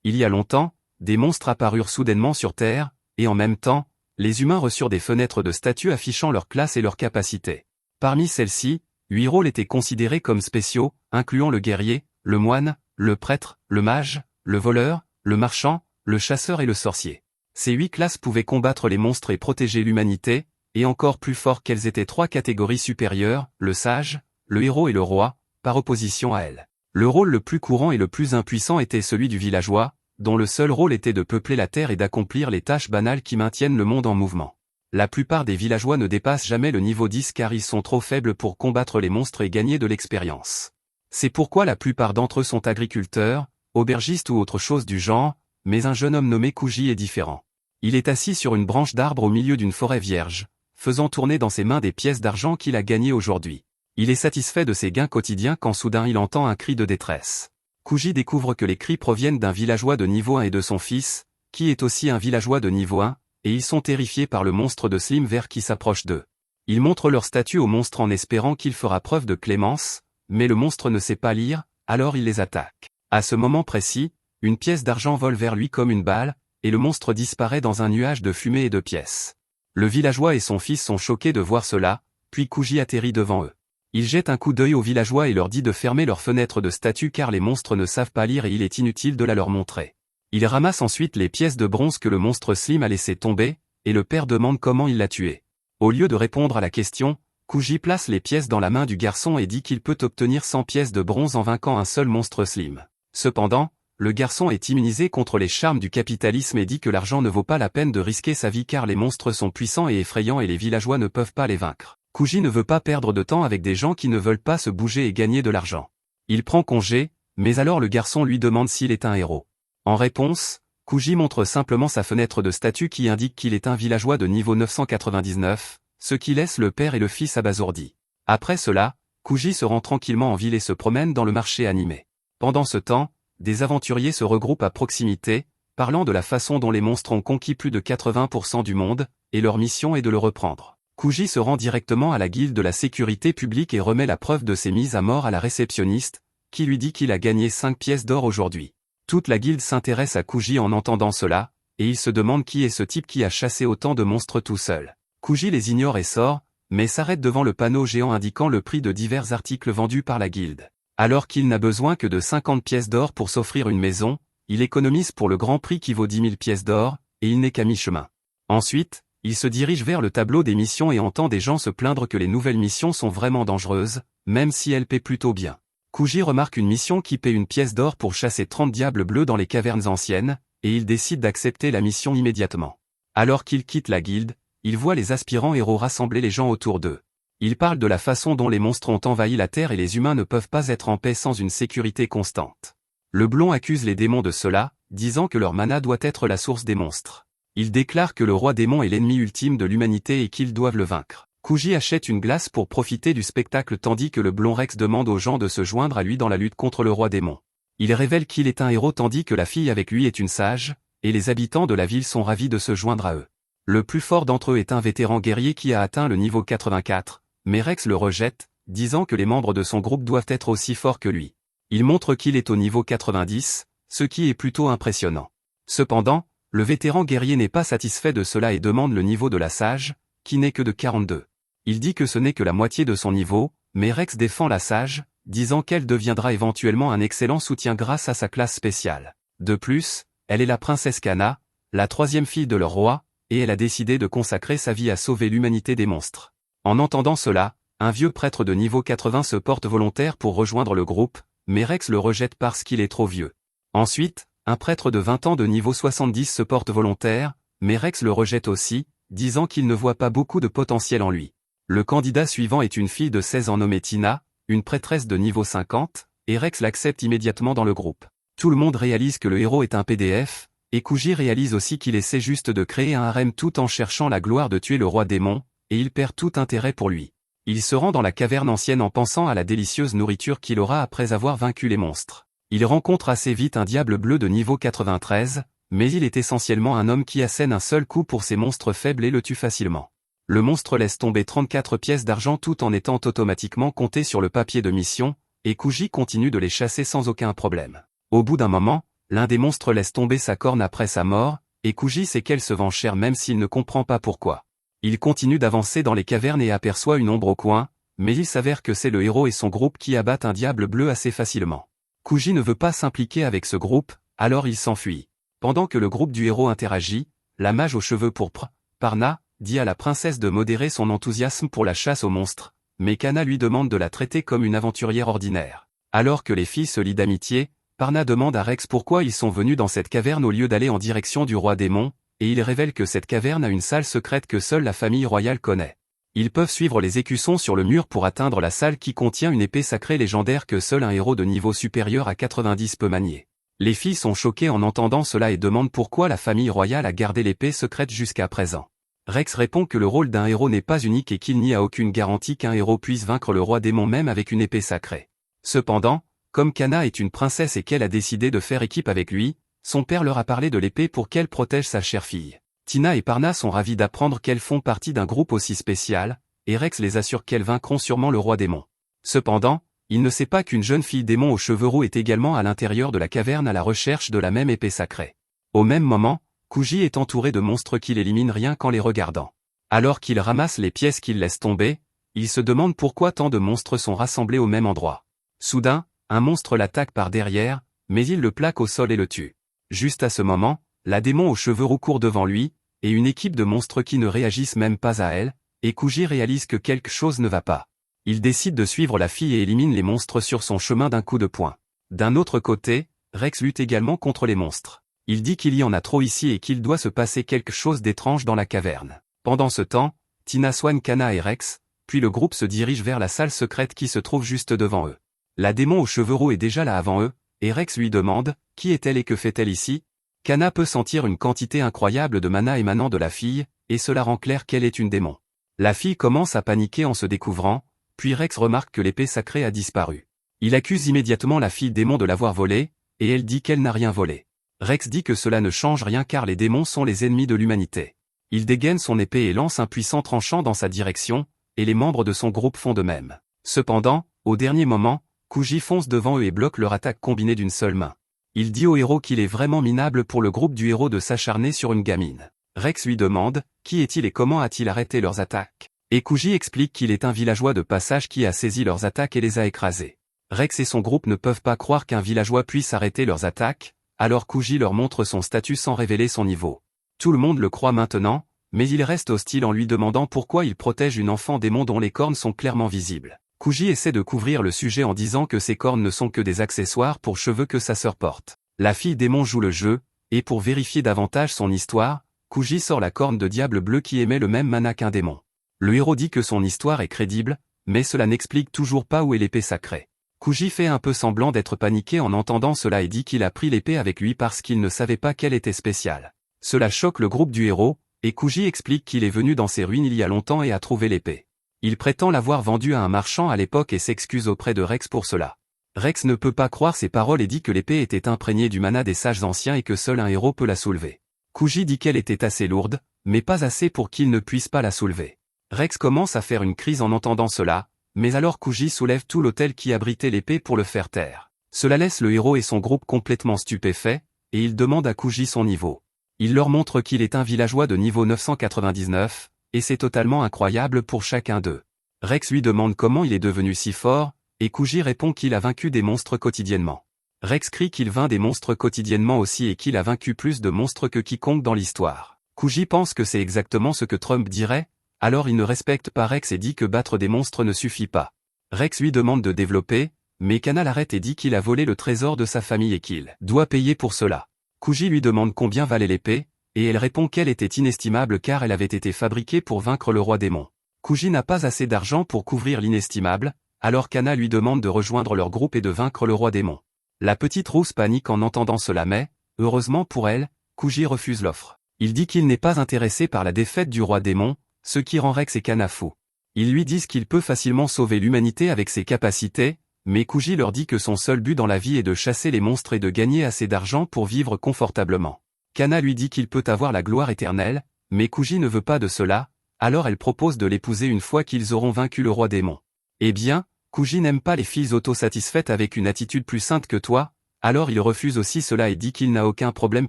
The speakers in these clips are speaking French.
Il y a longtemps, des monstres apparurent soudainement sur Terre, et en même temps, les humains reçurent des fenêtres de statues affichant leur classe et leurs capacités. Parmi celles-ci, 8 rôles étaient considérés comme spéciaux, incluant le guerrier, le moine, le prêtre, le mage, le voleur, le marchand, le chasseur et le sorcier. Ces 8 classes pouvaient combattre les monstres et protéger l'humanité, et encore plus fort qu'elles étaient 3 catégories supérieures, le sage, le héros et le roi, par opposition à elles. Le rôle le plus courant et le plus impuissant était celui du villageois, dont le seul rôle était de peupler la terre et d'accomplir les tâches banales qui maintiennent le monde en mouvement. La plupart des villageois ne dépassent jamais le niveau 10 car ils sont trop faibles pour combattre les monstres et gagner de l'expérience. C'est pourquoi la plupart d'entre eux sont agriculteurs, aubergistes ou autre chose du genre, mais un jeune homme nommé Kuji est différent. Il est assis sur une branche d'arbre au milieu d'une forêt vierge, faisant tourner dans ses mains des pièces d'argent qu'il a gagnées aujourd'hui. Il est satisfait de ses gains quotidiens quand soudain il entend un cri de détresse. Kuji découvre que les cris proviennent d'un villageois de niveau 1 et de son fils, qui est aussi un villageois de niveau 1, et ils sont terrifiés par le monstre de Slim Vert qui s'approche d'eux. Ils montrent leur statue au monstre en espérant qu'il fera preuve de clémence, mais le monstre ne sait pas lire, alors il les attaque. À ce moment précis, une pièce d'argent vole vers lui comme une balle, et le monstre disparaît dans un nuage de fumée et de pièces. Le villageois et son fils sont choqués de voir cela, puis Kuji atterrit devant eux. Il jette un coup d'œil aux villageois et leur dit de fermer leurs fenêtres de statue car les monstres ne savent pas lire et il est inutile de la leur montrer. Il ramasse ensuite les pièces de bronze que le monstre Slim a laissé tomber, et le père demande comment il l'a tué. Au lieu de répondre à la question, Kuji place les pièces dans la main du garçon et dit qu'il peut obtenir 100 pièces de bronze en vainquant un seul monstre Slim. Cependant, le garçon est immunisé contre les charmes du capitalisme et dit que l'argent ne vaut pas la peine de risquer sa vie car les monstres sont puissants et effrayants et les villageois ne peuvent pas les vaincre. Kuji ne veut pas perdre de temps avec des gens qui ne veulent pas se bouger et gagner de l'argent. Il prend congé, mais alors le garçon lui demande s'il est un héros. En réponse, Kuji montre simplement sa fenêtre de statue qui indique qu'il est un villageois de niveau 999, ce qui laisse le père et le fils abasourdis. Après cela, Kuji se rend tranquillement en ville et se promène dans le marché animé. Pendant ce temps, des aventuriers se regroupent à proximité, parlant de la façon dont les monstres ont conquis plus de 80% du monde, et leur mission est de le reprendre. Kuji se rend directement à la guilde de la sécurité publique et remet la preuve de ses mises à mort à la réceptionniste, qui lui dit qu'il a gagné 5 pièces d'or aujourd'hui. Toute la guilde s'intéresse à Kuji en entendant cela, et ils se demandent qui est ce type qui a chassé autant de monstres tout seul. Kuji les ignore et sort, mais s'arrête devant le panneau géant indiquant le prix de divers articles vendus par la guilde. Alors qu'il n'a besoin que de 50 pièces d'or pour s'offrir une maison, il économise pour le grand prix qui vaut 10 000 pièces d'or, et il n'est qu'à mi-chemin. Ensuite, il se dirige vers le tableau des missions et entend des gens se plaindre que les nouvelles missions sont vraiment dangereuses, même si elles paient plutôt bien. Kuji remarque une mission qui paie une pièce d'or pour chasser 30 diables bleus dans les cavernes anciennes, et il décide d'accepter la mission immédiatement. Alors qu'il quitte la guilde, il voit les aspirants héros rassembler les gens autour d'eux. Il parle de la façon dont les monstres ont envahi la Terre et les humains ne peuvent pas être en paix sans une sécurité constante. Le blond accuse les démons de cela, disant que leur mana doit être la source des monstres. Il déclare que le roi démon est l'ennemi ultime de l'humanité et qu'ils doivent le vaincre. Kuji achète une glace pour profiter du spectacle tandis que le blond Rex demande aux gens de se joindre à lui dans la lutte contre le roi démon. Il révèle qu'il est un héros tandis que la fille avec lui est une sage, et les habitants de la ville sont ravis de se joindre à eux. Le plus fort d'entre eux est un vétéran guerrier qui a atteint le niveau 84, mais Rex le rejette, disant que les membres de son groupe doivent être aussi forts que lui. Il montre qu'il est au niveau 90, ce qui est plutôt impressionnant. Cependant, le vétéran guerrier n'est pas satisfait de cela et demande le niveau de la sage, qui n'est que de 42. Il dit que ce n'est que la moitié de son niveau, mais Rex défend la sage, disant qu'elle deviendra éventuellement un excellent soutien grâce à sa classe spéciale. De plus, elle est la princesse Kana, la 3e fille de leur roi, et elle a décidé de consacrer sa vie à sauver l'humanité des monstres. En entendant cela, un vieux prêtre de niveau 80 se porte volontaire pour rejoindre le groupe, mais Rex le rejette parce qu'il est trop vieux. Ensuite, un prêtre de 20 ans de niveau 70 se porte volontaire, mais Rex le rejette aussi, disant qu'il ne voit pas beaucoup de potentiel en lui. Le candidat suivant est une fille de 16 ans nommée Tina, une prêtresse de niveau 50, et Rex l'accepte immédiatement dans le groupe. Tout le monde réalise que le héros est un PDF, et Kuji réalise aussi qu'il essaie juste de créer un harem tout en cherchant la gloire de tuer le roi démon, et il perd tout intérêt pour lui. Il se rend dans la caverne ancienne en pensant à la délicieuse nourriture qu'il aura après avoir vaincu les monstres. Il rencontre assez vite un diable bleu de niveau 93, mais il est essentiellement un homme qui assène un seul coup pour ces monstres faibles et le tue facilement. Le monstre laisse tomber 34 pièces d'argent tout en étant automatiquement compté sur le papier de mission, et Kuji continue de les chasser sans aucun problème. Au bout d'un moment, L'un des monstres laisse tomber sa corne après sa mort, et Kuji sait qu'elle se vengère même s'il ne comprend pas pourquoi. Il continue d'avancer dans les cavernes et aperçoit une ombre au coin, mais il s'avère que c'est le héros et son groupe qui abattent un diable bleu assez facilement. Kuji ne veut pas s'impliquer avec ce groupe, alors il s'enfuit. Pendant que le groupe du héros interagit, la mage aux cheveux pourpres, Parna, dit à la princesse de modérer son enthousiasme pour la chasse aux monstres, mais Kana lui demande de la traiter comme une aventurière ordinaire. Alors que les filles se lient d'amitié, Parna demande à Rex pourquoi ils sont venus dans cette caverne au lieu d'aller en direction du roi démon, et il révèle que cette caverne a une salle secrète que seule la famille royale connaît. Ils peuvent suivre les écussons sur le mur pour atteindre la salle qui contient une épée sacrée légendaire que seul un héros de niveau supérieur à 90 peut manier. Les filles sont choquées en entendant cela et demandent pourquoi la famille royale a gardé l'épée secrète jusqu'à présent. Rex répond que le rôle d'un héros n'est pas unique et qu'il n'y a aucune garantie qu'un héros puisse vaincre le roi démon même avec une épée sacrée. Cependant, comme Kana est une princesse et qu'elle a décidé de faire équipe avec lui, son père leur a parlé de l'épée pour qu'elle protège sa chère fille. Tina et Parna sont ravis d'apprendre qu'elles font partie d'un groupe aussi spécial, et Rex les assure qu'elles vaincront sûrement le roi démon. Cependant, il ne sait pas qu'une jeune fille démon aux cheveux roux est également à l'intérieur de la caverne à la recherche de la même épée sacrée. Au même moment, Kuji est entouré de monstres qu'il élimine rien qu'en les regardant. Alors qu'il ramasse les pièces qu'il laisse tomber, il se demande pourquoi tant de monstres sont rassemblés au même endroit. Soudain, un monstre l'attaque par derrière, mais il le plaque au sol et le tue. Juste à ce moment, la démon aux cheveux roux court devant lui, et une équipe de monstres qui ne réagissent même pas à elle, et Kuji réalise que quelque chose ne va pas. Il décide de suivre la fille et élimine les monstres sur son chemin d'un coup de poing. D'un autre côté, Rex lutte également contre les monstres. Il dit qu'il y en a trop ici et qu'il doit se passer quelque chose d'étrange dans la caverne. Pendant ce temps, Tina soigne Kana et Rex, puis le groupe se dirige vers la salle secrète qui se trouve juste devant eux. La démon aux cheveux roux est déjà là avant eux, et Rex lui demande « Qui est-elle et que fait-elle ici ?» Kana peut sentir une quantité incroyable de mana émanant de la fille, et cela rend clair qu'elle est une démon. La fille commence à paniquer en se découvrant, puis Rex remarque que l'épée sacrée a disparu. Il accuse immédiatement la fille démon de l'avoir volée, et elle dit qu'elle n'a rien volé. Rex dit que cela ne change rien car les démons sont les ennemis de l'humanité. Il dégaine son épée et lance un puissant tranchant dans sa direction, et les membres de son groupe font de même. Cependant, au dernier moment, Kuji fonce devant eux et bloque leur attaque combinée d'une seule main. Il dit au héros qu'il est vraiment minable pour le groupe du héros de s'acharner sur une gamine. Rex lui demande « Qui est-il et comment a-t-il arrêté leurs attaques ?» Et Kuji explique qu'il est un villageois de passage qui a saisi leurs attaques et les a écrasés. Rex et son groupe ne peuvent pas croire qu'un villageois puisse arrêter leurs attaques, alors Kuji leur montre son statut sans révéler son niveau. Tout le monde le croit maintenant, mais il reste hostile en lui demandant pourquoi il protège une enfant démon dont les cornes sont clairement visibles. Kuji essaie de couvrir le sujet en disant que ses cornes ne sont que des accessoires pour cheveux que sa sœur porte. La fille démon joue le jeu, et pour vérifier davantage son histoire, Kuji sort la corne de diable bleu qui émet le même mana qu'un démon. Le héros dit que son histoire est crédible, mais cela n'explique toujours pas où est l'épée sacrée. Kuji fait un peu semblant d'être paniqué en entendant cela et dit qu'il a pris l'épée avec lui parce qu'il ne savait pas qu'elle était spéciale. Cela choque le groupe du héros, et Kuji explique qu'il est venu dans ces ruines il y a longtemps et a trouvé l'épée. Il prétend l'avoir vendue à un marchand à l'époque et s'excuse auprès de Rex pour cela. Rex ne peut pas croire ses paroles et dit que l'épée était imprégnée du mana des sages anciens et que seul un héros peut la soulever. Kuji dit qu'elle était assez lourde, mais pas assez pour qu'il ne puisse pas la soulever. Rex commence à faire une crise en entendant cela, mais alors Kuji soulève tout l'autel qui abritait l'épée pour le faire taire. Cela laisse le héros et son groupe complètement stupéfaits, et il demande à Kuji son niveau. Il leur montre qu'il est un villageois de niveau 999, et c'est totalement incroyable pour chacun d'eux. Rex lui demande comment il est devenu si fort, et Kuji répond qu'il a vaincu des monstres quotidiennement. Rex crie qu'il vainc des monstres quotidiennement aussi et qu'il a vaincu plus de monstres que quiconque dans l'histoire. Kuji pense que c'est exactement ce que Trump dirait, alors il ne respecte pas Rex et dit que battre des monstres ne suffit pas. Rex lui demande de développer, mais Kana l'arrête et dit qu'il a volé le trésor de sa famille et qu'il doit payer pour cela. Kuji lui demande combien valait l'épée, et elle répond qu'elle était inestimable car elle avait été fabriquée pour vaincre le roi démon. Kuji n'a pas assez d'argent pour couvrir l'inestimable, alors Kana lui demande de rejoindre leur groupe et de vaincre le roi démon. La petite rousse panique en entendant cela mais, heureusement pour elle, Kuji refuse l'offre. Il dit qu'il n'est pas intéressé par la défaite du roi démon, ce qui rend Rex et Kana fous. Ils lui disent qu'il peut facilement sauver l'humanité avec ses capacités, mais Kuji leur dit que son seul but dans la vie est de chasser les monstres et de gagner assez d'argent pour vivre confortablement. Kana lui dit qu'il peut avoir la gloire éternelle, mais Kuji ne veut pas de cela, alors elle propose de l'épouser une fois qu'ils auront vaincu le roi démon. Eh bien, Kuji n'aime pas les filles autosatisfaites avec une attitude plus sainte que toi, Alors il refuse aussi cela et dit qu'il n'a aucun problème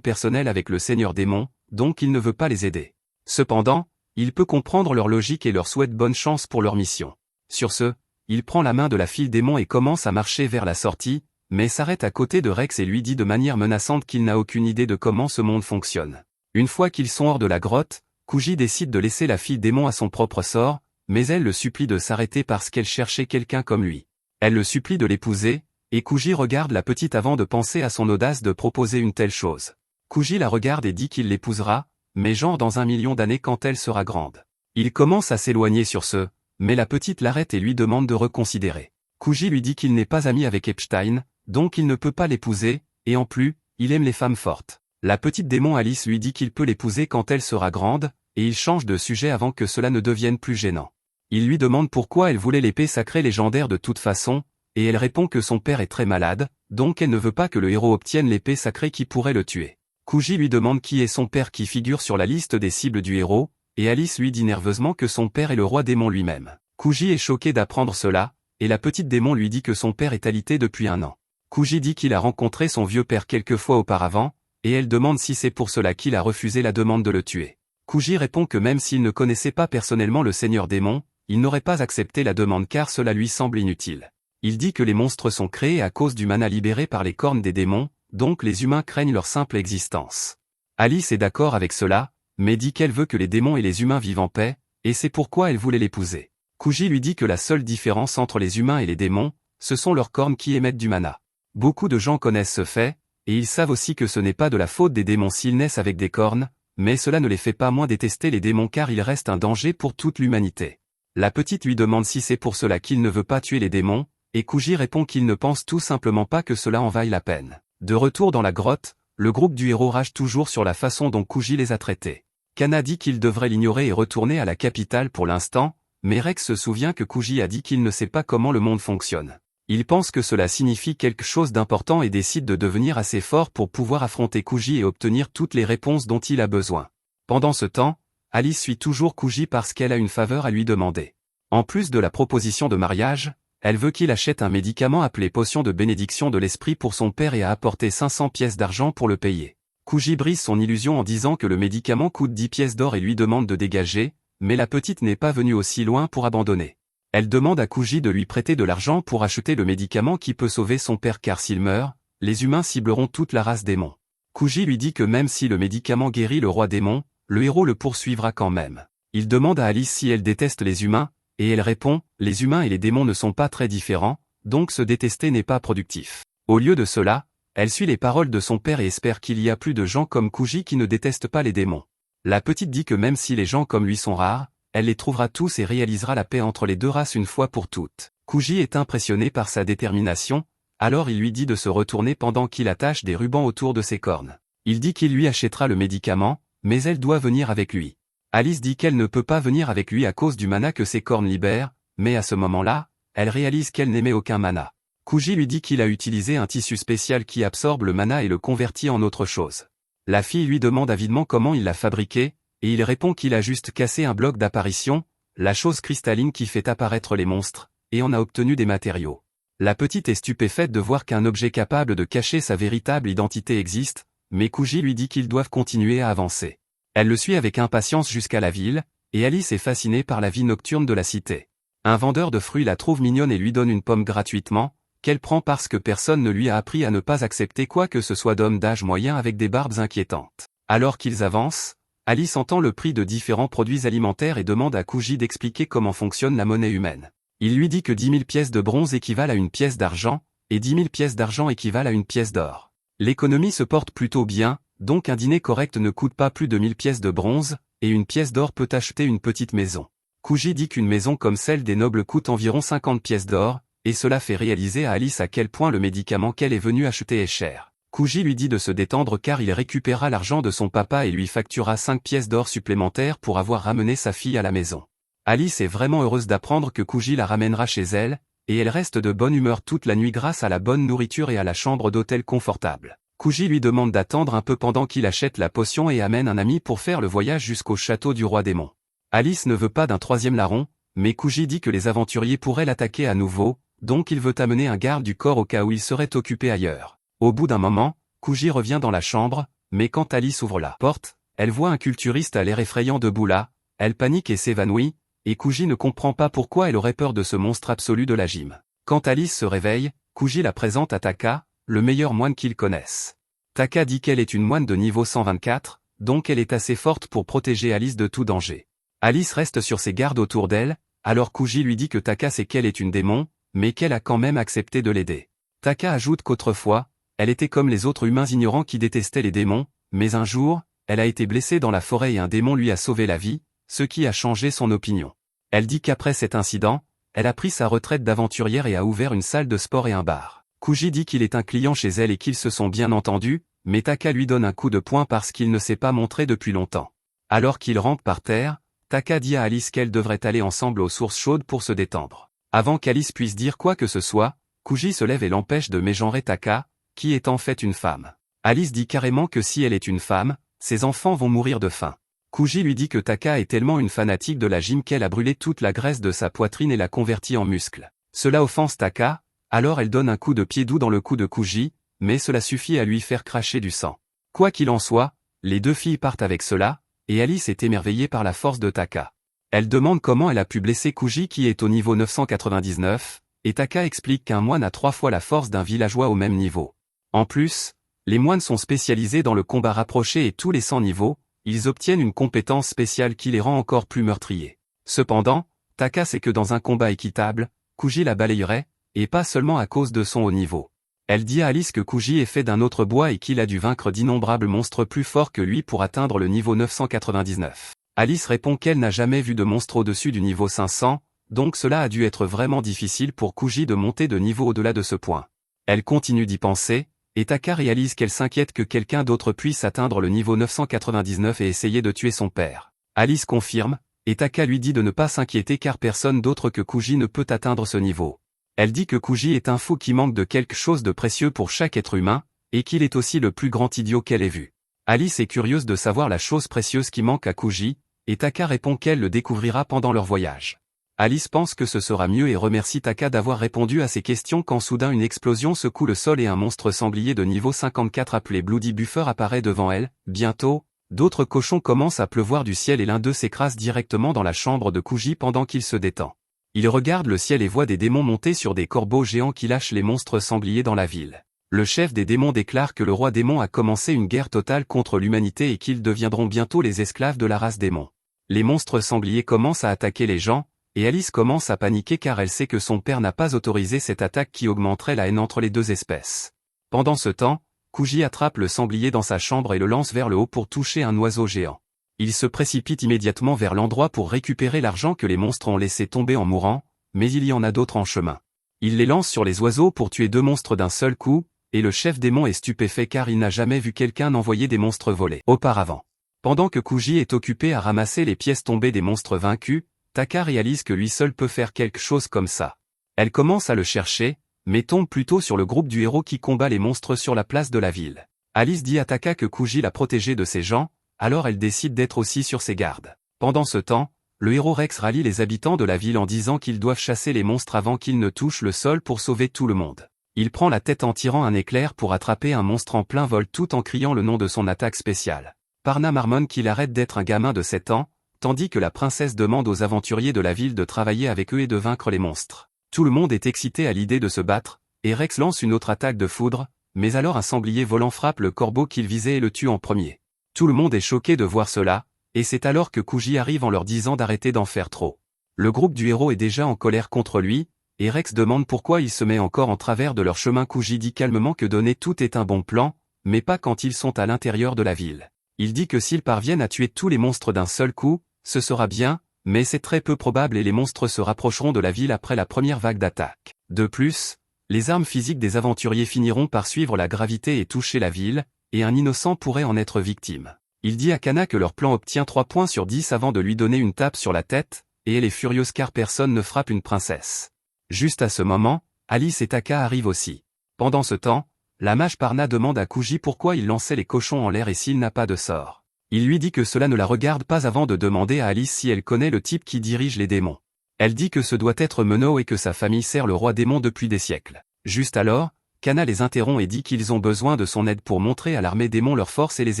personnel avec le Seigneur Démon, donc il ne veut pas les aider. Cependant, il peut comprendre leur logique et leur souhaite bonne chance pour leur mission. Sur ce, il prend la main de la fille démon et commence à marcher vers la sortie, mais s'arrête à côté de Rex et lui dit de manière menaçante qu'il n'a aucune idée de comment ce monde fonctionne. Une fois qu'ils sont hors de la grotte, Kuji décide de laisser la fille démon à son propre sort, mais elle le supplie de s'arrêter parce qu'elle cherchait quelqu'un comme lui. Elle le supplie de l'épouser, et Kuji regarde la petite avant de penser à son audace de proposer une telle chose. Kuji la regarde et dit qu'il l'épousera, mais genre dans 1 million d'années quand elle sera grande. Il commence à s'éloigner sur ce, mais la petite l'arrête et lui demande de reconsidérer. Kuji lui dit qu'il n'est pas ami avec Epstein, donc il ne peut pas l'épouser, et en plus, il aime les femmes fortes. La petite démon Alice lui dit qu'il peut l'épouser quand elle sera grande, et il change de sujet avant que cela ne devienne plus gênant. Il lui demande pourquoi elle voulait l'épée sacrée légendaire de toute façon, et elle répond que son père est très malade, donc elle ne veut pas que le héros obtienne l'épée sacrée qui pourrait le tuer. Kuji lui demande qui est son père qui figure sur la liste des cibles du héros, et Alice lui dit nerveusement que son père est le roi démon lui-même. Kuji est choqué d'apprendre cela, et la petite démon lui dit que son père est alité depuis 1 an. Kuji dit qu'il a rencontré son vieux père quelques fois auparavant, et elle demande si c'est pour cela qu'il a refusé la demande de le tuer. Kuji répond que même s'il ne connaissait pas personnellement le seigneur démon, il n'aurait pas accepté la demande car cela lui semble inutile. Il dit que les monstres sont créés à cause du mana libéré par les cornes des démons, donc les humains craignent leur simple existence. Alice est d'accord avec cela, mais dit qu'elle veut que les démons et les humains vivent en paix, et c'est pourquoi elle voulait l'épouser. Kuji lui dit que la seule différence entre les humains et les démons, ce sont leurs cornes qui émettent du mana. Beaucoup de gens connaissent ce fait, et ils savent aussi que ce n'est pas de la faute des démons s'ils naissent avec des cornes, mais cela ne les fait pas moins détester les démons car ils restent un danger pour toute l'humanité. La petite lui demande si c'est pour cela qu'il ne veut pas tuer les démons, et Kuji répond qu'il ne pense tout simplement pas que cela en vaille la peine. De retour dans la grotte, le groupe du héros rage toujours sur la façon dont Kuji les a traités. Kana dit qu'il devrait l'ignorer et retourner à la capitale pour l'instant, mais Rex se souvient que Kuji a dit qu'il ne sait pas comment le monde fonctionne. Il pense que cela signifie quelque chose d'important et décide de devenir assez fort pour pouvoir affronter Kuji et obtenir toutes les réponses dont il a besoin. Pendant ce temps, Alice suit toujours Kuji parce qu'elle a une faveur à lui demander. En plus de la proposition de mariage, elle veut qu'il achète un médicament appelé potion de bénédiction de l'esprit pour son père et a apporté 500 pièces d'argent pour le payer. Kuji brise son illusion en disant que le médicament coûte 10 pièces d'or et lui demande de dégager, mais la petite n'est pas venue aussi loin pour abandonner. Elle demande à Kuji de lui prêter de l'argent pour acheter le médicament qui peut sauver son père car s'il meurt, les humains cibleront toute la race démon. Kuji lui dit que même si le médicament guérit le roi démon, le héros le poursuivra quand même. Il demande à Alice si elle déteste les humains, et elle répond, les humains et les démons ne sont pas très différents, donc se détester n'est pas productif. Au lieu de cela, elle suit les paroles de son père et espère qu'il y a plus de gens comme Kuji qui ne détestent pas les démons. La petite dit que même si les gens comme lui sont rares, elle les trouvera tous et réalisera la paix entre les deux races une fois pour toutes. Kuji est impressionné par sa détermination, alors il lui dit de se retourner pendant qu'il attache des rubans autour de ses cornes. Il dit qu'il lui achètera le médicament, mais elle doit venir avec lui. Alice dit qu'elle ne peut pas venir avec lui à cause du mana que ses cornes libèrent, mais à ce moment-là, elle réalise qu'elle n'émet aucun mana. Kuji lui dit qu'il a utilisé un tissu spécial qui absorbe le mana et le convertit en autre chose. La fille lui demande avidement comment il l'a fabriqué, et il répond qu'il a juste cassé un bloc d'apparition, la chose cristalline qui fait apparaître les monstres, et en a obtenu des matériaux. La petite est stupéfaite de voir qu'un objet capable de cacher sa véritable identité existe, mais Kuji lui dit qu'ils doivent continuer à avancer. Elle le suit avec impatience jusqu'à la ville, et Alice est fascinée par la vie nocturne de la cité. Un vendeur de fruits la trouve mignonne et lui donne une pomme gratuitement, qu'elle prend parce que personne ne lui a appris à ne pas accepter quoi que ce soit d'hommes d'âge moyen avec des barbes inquiétantes. Alors qu'ils avancent, Alice entend le prix de différents produits alimentaires et demande à Kuji d'expliquer comment fonctionne la monnaie humaine. Il lui dit que 10 000 pièces de bronze équivalent à une pièce d'argent, et 10 000 pièces d'argent équivalent à une pièce d'or. L'économie se porte plutôt bien, donc un dîner correct ne coûte pas plus de 1000 pièces de bronze, et une pièce d'or peut acheter une petite maison. Kuji dit qu'une maison comme celle des nobles coûte environ 50 pièces d'or, et cela fait réaliser à Alice à quel point le médicament qu'elle est venue acheter est cher. Kuji lui dit de se détendre car il récupérera l'argent de son papa et lui facturera 5 pièces d'or supplémentaires pour avoir ramené sa fille à la maison. Alice est vraiment heureuse d'apprendre que Kuji la ramènera chez elle, et elle reste de bonne humeur toute la nuit grâce à la bonne nourriture et à la chambre d'hôtel confortable. Kuji lui demande d'attendre un peu pendant qu'il achète la potion et amène un ami pour faire le voyage jusqu'au château du roi démon. Alice ne veut pas d'un troisième larron, mais Kuji dit que les aventuriers pourraient l'attaquer à nouveau, donc il veut amener un garde du corps au cas où il serait occupé ailleurs. Au bout d'un moment, Kuji revient dans la chambre, mais quand Alice ouvre la porte, elle voit un culturiste à l'air effrayant debout là, elle panique et s'évanouit, et Kuji ne comprend pas pourquoi elle aurait peur de ce monstre absolu de la gym. Quand Alice se réveille, Kuji la présente à Taka, le meilleur moine qu'ils connaissent. Taka dit qu'elle est une moine de niveau 124, donc elle est assez forte pour protéger Alice de tout danger. Alice reste sur ses gardes autour d'elle, alors Kuji lui dit que Taka sait qu'elle est une démon, mais qu'elle a quand même accepté de l'aider. Taka ajoute qu'autrefois, elle était comme les autres humains ignorants qui détestaient les démons, mais un jour, elle a été blessée dans la forêt et un démon lui a sauvé la vie, ce qui a changé son opinion. Elle dit qu'après cet incident, elle a pris sa retraite d'aventurière et a ouvert une salle de sport et un bar. Kuji dit qu'il est un client chez elle et qu'ils se sont bien entendus, mais Taka lui donne un coup de poing parce qu'il ne s'est pas montré depuis longtemps. Alors qu'il rampe par terre, Taka dit à Alice qu'elle devrait aller ensemble aux sources chaudes pour se détendre. Avant qu'Alice puisse dire quoi que ce soit, Kuji se lève et l'empêche de mégenrer Taka, qui est en fait une femme. Alice dit carrément que si elle est une femme, ses enfants vont mourir de faim. Kuji lui dit que Taka est tellement une fanatique de la gym qu'elle a brûlé toute la graisse de sa poitrine et l'a convertie en muscle. Cela offense Taka, alors elle donne un coup de pied doux dans le cou de Kuji, mais cela suffit à lui faire cracher du sang. Quoi qu'il en soit, les deux filles partent avec cela, et Alice est émerveillée par la force de Taka. Elle demande comment elle a pu blesser Kuji qui est au niveau 999, et Taka explique qu'un moine a 3 fois la force d'un villageois au même niveau. En plus, les moines sont spécialisés dans le combat rapproché et tous les 100 niveaux, ils obtiennent une compétence spéciale qui les rend encore plus meurtriers. Cependant, Taka sait que dans un combat équitable, Kuji la balayerait, et pas seulement à cause de son haut niveau. Elle dit à Alice que Kuji est fait d'un autre bois et qu'il a dû vaincre d'innombrables monstres plus forts que lui pour atteindre le niveau 999. Alice répond qu'elle n'a jamais vu de monstre au-dessus du niveau 500, donc cela a dû être vraiment difficile pour Kuji de monter de niveau au-delà de ce point. Elle continue d'y penser, et Taka réalise qu'elle s'inquiète que quelqu'un d'autre puisse atteindre le niveau 999 et essayer de tuer son père. Alice confirme, et Taka lui dit de ne pas s'inquiéter car personne d'autre que Kuji ne peut atteindre ce niveau. Elle dit que Kuji est un fou qui manque de quelque chose de précieux pour chaque être humain, et qu'il est aussi le plus grand idiot qu'elle ait vu. Alice est curieuse de savoir la chose précieuse qui manque à Kuji, et Taka répond qu'elle le découvrira pendant leur voyage. Alice pense que ce sera mieux et remercie Taka d'avoir répondu à ses questions quand soudain une explosion secoue le sol et un monstre sanglier de niveau 54 appelé Bloody Buffer apparaît devant elle. Bientôt, d'autres cochons commencent à pleuvoir du ciel et l'un d'eux s'écrase directement dans la chambre de Kuji pendant qu'il se détend. Il regarde le ciel et voit des démons monter sur des corbeaux géants qui lâchent les monstres sangliers dans la ville. Le chef des démons déclare que le roi démon a commencé une guerre totale contre l'humanité et qu'ils deviendront bientôt les esclaves de la race démon. Les monstres sangliers commencent à attaquer les gens, et Alice commence à paniquer car elle sait que son père n'a pas autorisé cette attaque qui augmenterait la haine entre les deux espèces. Pendant ce temps, Kuji attrape le sanglier dans sa chambre et le lance vers le haut pour toucher un oiseau géant. Il se précipite immédiatement vers l'endroit pour récupérer l'argent que les monstres ont laissé tomber en mourant, mais il y en a d'autres en chemin. Il les lance sur les oiseaux pour tuer 2 monstres d'un seul coup, et le chef démon est stupéfait car il n'a jamais vu quelqu'un envoyer des monstres volés auparavant. Pendant que Kuji est occupé à ramasser les pièces tombées des monstres vaincus, Taka réalise que lui seul peut faire quelque chose comme ça. Elle commence à le chercher, mais tombe plutôt sur le groupe du héros qui combat les monstres sur la place de la ville. Alice dit à Taka que Kuji l'a protégé de ces gens, alors elle décide d'être aussi sur ses gardes. Pendant ce temps, le héros Rex rallie les habitants de la ville en disant qu'ils doivent chasser les monstres avant qu'ils ne touchent le sol pour sauver tout le monde. Il prend la tête en tirant un éclair pour attraper un monstre en plein vol tout en criant le nom de son attaque spéciale. Parna marmonne qu'il arrête d'être un gamin de 7 ans, tandis que la princesse demande aux aventuriers de la ville de travailler avec eux et de vaincre les monstres. Tout le monde est excité à l'idée de se battre, et Rex lance une autre attaque de foudre, mais alors un sanglier volant frappe le corbeau qu'il visait et le tue en premier. Tout le monde est choqué de voir cela, et c'est alors que Kuji arrive en leur disant d'arrêter d'en faire trop. Le groupe du héros est déjà en colère contre lui, et Rex demande pourquoi il se met encore en travers de leur chemin. Kuji dit calmement que donner tout est un bon plan, mais pas quand ils sont à l'intérieur de la ville. Il dit que s'ils parviennent à tuer tous les monstres d'un seul coup, ce sera bien, mais c'est très peu probable et les monstres se rapprocheront de la ville après la première vague d'attaque. De plus, les armes physiques des aventuriers finiront par suivre la gravité et toucher la ville, et un innocent pourrait en être victime. Il dit à Kana que leur plan obtient 3 points sur 10 avant de lui donner une tape sur la tête, et elle est furieuse car personne ne frappe une princesse. Juste à ce moment, Alice et Taka arrivent aussi. Pendant ce temps, la mage Parna demande à Kuji pourquoi il lançait les cochons en l'air et s'il n'a pas de sort. Il lui dit que cela ne la regarde pas avant de demander à Alice si elle connaît le type qui dirige les démons. Elle dit que ce doit être Meno et que sa famille sert le roi démon depuis des siècles. Juste alors, Kana les interrompt et dit qu'ils ont besoin de son aide pour montrer à l'armée démon leur force et les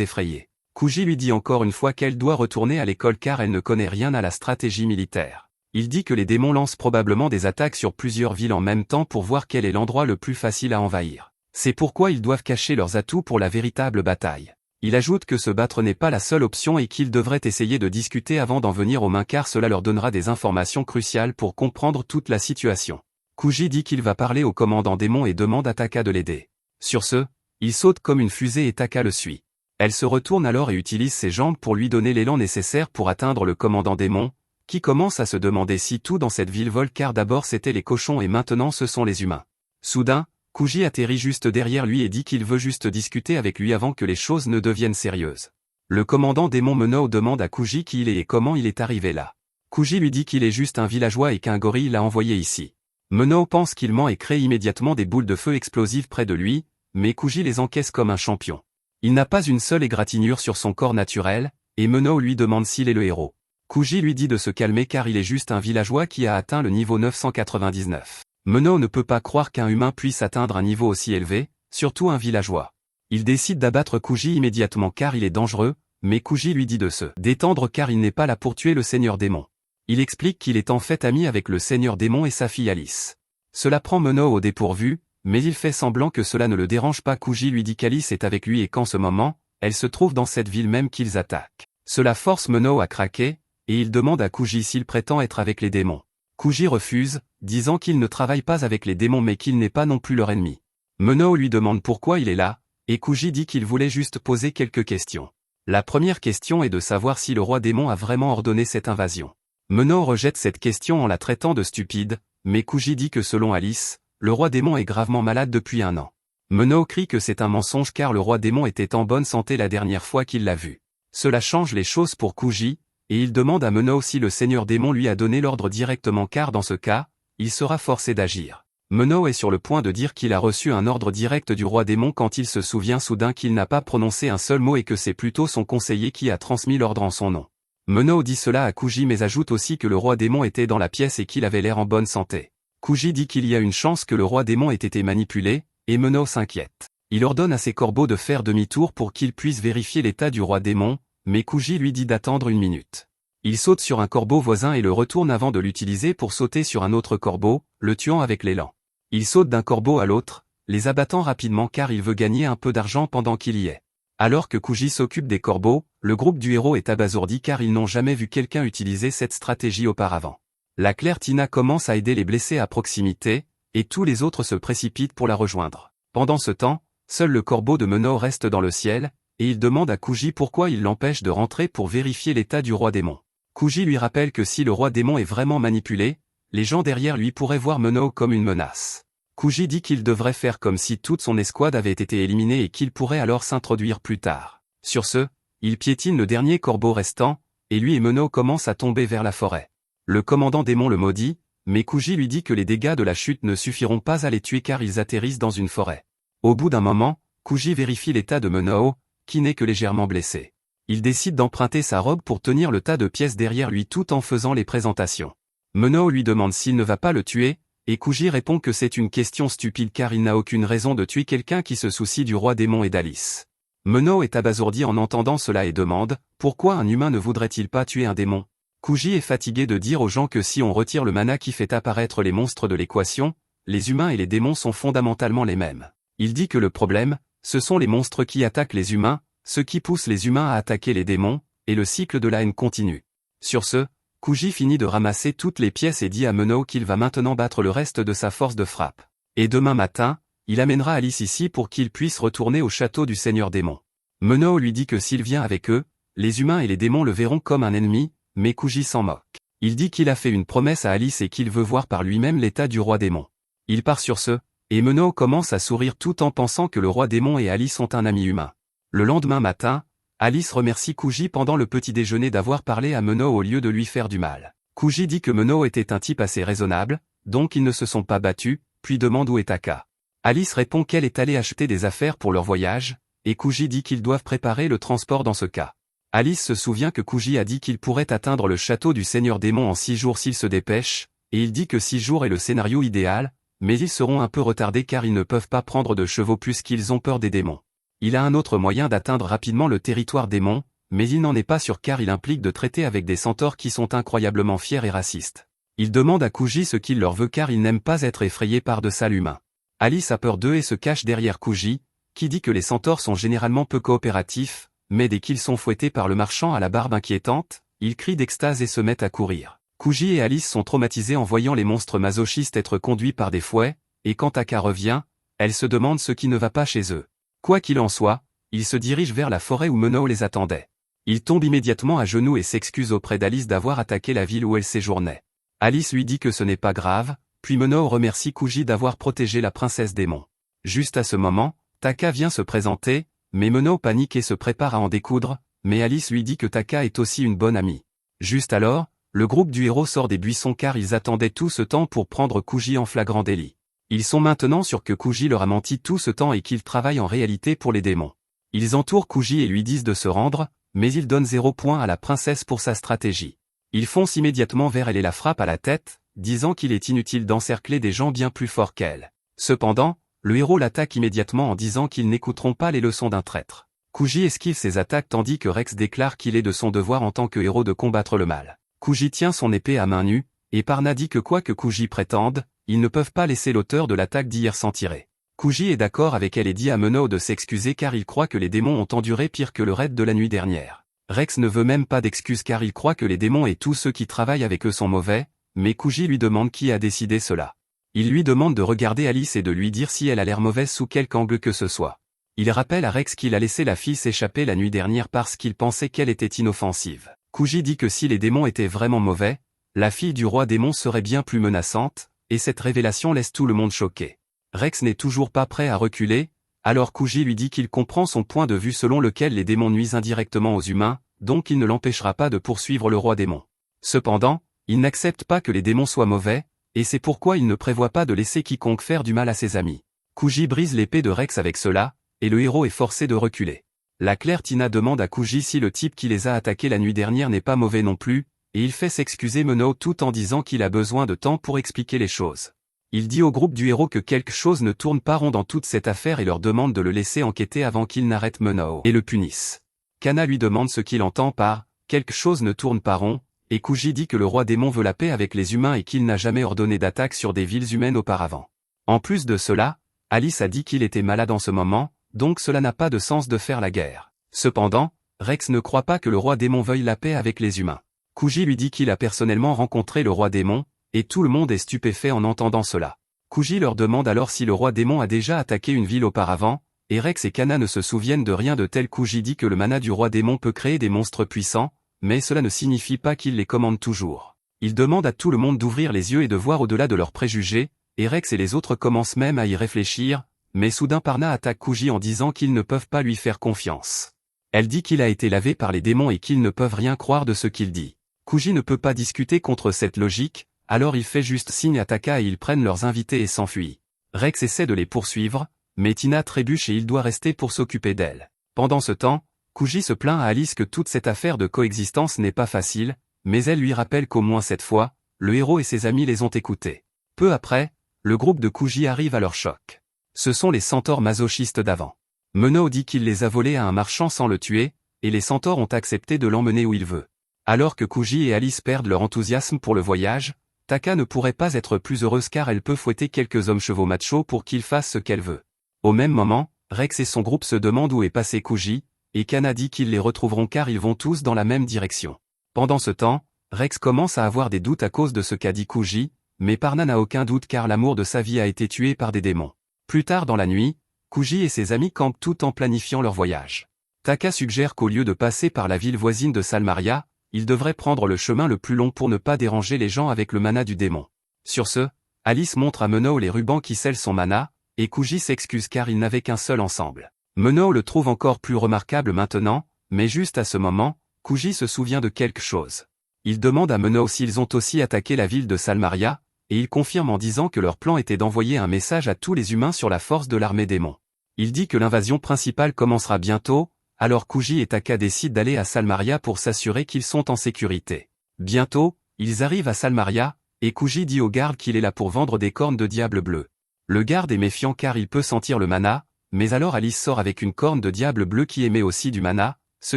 effrayer. Kuji lui dit encore une fois qu'elle doit retourner à l'école car elle ne connaît rien à la stratégie militaire. Il dit que les démons lancent probablement des attaques sur plusieurs villes en même temps pour voir quel est l'endroit le plus facile à envahir. C'est pourquoi ils doivent cacher leurs atouts pour la véritable bataille. Il ajoute que se battre n'est pas la seule option et qu'ils devraient essayer de discuter avant d'en venir aux mains car cela leur donnera des informations cruciales pour comprendre toute la situation. Kuji dit qu'il va parler au commandant démon et demande à Taka de l'aider. Sur ce, il saute comme une fusée et Taka le suit. Elle se retourne alors et utilise ses jambes pour lui donner l'élan nécessaire pour atteindre le commandant démon, qui commence à se demander si tout dans cette ville vole car d'abord c'était les cochons et maintenant ce sont les humains. Soudain, Kuji atterrit juste derrière lui et dit qu'il veut juste discuter avec lui avant que les choses ne deviennent sérieuses. Le commandant démon Menao demande à Kuji qui il est et comment il est arrivé là. Kuji lui dit qu'il est juste un villageois et qu'un gorille l'a envoyé ici. Menao pense qu'il ment et crée immédiatement des boules de feu explosives près de lui, mais Kuji les encaisse comme un champion. Il n'a pas une seule égratignure sur son corps naturel, et Menao lui demande s'il est le héros. Kuji lui dit de se calmer car il est juste un villageois qui a atteint le niveau 999. Menao ne peut pas croire qu'un humain puisse atteindre un niveau aussi élevé, surtout un villageois. Il décide d'abattre Kuji immédiatement car il est dangereux, mais Kuji lui dit de se détendre car il n'est pas là pour tuer le seigneur démon. Il explique qu'il est en fait ami avec le seigneur démon et sa fille Alice. Cela prend Menao au dépourvu, mais il fait semblant que cela ne le dérange pas. Kuji lui dit qu'Alice est avec lui et qu'en ce moment, elle se trouve dans cette ville même qu'ils attaquent. Cela force Menao à craquer, et il demande à Kuji s'il prétend être avec les démons. Kuji refuse, disant qu'il ne travaille pas avec les démons mais qu'il n'est pas non plus leur ennemi. Menao lui demande pourquoi il est là, et Kuji dit qu'il voulait juste poser quelques questions. La première question est de savoir si le roi démon a vraiment ordonné cette invasion. Menao rejette cette question en la traitant de stupide, mais Kuji dit que selon Alice, le roi démon est gravement malade depuis 1 an. Menao crie que c'est un mensonge car le roi démon était en bonne santé la dernière fois qu'il l'a vu. Cela change les choses pour Kuji, et il demande à Menao si le seigneur démon lui a donné l'ordre directement car dans ce cas, il sera forcé d'agir. Menao est sur le point de dire qu'il a reçu un ordre direct du roi démon quand il se souvient soudain qu'il n'a pas prononcé un seul mot et que c'est plutôt son conseiller qui a transmis l'ordre en son nom. Menao dit cela à Kuji mais ajoute aussi que le roi démon était dans la pièce et qu'il avait l'air en bonne santé. Kuji dit qu'il y a une chance que le roi démon ait été manipulé, et Menao s'inquiète. Il ordonne à ses corbeaux de faire demi-tour pour qu'ils puissent vérifier l'état du roi démon, mais Kuji lui dit d'attendre 1 minute. Il saute sur un corbeau voisin et le retourne avant de l'utiliser pour sauter sur un autre corbeau, le tuant avec l'élan. Il saute d'un corbeau à l'autre, les abattant rapidement car il veut gagner un peu d'argent pendant qu'il y est. Alors que Kuji s'occupe des corbeaux, le groupe du héros est abasourdi car ils n'ont jamais vu quelqu'un utiliser cette stratégie auparavant. La Claire Tina commence à aider les blessés à proximité, et tous les autres se précipitent pour la rejoindre. Pendant ce temps, seul le corbeau de Menao reste dans le ciel, et il demande à Kuji pourquoi il l'empêche de rentrer pour vérifier l'état du roi démon. Kuji lui rappelle que si le roi démon est vraiment manipulé, les gens derrière lui pourraient voir Menao comme une menace. Kuji dit qu'il devrait faire comme si toute son escouade avait été éliminée et qu'il pourrait alors s'introduire plus tard. Sur ce, il piétine le dernier corbeau restant, et lui et Menao commencent à tomber vers la forêt. Le commandant démon le maudit, mais Kuji lui dit que les dégâts de la chute ne suffiront pas à les tuer car ils atterrissent dans une forêt. Au bout d'un moment, Kuji vérifie l'état de Menao, qui n'est que légèrement blessé. Il décide d'emprunter sa robe pour tenir le tas de pièces derrière lui tout en faisant les présentations. Menao lui demande s'il ne va pas le tuer, et Kuji répond que c'est une question stupide car il n'a aucune raison de tuer quelqu'un qui se soucie du roi démon et d'Alice. Menao est abasourdi en entendant cela et demande « Pourquoi un humain ne voudrait-il pas tuer un démon ?» Kuji est fatigué de dire aux gens que si on retire le mana qui fait apparaître les monstres de l'équation, les humains et les démons sont fondamentalement les mêmes. Il dit que le problème, ce sont les monstres qui attaquent les humains, ce qui pousse les humains à attaquer les démons, et le cycle de la haine continue. Sur ce, Kuji finit de ramasser toutes les pièces et dit à Menao qu'il va maintenant battre le reste de sa force de frappe. Et demain matin, il amènera Alice ici pour qu'il puisse retourner au château du seigneur démon. Menao lui dit que s'il vient avec eux, les humains et les démons le verront comme un ennemi, mais Kuji s'en moque. Il dit qu'il a fait une promesse à Alice et qu'il veut voir par lui-même l'état du roi démon. Il part sur ce, et Menao commence à sourire tout en pensant que le roi démon et Alice ont un ami humain. Le lendemain matin, Alice remercie Kuji pendant le petit déjeuner d'avoir parlé à Menao au lieu de lui faire du mal. Kuji dit que Menao était un type assez raisonnable, donc ils ne se sont pas battus, puis demande où est Taka. Alice répond qu'elle est allée acheter des affaires pour leur voyage, et Kuji dit qu'ils doivent préparer le transport dans ce cas. Alice se souvient que Kuji a dit qu'il pourrait atteindre le château du seigneur démon en 6 jours s'il se dépêche, et il dit que 6 jours est le scénario idéal, mais ils seront un peu retardés car ils ne peuvent pas prendre de chevaux puisqu'ils ont peur des démons. Il a un autre moyen d'atteindre rapidement le territoire démon, mais il n'en est pas sûr car il implique de traiter avec des centaures qui sont incroyablement fiers et racistes. Il demande à Kuji ce qu'il leur veut car il n'aime pas être effrayé par de sales humains. Alice a peur d'eux et se cache derrière Kuji, qui dit que les centaures sont généralement peu coopératifs, mais dès qu'ils sont fouettés par le marchand à la barbe inquiétante, ils crient d'extase et se mettent à courir. Kuji et Alice sont traumatisés en voyant les monstres masochistes être conduits par des fouets, et quand Taka revient, elle se demande ce qui ne va pas chez eux. Quoi qu'il en soit, ils se dirigent vers la forêt où Mono les attendait. Il tombe immédiatement à genoux et s'excuse auprès d'Alice d'avoir attaqué la ville où elle séjournait. Alice lui dit que ce n'est pas grave, puis Mono remercie Kuji d'avoir protégé la princesse démon. Juste à ce moment, Taka vient se présenter, mais Mono panique et se prépare à en découdre, mais Alice lui dit que Taka est aussi une bonne amie. Juste alors, le groupe du héros sort des buissons car ils attendaient tout ce temps pour prendre Kuji en flagrant délit. Ils sont maintenant sûrs que Kuji leur a menti tout ce temps et qu'il travaille en réalité pour les démons. Ils entourent Kuji et lui disent de se rendre, mais ils donnent 0 point à la princesse pour sa stratégie. Ils foncent immédiatement vers elle et la frappent à la tête, disant qu'il est inutile d'encercler des gens bien plus forts qu'elle. Cependant, le héros l'attaque immédiatement en disant qu'ils n'écouteront pas les leçons d'un traître. Kuji esquive ses attaques tandis que Rex déclare qu'il est de son devoir en tant que héros de combattre le mal. Kuji tient son épée à main nue, et Parna dit que quoi que Kuji prétende, ils ne peuvent pas laisser l'auteur de l'attaque d'hier s'en tirer. Kuji est d'accord avec elle et dit à Mono de s'excuser car il croit que les démons ont enduré pire que le raid de la nuit dernière. Rex ne veut même pas d'excuses car il croit que les démons et tous ceux qui travaillent avec eux sont mauvais, mais Kuji lui demande qui a décidé cela. Il lui demande de regarder Alice et de lui dire si elle a l'air mauvaise sous quelque angle que ce soit. Il rappelle à Rex qu'il a laissé la fille s'échapper la nuit dernière parce qu'il pensait qu'elle était inoffensive. Kuji dit que si les démons étaient vraiment mauvais, la fille du roi démon serait bien plus menaçante, et cette révélation laisse tout le monde choqué. Rex n'est toujours pas prêt à reculer, alors Kuji lui dit qu'il comprend son point de vue selon lequel les démons nuisent indirectement aux humains, donc il ne l'empêchera pas de poursuivre le roi démon. Cependant, il n'accepte pas que les démons soient mauvais, et c'est pourquoi il ne prévoit pas de laisser quiconque faire du mal à ses amis. Kuji brise l'épée de Rex avec cela, et le héros est forcé de reculer. La clerc Tina demande à Kuji si le type qui les a attaqués la nuit dernière n'est pas mauvais non plus, et il fait s'excuser Mono tout en disant qu'il a besoin de temps pour expliquer les choses. Il dit au groupe du héros que quelque chose ne tourne pas rond dans toute cette affaire et leur demande de le laisser enquêter avant qu'il n'arrête Mono et le punisse. Kana lui demande ce qu'il entend par « quelque chose ne tourne pas rond », et Kuji dit que le roi démon veut la paix avec les humains et qu'il n'a jamais ordonné d'attaque sur des villes humaines auparavant. En plus de cela, Alice a dit qu'il était malade en ce moment, donc cela n'a pas de sens de faire la guerre. Cependant, Rex ne croit pas que le roi démon veuille la paix avec les humains. Kuji lui dit qu'il a personnellement rencontré le roi démon, et tout le monde est stupéfait en entendant cela. Kuji leur demande alors si le roi démon a déjà attaqué une ville auparavant, et Rex et Kana ne se souviennent de rien de tel. Kuji dit que le mana du roi démon peut créer des monstres puissants, mais cela ne signifie pas qu'il les commande toujours. Il demande à tout le monde d'ouvrir les yeux et de voir au-delà de leurs préjugés, et Rex et les autres commencent même à y réfléchir, mais soudain Parna attaque Kuji en disant qu'ils ne peuvent pas lui faire confiance. Elle dit qu'il a été lavé par les démons et qu'ils ne peuvent rien croire de ce qu'il dit. Kuji ne peut pas discuter contre cette logique, alors il fait juste signe à Taka et ils prennent leurs invités et s'enfuient. Rex essaie de les poursuivre, mais Tina trébuche et il doit rester pour s'occuper d'elle. Pendant ce temps, Kuji se plaint à Alice que toute cette affaire de coexistence n'est pas facile, mais elle lui rappelle qu'au moins cette fois, le héros et ses amis les ont écoutés. Peu après, le groupe de Kuji arrive à leur choc. Ce sont les centaures masochistes d'avant. Mono dit qu'il les a volés à un marchand sans le tuer, et les centaures ont accepté de l'emmener où il veut. Alors que Kuji et Alice perdent leur enthousiasme pour le voyage, Taka ne pourrait pas être plus heureuse car elle peut fouetter quelques hommes chevaux machos pour qu'ils fassent ce qu'elle veut. Au même moment, Rex et son groupe se demandent où est passé Kuji, et Kana dit qu'ils les retrouveront car ils vont tous dans la même direction. Pendant ce temps, Rex commence à avoir des doutes à cause de ce qu'a dit Kuji, mais Parna n'a aucun doute car l'amour de sa vie a été tué par des démons. Plus tard dans la nuit, Kuji et ses amis campent tout en planifiant leur voyage. Taka suggère qu'au lieu de passer par la ville voisine de Salmaria, ils devraient prendre le chemin le plus long pour ne pas déranger les gens avec le mana du démon. Sur ce, Alice montre à Mono les rubans qui scellent son mana, et Kuji s'excuse car ils n'avaient qu'un seul ensemble. Mono le trouve encore plus remarquable maintenant, mais juste à ce moment, Kuji se souvient de quelque chose. Il demande à Mono s'ils ont aussi attaqué la ville de Salmaria, et il confirme en disant que leur plan était d'envoyer un message à tous les humains sur la force de l'armée démon. Il dit que l'invasion principale commencera bientôt, alors Kuji et Taka décident d'aller à Salmaria pour s'assurer qu'ils sont en sécurité. Bientôt, ils arrivent à Salmaria, Et Kuji dit au garde qu'il est là pour vendre des cornes de diable bleu. Le garde est méfiant car il peut sentir le mana, mais alors Alice sort avec une corne de diable bleu qui émet aussi du mana, ce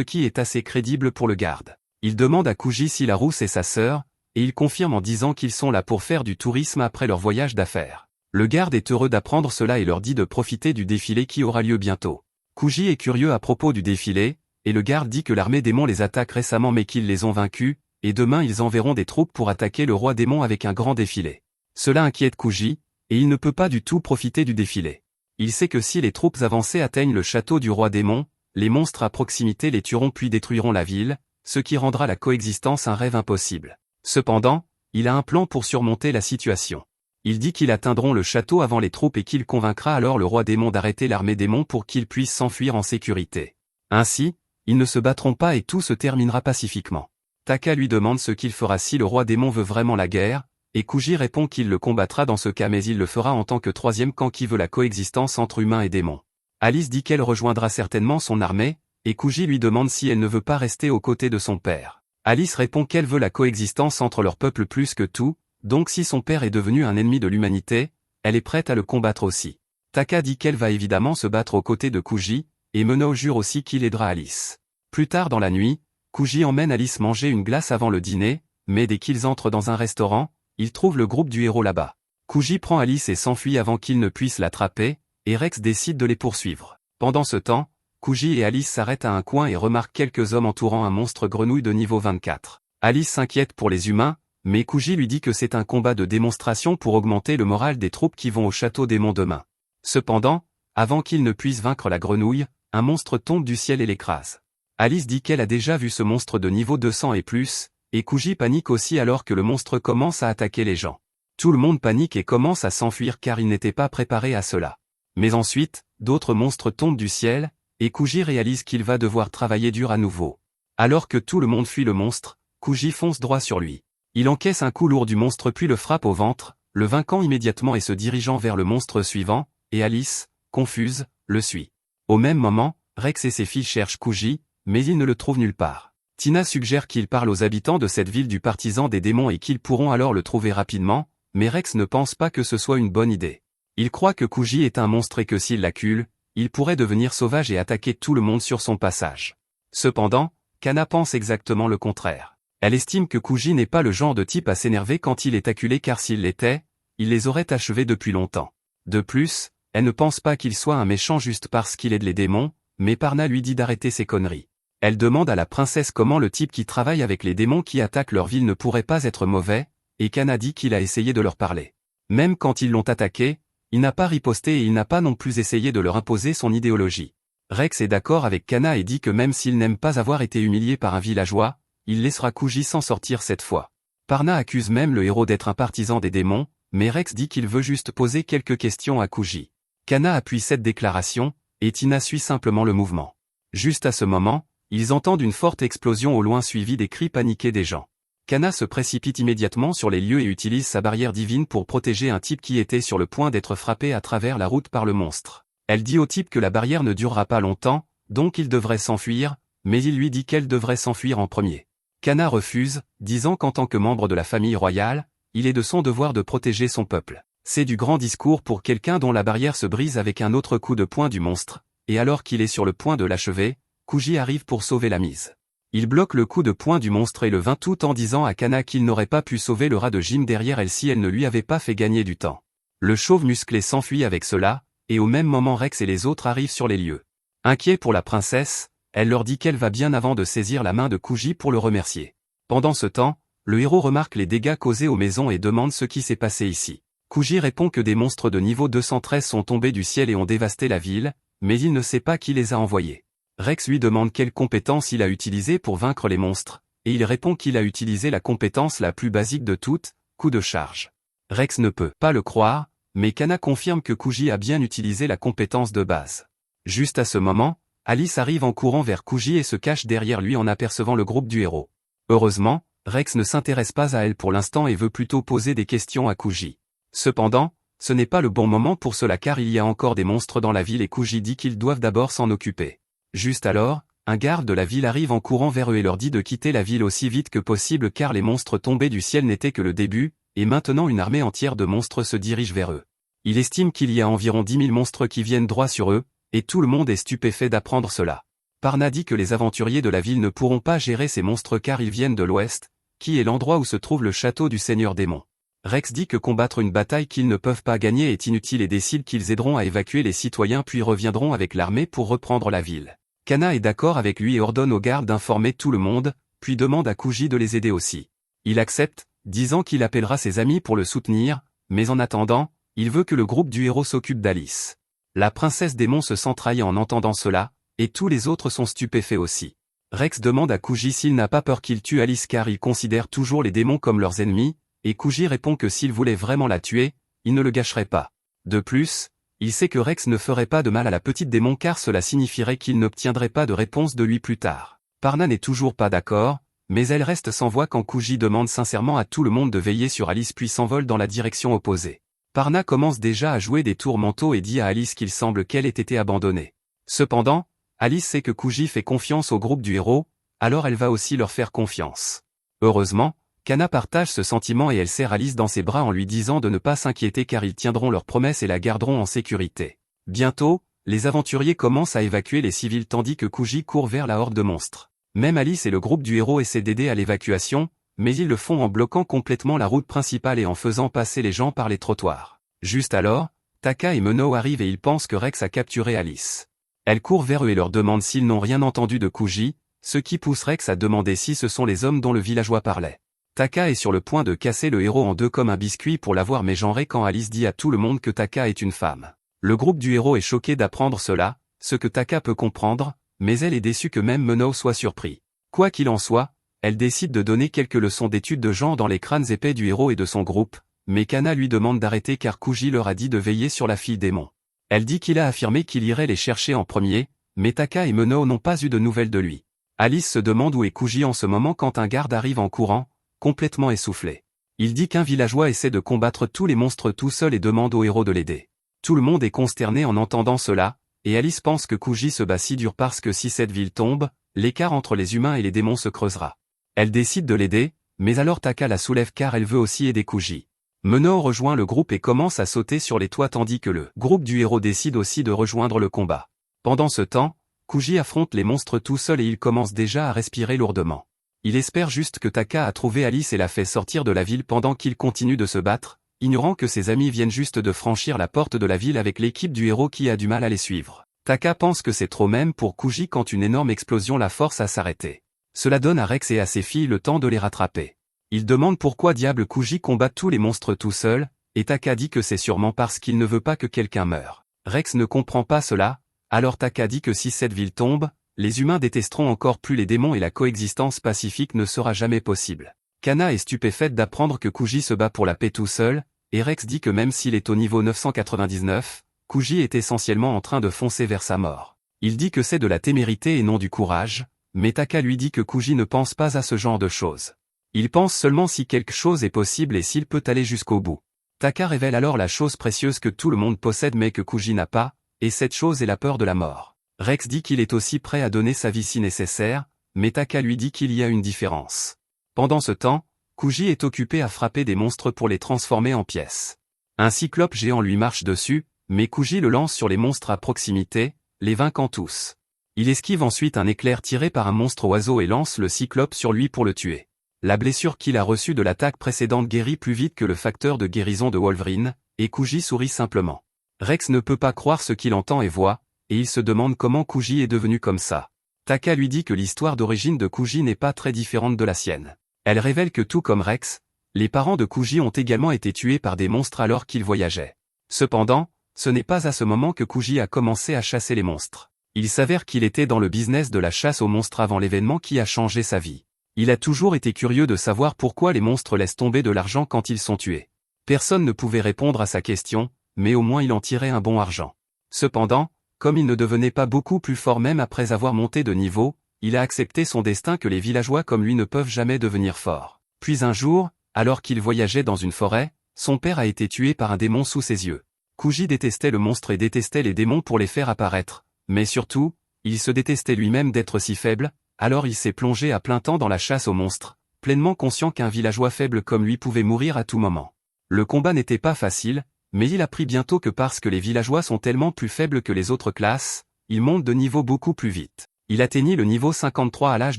qui est assez crédible pour le garde. Il demande à Kuji si la rousse est sa sœur, et il confirme en disant qu'ils sont là pour faire du tourisme après leur voyage d'affaires. Le garde est heureux d'apprendre cela et leur dit de profiter du défilé qui aura lieu bientôt. Kuji est curieux à propos du défilé, et le garde dit que l'armée démon les attaque récemment mais qu'ils les ont vaincus, et demain ils enverront des troupes pour attaquer le roi démon avec un grand défilé. Cela inquiète Kuji, et il ne peut pas du tout profiter du défilé. Il sait que si les troupes avancées atteignent le château du roi démon, les monstres à proximité les tueront puis détruiront la ville, ce qui rendra la coexistence un rêve impossible. Cependant, il a un plan pour surmonter la situation. Il dit qu'ils atteindront le château avant les troupes et qu'il convaincra alors le roi démon d'arrêter l'armée démon pour qu'ils puissent s'enfuir en sécurité. Ainsi, ils ne se battront pas et tout se terminera pacifiquement. Taka lui demande ce qu'il fera si le roi démon veut vraiment la guerre, et Kuji répond qu'il le combattra dans ce cas mais il le fera en tant que troisième camp qui veut la coexistence entre humains et démons. Alice dit qu'elle rejoindra certainement son armée, et Kuji lui demande si elle ne veut pas rester aux côtés de son père. Alice répond qu'elle veut la coexistence entre leurs peuples plus que tout, donc si son père est devenu un ennemi de l'humanité, elle est prête à le combattre aussi. Taka dit qu'elle va évidemment se battre aux côtés de Kuji, et Meno jure aussi qu'il aidera Alice. Plus tard dans la nuit, Kuji emmène Alice manger une glace avant le dîner, mais dès qu'ils entrent dans un restaurant, ils trouvent le groupe du héros là-bas. Kuji prend Alice et s'enfuit avant qu'ils ne puissent l'attraper, et Rex décide de les poursuivre. Pendant ce temps, Kuji et Alice s'arrêtent à un coin et remarquent quelques hommes entourant un monstre grenouille de niveau 24. Alice s'inquiète pour les humains, mais Kuji lui dit que c'est un combat de démonstration pour augmenter le moral des troupes qui vont au château démon demain. Cependant, avant qu'ils ne puissent vaincre la grenouille, un monstre tombe du ciel et l'écrase. Alice dit qu'elle a déjà vu ce monstre de niveau 200 et plus, et Kuji panique aussi alors que le monstre commence à attaquer les gens. Tout le monde panique et commence à s'enfuir car ils n'étaient pas préparés à cela. Mais ensuite, d'autres monstres tombent du ciel, et Kuji réalise qu'il va devoir travailler dur à nouveau. Alors que tout le monde fuit le monstre, Kuji fonce droit sur lui. Il encaisse un coup lourd du monstre puis le frappe au ventre, le vainquant immédiatement et se dirigeant vers le monstre suivant, et Alice, confuse, le suit. Au même moment, Rex et ses filles cherchent Kuji, mais ils ne le trouvent nulle part. Tina suggère qu'il parle aux habitants de cette ville du partisan des démons et qu'ils pourront alors le trouver rapidement, mais Rex ne pense pas que ce soit une bonne idée. Il croit que Kuji est un monstre et que s'il l'accule, il pourrait devenir sauvage et attaquer tout le monde sur son passage. Cependant, Kana pense exactement le contraire. Elle estime que Kuji n'est pas le genre de type à s'énerver quand il est acculé car s'il l'était, il les aurait achevés depuis longtemps. De plus, elle ne pense pas qu'il soit un méchant juste parce qu'il aide les démons, mais Parna lui dit d'arrêter ses conneries. Elle demande à la princesse comment le type qui travaille avec les démons qui attaquent leur ville ne pourrait pas être mauvais, et Kana dit qu'il a essayé de leur parler. Même quand ils l'ont attaqué, il n'a pas riposté et il n'a pas non plus essayé de leur imposer son idéologie. Rex est d'accord avec Kana et dit que même s'il n'aime pas avoir été humilié par un villageois, il laissera Kuji s'en sortir cette fois. Parna accuse même le héros d'être un partisan des démons, mais Rex dit qu'il veut juste poser quelques questions à Kuji. Kana appuie cette déclaration, et Tina suit simplement le mouvement. Juste à ce moment, ils entendent une forte explosion au loin suivie des cris paniqués des gens. Kana se précipite immédiatement sur les lieux et utilise sa barrière divine pour protéger un type qui était sur le point d'être frappé à travers la route par le monstre. Elle dit au type que la barrière ne durera pas longtemps, donc il devrait s'enfuir, mais il lui dit qu'elle devrait s'enfuir en premier. Kana refuse, disant qu'en tant que membre de la famille royale, il est de son devoir de protéger son peuple. C'est du grand discours pour quelqu'un dont la barrière se brise avec un autre coup de poing du monstre, et alors qu'il est sur le point de l'achever, Kuji arrive pour sauver la mise. Il bloque le coup de poing du monstre et le vainc tout en disant à Kana qu'il n'aurait pas pu sauver le rat de Jim derrière elle si elle ne lui avait pas fait gagner du temps. Le chauve musclé s'enfuit avec cela, et au même moment Rex et les autres arrivent sur les lieux. Inquiet pour la princesse, elle leur dit qu'elle va bien avant de saisir la main de Kuji pour le remercier. Pendant ce temps, le héros remarque les dégâts causés aux maisons et demande ce qui s'est passé ici. Kuji répond que des monstres de niveau 213 sont tombés du ciel et ont dévasté la ville, mais il ne sait pas qui les a envoyés. Rex lui demande quelle compétence il a utilisée pour vaincre les monstres, et il répond qu'il a utilisé la compétence la plus basique de toutes, coup de charge. Rex ne peut pas le croire, mais Kana confirme que Kuji a bien utilisé la compétence de base. Juste à ce moment, Alice arrive en courant vers Kuji et se cache derrière lui en apercevant le groupe du héros. Heureusement, Rex ne s'intéresse pas à elle pour l'instant et veut plutôt poser des questions à Kuji. Cependant, ce n'est pas le bon moment pour cela car il y a encore des monstres dans la ville et Kuji dit qu'ils doivent d'abord s'en occuper. Juste alors, un garde de la ville arrive en courant vers eux et leur dit de quitter la ville aussi vite que possible car les monstres tombés du ciel n'étaient que le début, et maintenant une armée entière de monstres se dirige vers eux. Il estime qu'il y a environ 10 000 monstres qui viennent droit sur eux, et tout le monde est stupéfait d'apprendre cela. Parna dit que les aventuriers de la ville ne pourront pas gérer ces monstres car ils viennent de l'ouest, qui est l'endroit où se trouve le château du Seigneur Démon. Rex dit que combattre une bataille qu'ils ne peuvent pas gagner est inutile et décide qu'ils aideront à évacuer les citoyens puis reviendront avec l'armée pour reprendre la ville. Kana est d'accord avec lui et ordonne aux gardes d'informer tout le monde, puis demande à Kuji de les aider aussi. Il accepte, disant qu'il appellera ses amis pour le soutenir, mais en attendant, il veut que le groupe du héros s'occupe d'Alice. La princesse démon se sent trahie en entendant cela, et tous les autres sont stupéfaits aussi. Rex demande à Kuji s'il n'a pas peur qu'il tue Alice car il considère toujours les démons comme leurs ennemis, et Kuji répond que s'il voulait vraiment la tuer, il ne le gâcherait pas. De plus, il sait que Rex ne ferait pas de mal à la petite démon car cela signifierait qu'il n'obtiendrait pas de réponse de lui plus tard. Parna n'est toujours pas d'accord, mais elle reste sans voix quand Kuji demande sincèrement à tout le monde de veiller sur Alice puis s'envole dans la direction opposée. Parna commence déjà à jouer des tours mentaux et dit à Alice qu'il semble qu'elle ait été abandonnée. Cependant, Alice sait que Kuji fait confiance au groupe du héros, alors elle va aussi leur faire confiance. Heureusement, Kana partage ce sentiment et elle serre Alice dans ses bras en lui disant de ne pas s'inquiéter car ils tiendront leurs promesses et la garderont en sécurité. Bientôt, les aventuriers commencent à évacuer les civils tandis que Kuji court vers la horde de monstres. Même Alice et le groupe du héros essaient d'aider à l'évacuation, mais ils le font en bloquant complètement la route principale et en faisant passer les gens par les trottoirs. Juste alors, Taka et Meno arrivent et ils pensent que Rex a capturé Alice. Elle court vers eux et leur demande s'ils n'ont rien entendu de Kuji, ce qui pousse Rex à demander si ce sont les hommes dont le villageois parlait. Taka est sur le point de casser le héros en deux comme un biscuit pour l'avoir mégenré quand Alice dit à tout le monde que Taka est une femme. Le groupe du héros est choqué d'apprendre cela, ce que Taka peut comprendre, mais elle est déçue que même Meno soit surpris. Quoi qu'il en soit, elle décide de donner quelques leçons d'études de genre dans les crânes épais du héros et de son groupe, mais Kana lui demande d'arrêter car Kuji leur a dit de veiller sur la fille démon. Elle dit qu'il a affirmé qu'il irait les chercher en premier, mais Taka et Meno n'ont pas eu de nouvelles de lui. Alice se demande où est Kuji en ce moment quand un garde arrive en courant, complètement essoufflé. Il dit qu'un villageois essaie de combattre tous les monstres tout seul et demande au héros de l'aider. Tout le monde est consterné en entendant cela, et Alice pense que Kuji se bat si dur parce que si cette ville tombe, l'écart entre les humains et les démons se creusera. Elle décide de l'aider, mais alors Taka la soulève car elle veut aussi aider Kuji. Meno rejoint le groupe et commence à sauter sur les toits tandis que le groupe du héros décide aussi de rejoindre le combat. Pendant ce temps, Kuji affronte les monstres tout seul et il commence déjà à respirer lourdement. Il espère juste que Taka a trouvé Alice et l'a fait sortir de la ville pendant qu'il continue de se battre, ignorant que ses amis viennent juste de franchir la porte de la ville avec l'équipe du héros qui a du mal à les suivre. Taka pense que c'est trop même pour Kuji quand une énorme explosion la force à s'arrêter. Cela donne à Rex et à ses filles le temps de les rattraper. Il demande pourquoi diable Kuji combat tous les monstres tout seul, et Taka dit que c'est sûrement parce qu'il ne veut pas que quelqu'un meure. Rex ne comprend pas cela, alors Taka dit que si cette ville tombe, les humains détesteront encore plus les démons et la coexistence pacifique ne sera jamais possible. Kana est stupéfaite d'apprendre que Kuji se bat pour la paix tout seul, et Rex dit que même s'il est au niveau 999, Kuji est essentiellement en train de foncer vers sa mort. Il dit que c'est de la témérité et non du courage, mais Taka lui dit que Kuji ne pense pas à ce genre de choses. Il pense seulement si quelque chose est possible et s'il peut aller jusqu'au bout. Taka révèle alors la chose précieuse que tout le monde possède mais que Kuji n'a pas, et cette chose est la peur de la mort. Rex dit qu'il est aussi prêt à donner sa vie si nécessaire, mais Taka lui dit qu'il y a une différence. Pendant ce temps, Kuji est occupé à frapper des monstres pour les transformer en pièces. Un cyclope géant lui marche dessus, mais Kuji le lance sur les monstres à proximité, les vainquant tous. Il esquive ensuite un éclair tiré par un monstre oiseau et lance le cyclope sur lui pour le tuer. La blessure qu'il a reçue de l'attaque précédente guérit plus vite que le facteur de guérison de Wolverine, et Kuji sourit simplement. Rex ne peut pas croire ce qu'il entend et voit, et il se demande comment Kuji est devenu comme ça. Taka lui dit que l'histoire d'origine de Kuji n'est pas très différente de la sienne. Elle révèle que tout comme Rex, les parents de Kuji ont également été tués par des monstres alors qu'ils voyageaient. Cependant, ce n'est pas à ce moment que Kuji a commencé à chasser les monstres. Il s'avère qu'il était dans le business de la chasse aux monstres avant l'événement qui a changé sa vie. Il a toujours été curieux de savoir pourquoi les monstres laissent tomber de l'argent quand ils sont tués. Personne ne pouvait répondre à sa question, mais au moins il en tirait un bon argent. Cependant, comme il ne devenait pas beaucoup plus fort même après avoir monté de niveau, il a accepté son destin que les villageois comme lui ne peuvent jamais devenir forts. Puis un jour, alors qu'il voyageait dans une forêt, son père a été tué par un démon sous ses yeux. Kuji détestait le monstre et détestait les démons pour les faire apparaître, mais surtout, il se détestait lui-même d'être si faible, alors il s'est plongé à plein temps dans la chasse aux monstres, pleinement conscient qu'un villageois faible comme lui pouvait mourir à tout moment. Le combat n'était pas facile, mais il apprit bientôt que parce que les villageois sont tellement plus faibles que les autres classes, ils montent de niveau beaucoup plus vite. Il atteignit le niveau 53 à l'âge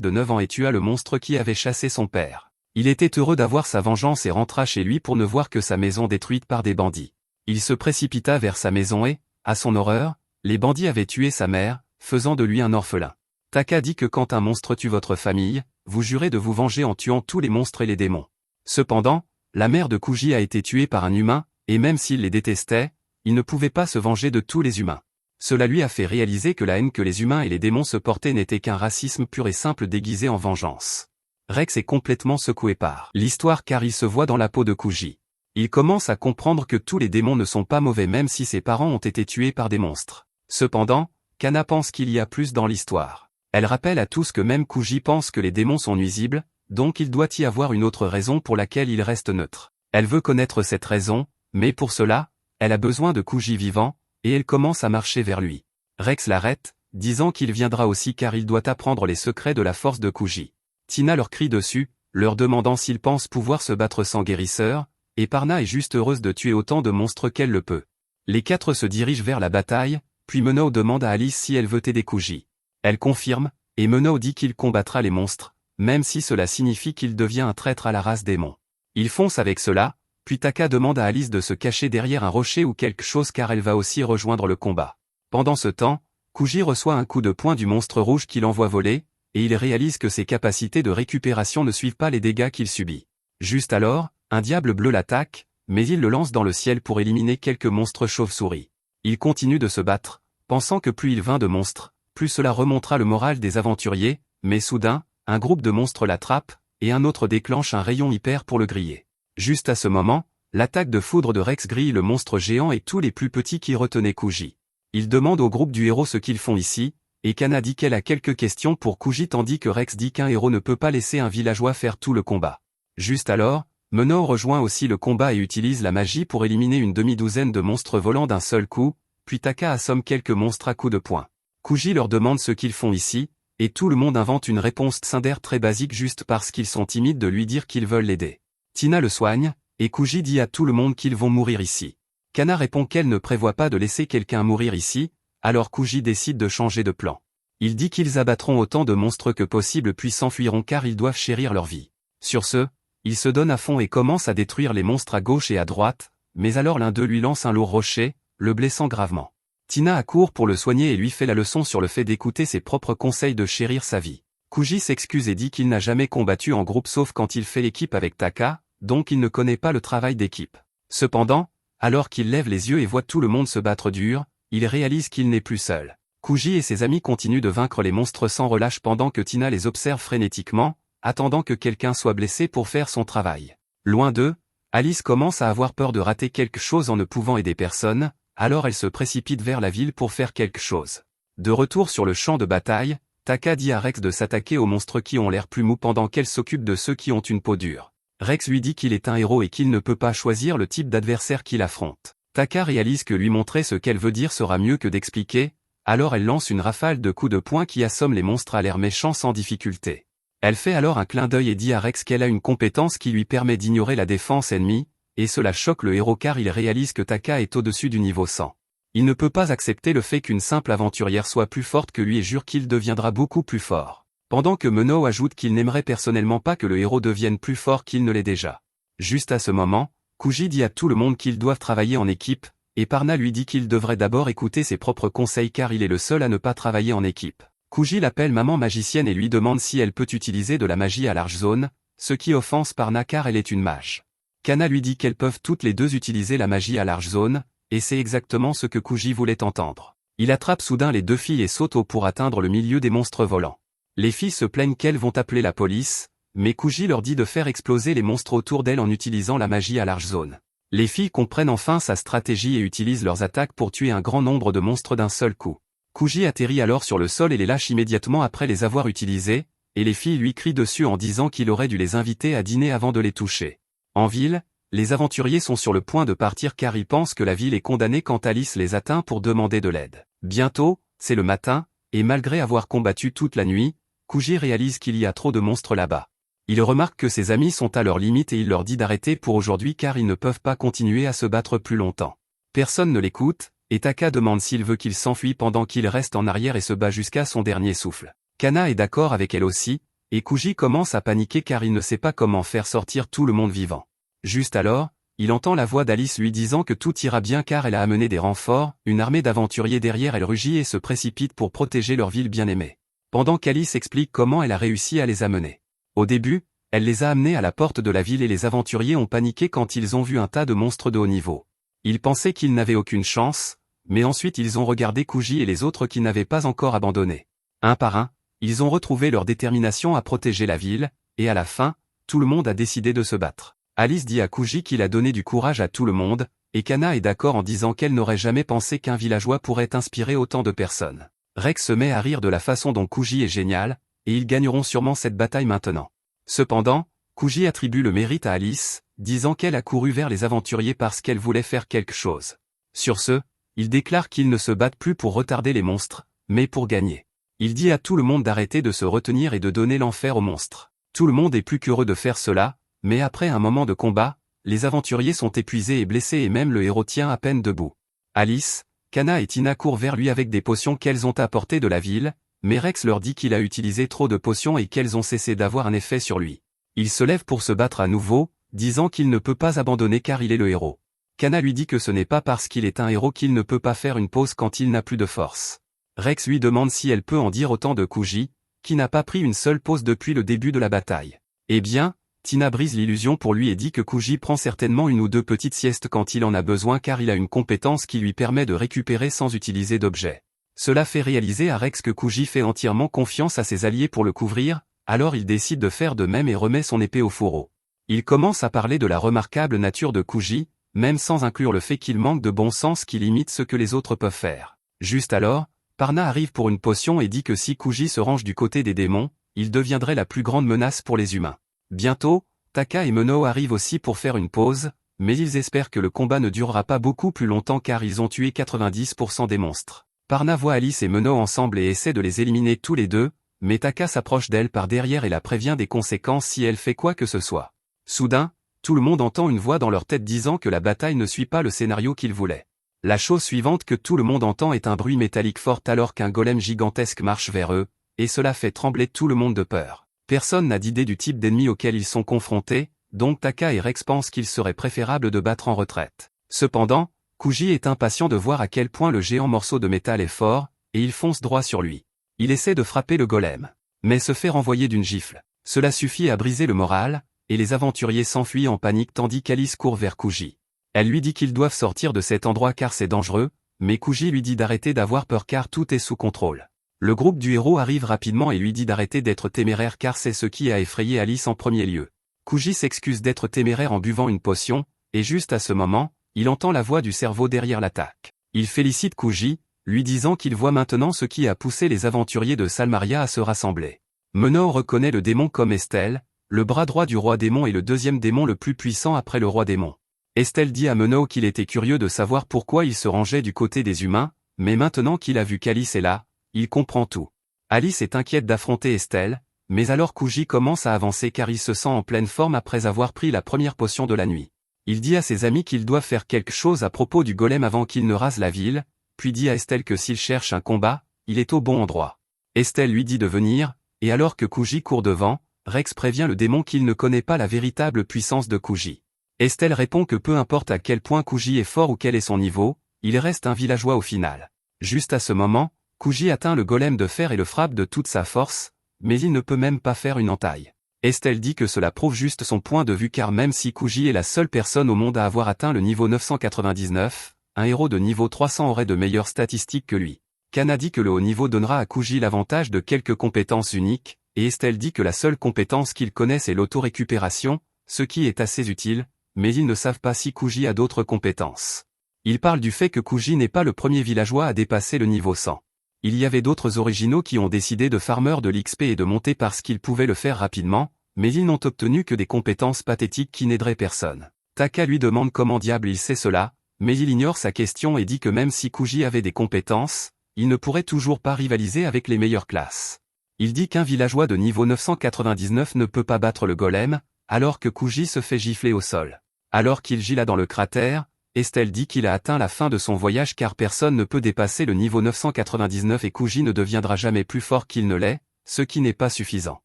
de 9 ans et tua le monstre qui avait chassé son père. Il était heureux d'avoir sa vengeance et rentra chez lui pour ne voir que sa maison détruite par des bandits. Il se précipita vers sa maison et, à son horreur, les bandits avaient tué sa mère, faisant de lui un orphelin. Taka dit que quand un monstre tue votre famille, vous jurez de vous venger en tuant tous les monstres et les démons. Cependant, la mère de Kuji a été tuée par un humain, et même s'il les détestait, il ne pouvait pas se venger de tous les humains. Cela lui a fait réaliser que la haine que les humains et les démons se portaient n'était qu'un racisme pur et simple déguisé en vengeance. Rex est complètement secoué par l'histoire car il se voit dans la peau de Kuji. Il commence à comprendre que tous les démons ne sont pas mauvais même si ses parents ont été tués par des monstres. Cependant, Kana pense qu'il y a plus dans l'histoire. Elle rappelle à tous que même Kuji pense que les démons sont nuisibles, donc il doit y avoir une autre raison pour laquelle il reste neutre. Elle veut connaître cette raison, mais pour cela, elle a besoin de Kuji vivant, et elle commence à marcher vers lui. Rex l'arrête, disant qu'il viendra aussi car il doit apprendre les secrets de la force de Kuji. Tina leur crie dessus, leur demandant s'ils pensent pouvoir se battre sans guérisseur, et Parna est juste heureuse de tuer autant de monstres qu'elle le peut. Les quatre se dirigent vers la bataille, puis Meno demande à Alice si elle veut aider Kuji. Elle confirme, et Meno dit qu'il combattra les monstres, même si cela signifie qu'il devient un traître à la race démon. Il fonce avec cela, puis Taka demande à Alice de se cacher derrière un rocher ou quelque chose car elle va aussi rejoindre le combat. Pendant ce temps, Kuji reçoit un coup de poing du monstre rouge qui l'envoie voler, et il réalise que ses capacités de récupération ne suivent pas les dégâts qu'il subit. Juste alors, un diable bleu l'attaque, mais il le lance dans le ciel pour éliminer quelques monstres chauves-souris. Il continue de se battre, pensant que plus il vainc de monstres, plus cela remontera le moral des aventuriers, mais soudain, un groupe de monstres l'attrape, et un autre déclenche un rayon hyper pour le griller. Juste à ce moment, l'attaque de foudre de Rex grille le monstre géant et tous les plus petits qui retenaient Kuji. Il demande au groupe du héros ce qu'ils font ici, et Kana dit qu'elle a quelques questions pour Kuji tandis que Rex dit qu'un héros ne peut pas laisser un villageois faire tout le combat. Juste alors, Meno rejoint aussi le combat et utilise la magie pour éliminer une demi-douzaine de monstres volants d'un seul coup, puis Taka assomme quelques monstres à coups de poing. Kuji leur demande ce qu'ils font ici, et tout le monde invente une réponse tsundere très basique juste parce qu'ils sont timides de lui dire qu'ils veulent l'aider. Tina le soigne, et Kuji dit à tout le monde qu'ils vont mourir ici. Kana répond qu'elle ne prévoit pas de laisser quelqu'un mourir ici, alors Kuji décide de changer de plan. Il dit qu'ils abattront autant de monstres que possible puis s'enfuiront car ils doivent chérir leur vie. Sur ce, il se donne à fond et commence à détruire les monstres à gauche et à droite, mais alors l'un d'eux lui lance un lourd rocher, le blessant gravement. Tina accourt pour le soigner et lui fait la leçon sur le fait d'écouter ses propres conseils de chérir sa vie. Kuji s'excuse et dit qu'il n'a jamais combattu en groupe sauf quand il fait l'équipe avec Taka, donc il ne connaît pas le travail d'équipe. Cependant, alors qu'il lève les yeux et voit tout le monde se battre dur, il réalise qu'il n'est plus seul. Kuji et ses amis continuent de vaincre les monstres sans relâche pendant que Tina les observe frénétiquement, attendant que quelqu'un soit blessé pour faire son travail. Loin d'eux, Alice commence à avoir peur de rater quelque chose en ne pouvant aider personne, alors elle se précipite vers la ville pour faire quelque chose. De retour sur le champ de bataille, Taka dit à Rex de s'attaquer aux monstres qui ont l'air plus mous pendant qu'elle s'occupe de ceux qui ont une peau dure. Rex lui dit qu'il est un héros et qu'il ne peut pas choisir le type d'adversaire qu'il affronte. Taka réalise que lui montrer ce qu'elle veut dire sera mieux que d'expliquer, alors elle lance une rafale de coups de poing qui assomme les monstres à l'air méchant sans difficulté. Elle fait alors un clin d'œil et dit à Rex qu'elle a une compétence qui lui permet d'ignorer la défense ennemie, et cela choque le héros car il réalise que Taka est au-dessus du niveau 100. Il ne peut pas accepter le fait qu'une simple aventurière soit plus forte que lui et jure qu'il deviendra beaucoup plus fort. Pendant que Meno ajoute qu'il n'aimerait personnellement pas que le héros devienne plus fort qu'il ne l'est déjà. Juste à ce moment, Kuji dit à tout le monde qu'ils doivent travailler en équipe, et Parna lui dit qu'il devrait d'abord écouter ses propres conseils car il est le seul à ne pas travailler en équipe. Kuji l'appelle maman magicienne et lui demande si elle peut utiliser de la magie à large zone, ce qui offense Parna car elle est une mage. Kana lui dit qu'elles peuvent toutes les deux utiliser la magie à large zone, et c'est exactement ce que Kuji voulait entendre. Il attrape soudain les deux filles et saute haut pour atteindre le milieu des monstres volants. Les filles se plaignent qu'elles vont appeler la police, mais Kuji leur dit de faire exploser les monstres autour d'elles en utilisant la magie à large zone. Les filles comprennent enfin sa stratégie et utilisent leurs attaques pour tuer un grand nombre de monstres d'un seul coup. Kuji atterrit alors sur le sol et les lâche immédiatement après les avoir utilisés, et les filles lui crient dessus en disant qu'il aurait dû les inviter à dîner avant de les toucher. En ville, les aventuriers sont sur le point de partir car ils pensent que la ville est condamnée quand Alice les atteint pour demander de l'aide. Bientôt, c'est le matin, et malgré avoir combattu toute la nuit, Kuji réalise qu'il y a trop de monstres là-bas. Il remarque que ses amis sont à leur limite et il leur dit d'arrêter pour aujourd'hui car ils ne peuvent pas continuer à se battre plus longtemps. Personne ne l'écoute, et Taka demande s'il veut qu'il s'enfuit pendant qu'il reste en arrière et se bat jusqu'à son dernier souffle. Kana est d'accord avec elle aussi, et Kuji commence à paniquer car il ne sait pas comment faire sortir tout le monde vivant. Juste alors, il entend la voix d'Alice lui disant que tout ira bien car elle a amené des renforts, une armée d'aventuriers derrière elle rugit et se précipite pour protéger leur ville bien-aimée. Pendant qu'Alice explique comment elle a réussi à les amener. Au début, elle les a amenés à la porte de la ville et les aventuriers ont paniqué quand ils ont vu un tas de monstres de haut niveau. Ils pensaient qu'ils n'avaient aucune chance, mais ensuite ils ont regardé Kuji et les autres qui n'avaient pas encore abandonné. Un par un, ils ont retrouvé leur détermination à protéger la ville, et à la fin, tout le monde a décidé de se battre. Alice dit à Kuji qu'il a donné du courage à tout le monde, et Kana est d'accord en disant qu'elle n'aurait jamais pensé qu'un villageois pourrait inspirer autant de personnes. Rex se met à rire de la façon dont Kuji est génial, et ils gagneront sûrement cette bataille maintenant. Cependant, Kuji attribue le mérite à Alice, disant qu'elle a couru vers les aventuriers parce qu'elle voulait faire quelque chose. Sur ce, il déclare qu'ils ne se battent plus pour retarder les monstres, mais pour gagner. Il dit à tout le monde d'arrêter de se retenir et de donner l'enfer aux monstres. Tout le monde est plus qu'heureux de faire cela, mais après un moment de combat, les aventuriers sont épuisés et blessés et même le héros tient à peine debout. Alice, Kana et Tina courent vers lui avec des potions qu'elles ont apportées de la ville, mais Rex leur dit qu'il a utilisé trop de potions et qu'elles ont cessé d'avoir un effet sur lui. Il se lève pour se battre à nouveau, disant qu'il ne peut pas abandonner car il est le héros. Kana lui dit que ce n'est pas parce qu'il est un héros qu'il ne peut pas faire une pause quand il n'a plus de force. Rex lui demande si elle peut en dire autant de Kuji, qui n'a pas pris une seule pause depuis le début de la bataille. Eh bien, Tina brise l'illusion pour lui et dit que Kuji prend certainement une ou deux petites siestes quand il en a besoin car il a une compétence qui lui permet de récupérer sans utiliser d'objets. Cela fait réaliser à Rex que Kuji fait entièrement confiance à ses alliés pour le couvrir, alors il décide de faire de même et remet son épée au fourreau. Il commence à parler de la remarquable nature de Kuji, même sans inclure le fait qu'il manque de bon sens qui limite ce que les autres peuvent faire. Juste alors, Parna arrive pour une potion et dit que si Kuji se range du côté des démons, il deviendrait la plus grande menace pour les humains. Bientôt, Taka et Meno arrivent aussi pour faire une pause, mais ils espèrent que le combat ne durera pas beaucoup plus longtemps car ils ont tué 90% des monstres. Parna voit Alice et Meno ensemble et essaie de les éliminer tous les deux, mais Taka s'approche d'elle par derrière et la prévient des conséquences si elle fait quoi que ce soit. Soudain, tout le monde entend une voix dans leur tête disant que la bataille ne suit pas le scénario qu'ils voulaient. La chose suivante que tout le monde entend est un bruit métallique fort alors qu'un golem gigantesque marche vers eux, et cela fait trembler tout le monde de peur. Personne n'a d'idée du type d'ennemi auquel ils sont confrontés, donc Taka et Rex pensent qu'il serait préférable de battre en retraite. Cependant, Kuji est impatient de voir à quel point le géant morceau de métal est fort, et il fonce droit sur lui. Il essaie de frapper le golem, mais se fait renvoyer d'une gifle. Cela suffit à briser le moral, et les aventuriers s'enfuient en panique tandis qu'Alice court vers Kuji. Elle lui dit qu'ils doivent sortir de cet endroit car c'est dangereux, mais Kuji lui dit d'arrêter d'avoir peur car tout est sous contrôle. Le groupe du héros arrive rapidement et lui dit d'arrêter d'être téméraire car c'est ce qui a effrayé Alice en premier lieu. Kuji s'excuse d'être téméraire en buvant une potion, et juste à ce moment, il entend la voix du cerveau derrière l'attaque. Il félicite Kuji, lui disant qu'il voit maintenant ce qui a poussé les aventuriers de Salmaria à se rassembler. Meno reconnaît le démon comme Estelle, le bras droit du roi démon et le deuxième démon le plus puissant après le roi démon. Estelle dit à Meno qu'il était curieux de savoir pourquoi il se rangeait du côté des humains, mais maintenant qu'il a vu qu'Alice est là, il comprend tout. Alice est inquiète d'affronter Estelle, mais alors Kuji commence à avancer car il se sent en pleine forme après avoir pris la première potion de la nuit. Il dit à ses amis qu'ils doivent faire quelque chose à propos du golem avant qu'il ne rase la ville, puis dit à Estelle que s'il cherche un combat, il est au bon endroit. Estelle lui dit de venir, et alors que Kuji court devant, Rex prévient le démon qu'il ne connaît pas la véritable puissance de Kuji. Estelle répond que peu importe à quel point Kuji est fort ou quel est son niveau, il reste un villageois au final. Juste à ce moment, Kuji atteint le golem de fer et le frappe de toute sa force, mais il ne peut même pas faire une entaille. Estelle dit que cela prouve juste son point de vue car même si Kuji est la seule personne au monde à avoir atteint le niveau 999, un héros de niveau 300 aurait de meilleures statistiques que lui. Kana dit que le haut niveau donnera à Kuji l'avantage de quelques compétences uniques, et Estelle dit que la seule compétence qu'il connaisse est l'auto-récupération, ce qui est assez utile, mais ils ne savent pas si Kuji a d'autres compétences. Ils parlent du fait que Kuji n'est pas le premier villageois à dépasser le niveau 100. Il y avait d'autres originaux qui ont décidé de farmer de l'XP et de monter parce qu'ils pouvaient le faire rapidement, mais ils n'ont obtenu que des compétences pathétiques qui n'aideraient personne. Taka lui demande comment diable il sait cela, mais il ignore sa question et dit que même si Kuji avait des compétences, il ne pourrait toujours pas rivaliser avec les meilleures classes. Il dit qu'un villageois de niveau 999 ne peut pas battre le golem, alors que Kuji se fait gifler au sol. Alors qu'il gît là dans le cratère, Estelle dit qu'il a atteint la fin de son voyage car personne ne peut dépasser le niveau 999 et Kuji ne deviendra jamais plus fort qu'il ne l'est, ce qui n'est pas suffisant.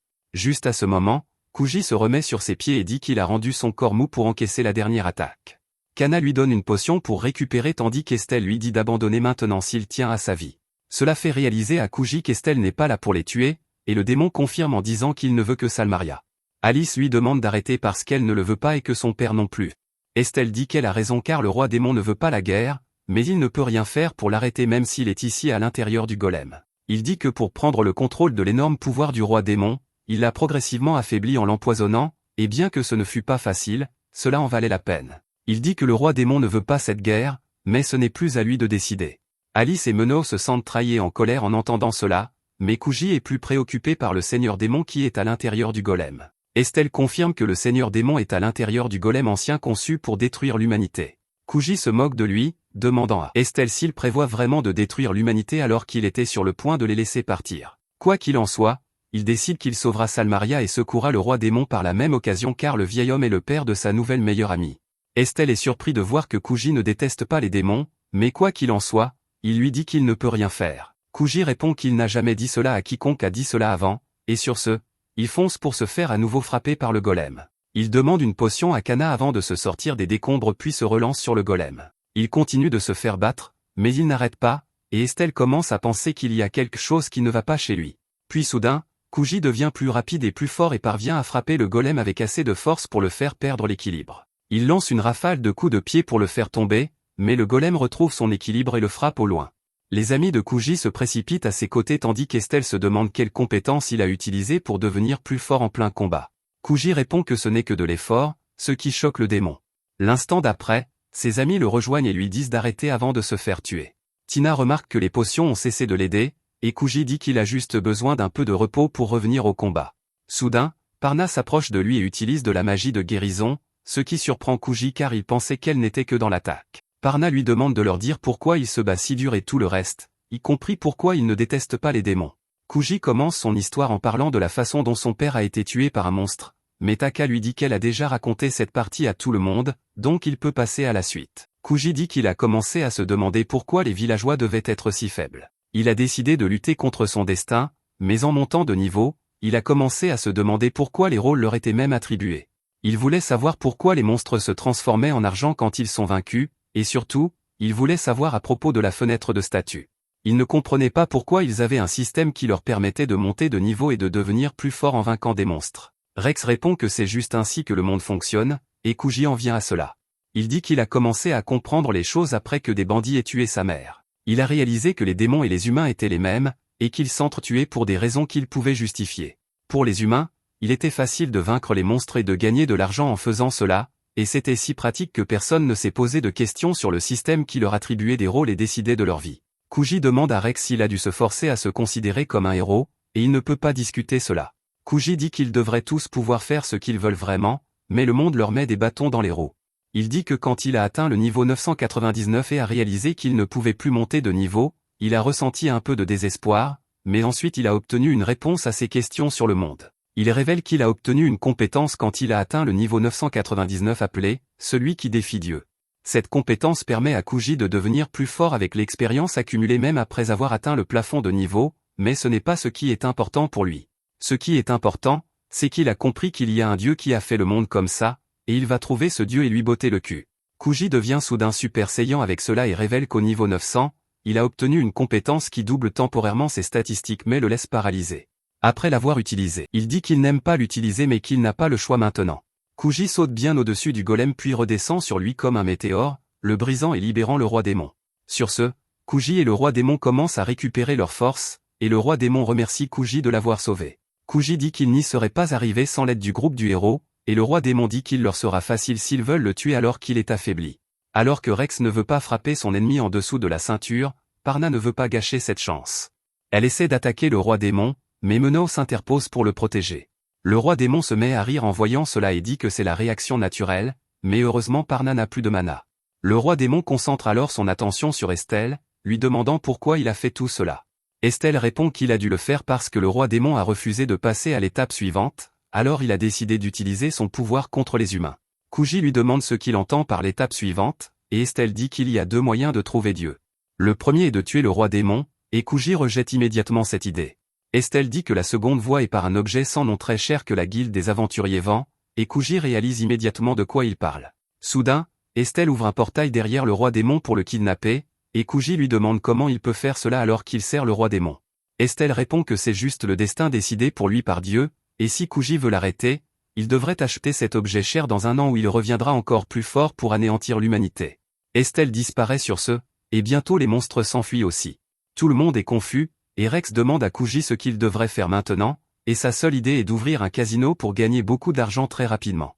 Juste à ce moment, Kuji se remet sur ses pieds et dit qu'il a rendu son corps mou pour encaisser la dernière attaque. Kana lui donne une potion pour récupérer tandis qu'Estelle lui dit d'abandonner maintenant s'il tient à sa vie. Cela fait réaliser à Kuji qu'Estelle n'est pas là pour les tuer, et le démon confirme en disant qu'il ne veut que Salmaria. Alice lui demande d'arrêter parce qu'elle ne le veut pas et que son père non plus. Estelle dit qu'elle a raison car le roi démon ne veut pas la guerre, mais il ne peut rien faire pour l'arrêter même s'il est ici à l'intérieur du golem. Il dit que pour prendre le contrôle de l'énorme pouvoir du roi démon, il l'a progressivement affaibli en l'empoisonnant, et bien que ce ne fût pas facile, cela en valait la peine. Il dit que le roi démon ne veut pas cette guerre, mais ce n'est plus à lui de décider. Alice et Menno se sentent trahis et en colère en entendant cela, mais Kuji est plus préoccupé par le seigneur démon qui est à l'intérieur du golem. Estelle confirme que le seigneur démon est à l'intérieur du golem ancien conçu pour détruire l'humanité. Kuji se moque de lui, demandant à Estelle s'il prévoit vraiment de détruire l'humanité alors qu'il était sur le point de les laisser partir. Quoi qu'il en soit, il décide qu'il sauvera Salmaria et secourra le roi démon par la même occasion car le vieil homme est le père de sa nouvelle meilleure amie. Estelle est surpris de voir que Kuji ne déteste pas les démons, mais quoi qu'il en soit, il lui dit qu'il ne peut rien faire. Kuji répond qu'il n'a jamais dit cela à quiconque a dit cela avant, et sur ce, il fonce pour se faire à nouveau frapper par le golem. Il demande une potion à Kana avant de se sortir des décombres puis se relance sur le golem. Il continue de se faire battre, mais il n'arrête pas, et Estelle commence à penser qu'il y a quelque chose qui ne va pas chez lui. Puis soudain, Kuji devient plus rapide et plus fort et parvient à frapper le golem avec assez de force pour le faire perdre l'équilibre. Il lance une rafale de coups de pied pour le faire tomber, mais le golem retrouve son équilibre et le frappe au loin. Les amis de Kuji se précipitent à ses côtés tandis qu'Estelle se demande quelle compétence il a utilisée pour devenir plus fort en plein combat. Kuji répond que ce n'est que de l'effort, ce qui choque le démon. L'instant d'après, ses amis le rejoignent et lui disent d'arrêter avant de se faire tuer. Tina remarque que les potions ont cessé de l'aider, et Kuji dit qu'il a juste besoin d'un peu de repos pour revenir au combat. Soudain, Parna s'approche de lui et utilise de la magie de guérison, ce qui surprend Kuji car il pensait qu'elle n'était que dans l'attaque. Parna lui demande de leur dire pourquoi il se bat si dur et tout le reste, y compris pourquoi il ne déteste pas les démons. Kuji commence son histoire en parlant de la façon dont son père a été tué par un monstre, mais Taka lui dit qu'elle a déjà raconté cette partie à tout le monde, donc il peut passer à la suite. Kuji dit qu'il a commencé à se demander pourquoi les villageois devaient être si faibles. Il a décidé de lutter contre son destin, mais en montant de niveau, il a commencé à se demander pourquoi les rôles leur étaient même attribués. Il voulait savoir pourquoi les monstres se transformaient en argent quand ils sont vaincus, et surtout, il voulait savoir à propos de la fenêtre de statut. Il ne comprenait pas pourquoi ils avaient un système qui leur permettait de monter de niveau et de devenir plus fort en vainquant des monstres. Rex répond que c'est juste ainsi que le monde fonctionne, et Kuji en vient à cela. Il dit qu'il a commencé à comprendre les choses après que des bandits aient tué sa mère. Il a réalisé que les démons et les humains étaient les mêmes, et qu'ils s'entretuaient pour des raisons qu'ils pouvaient justifier. Pour les humains, il était facile de vaincre les monstres et de gagner de l'argent en faisant cela, et c'était si pratique que personne ne s'est posé de questions sur le système qui leur attribuait des rôles et décidait de leur vie. Kuji demande à Rex s'il a dû se forcer à se considérer comme un héros, et il ne peut pas discuter cela. Kuji dit qu'ils devraient tous pouvoir faire ce qu'ils veulent vraiment, mais le monde leur met des bâtons dans les roues. Il dit que quand il a atteint le niveau 999 et a réalisé qu'il ne pouvait plus monter de niveau, il a ressenti un peu de désespoir, mais ensuite il a obtenu une réponse à ses questions sur le monde. Il révèle qu'il a obtenu une compétence quand il a atteint le niveau 999 appelé « Celui qui défie Dieu ». Cette compétence permet à Kuji de devenir plus fort avec l'expérience accumulée même après avoir atteint le plafond de niveau, mais ce n'est pas ce qui est important pour lui. Ce qui est important, c'est qu'il a compris qu'il y a un Dieu qui a fait le monde comme ça, et il va trouver ce Dieu et lui botter le cul. Kuji devient soudain super saiyan avec cela et révèle qu'au niveau 900, il a obtenu une compétence qui double temporairement ses statistiques mais le laisse paralysé. Après l'avoir utilisé, il dit qu'il n'aime pas l'utiliser mais qu'il n'a pas le choix maintenant. Kuji saute bien au-dessus du golem puis redescend sur lui comme un météore, le brisant et libérant le roi démon. Sur ce, Kuji et le roi démon commencent à récupérer leurs forces, et le roi démon remercie Kuji de l'avoir sauvé. Kuji dit qu'il n'y serait pas arrivé sans l'aide du groupe du héros, et le roi démon dit qu'il leur sera facile s'ils veulent le tuer alors qu'il est affaibli. Alors que Rex ne veut pas frapper son ennemi en dessous de la ceinture, Parna ne veut pas gâcher cette chance. Elle essaie d'attaquer le roi démon, mais Menno s'interpose pour le protéger. Le roi démon se met à rire en voyant cela et dit que c'est la réaction naturelle, mais heureusement Parna n'a plus de mana. Le roi démon concentre alors son attention sur Estelle, lui demandant pourquoi il a fait tout cela. Estelle répond qu'il a dû le faire parce que le roi démon a refusé de passer à l'étape suivante, alors il a décidé d'utiliser son pouvoir contre les humains. Kuji lui demande ce qu'il entend par l'étape suivante, et Estelle dit qu'il y a deux moyens de trouver Dieu. Le premier est de tuer le roi démon, et Kuji rejette immédiatement cette idée. Estelle dit que la seconde voie est par un objet sans nom très cher que la guilde des aventuriers vend, et Kuji réalise immédiatement de quoi il parle. Soudain, Estelle ouvre un portail derrière le roi démon pour le kidnapper, et Kuji lui demande comment il peut faire cela alors qu'il sert le roi démon. Estelle répond que c'est juste le destin décidé pour lui par Dieu, et si Kuji veut l'arrêter, il devrait acheter cet objet cher dans un an où il reviendra encore plus fort pour anéantir l'humanité. Estelle disparaît sur ce, et bientôt les monstres s'enfuient aussi. Tout le monde est confus, et Rex demande à Kuji ce qu'il devrait faire maintenant, et sa seule idée est d'ouvrir un casino pour gagner beaucoup d'argent très rapidement.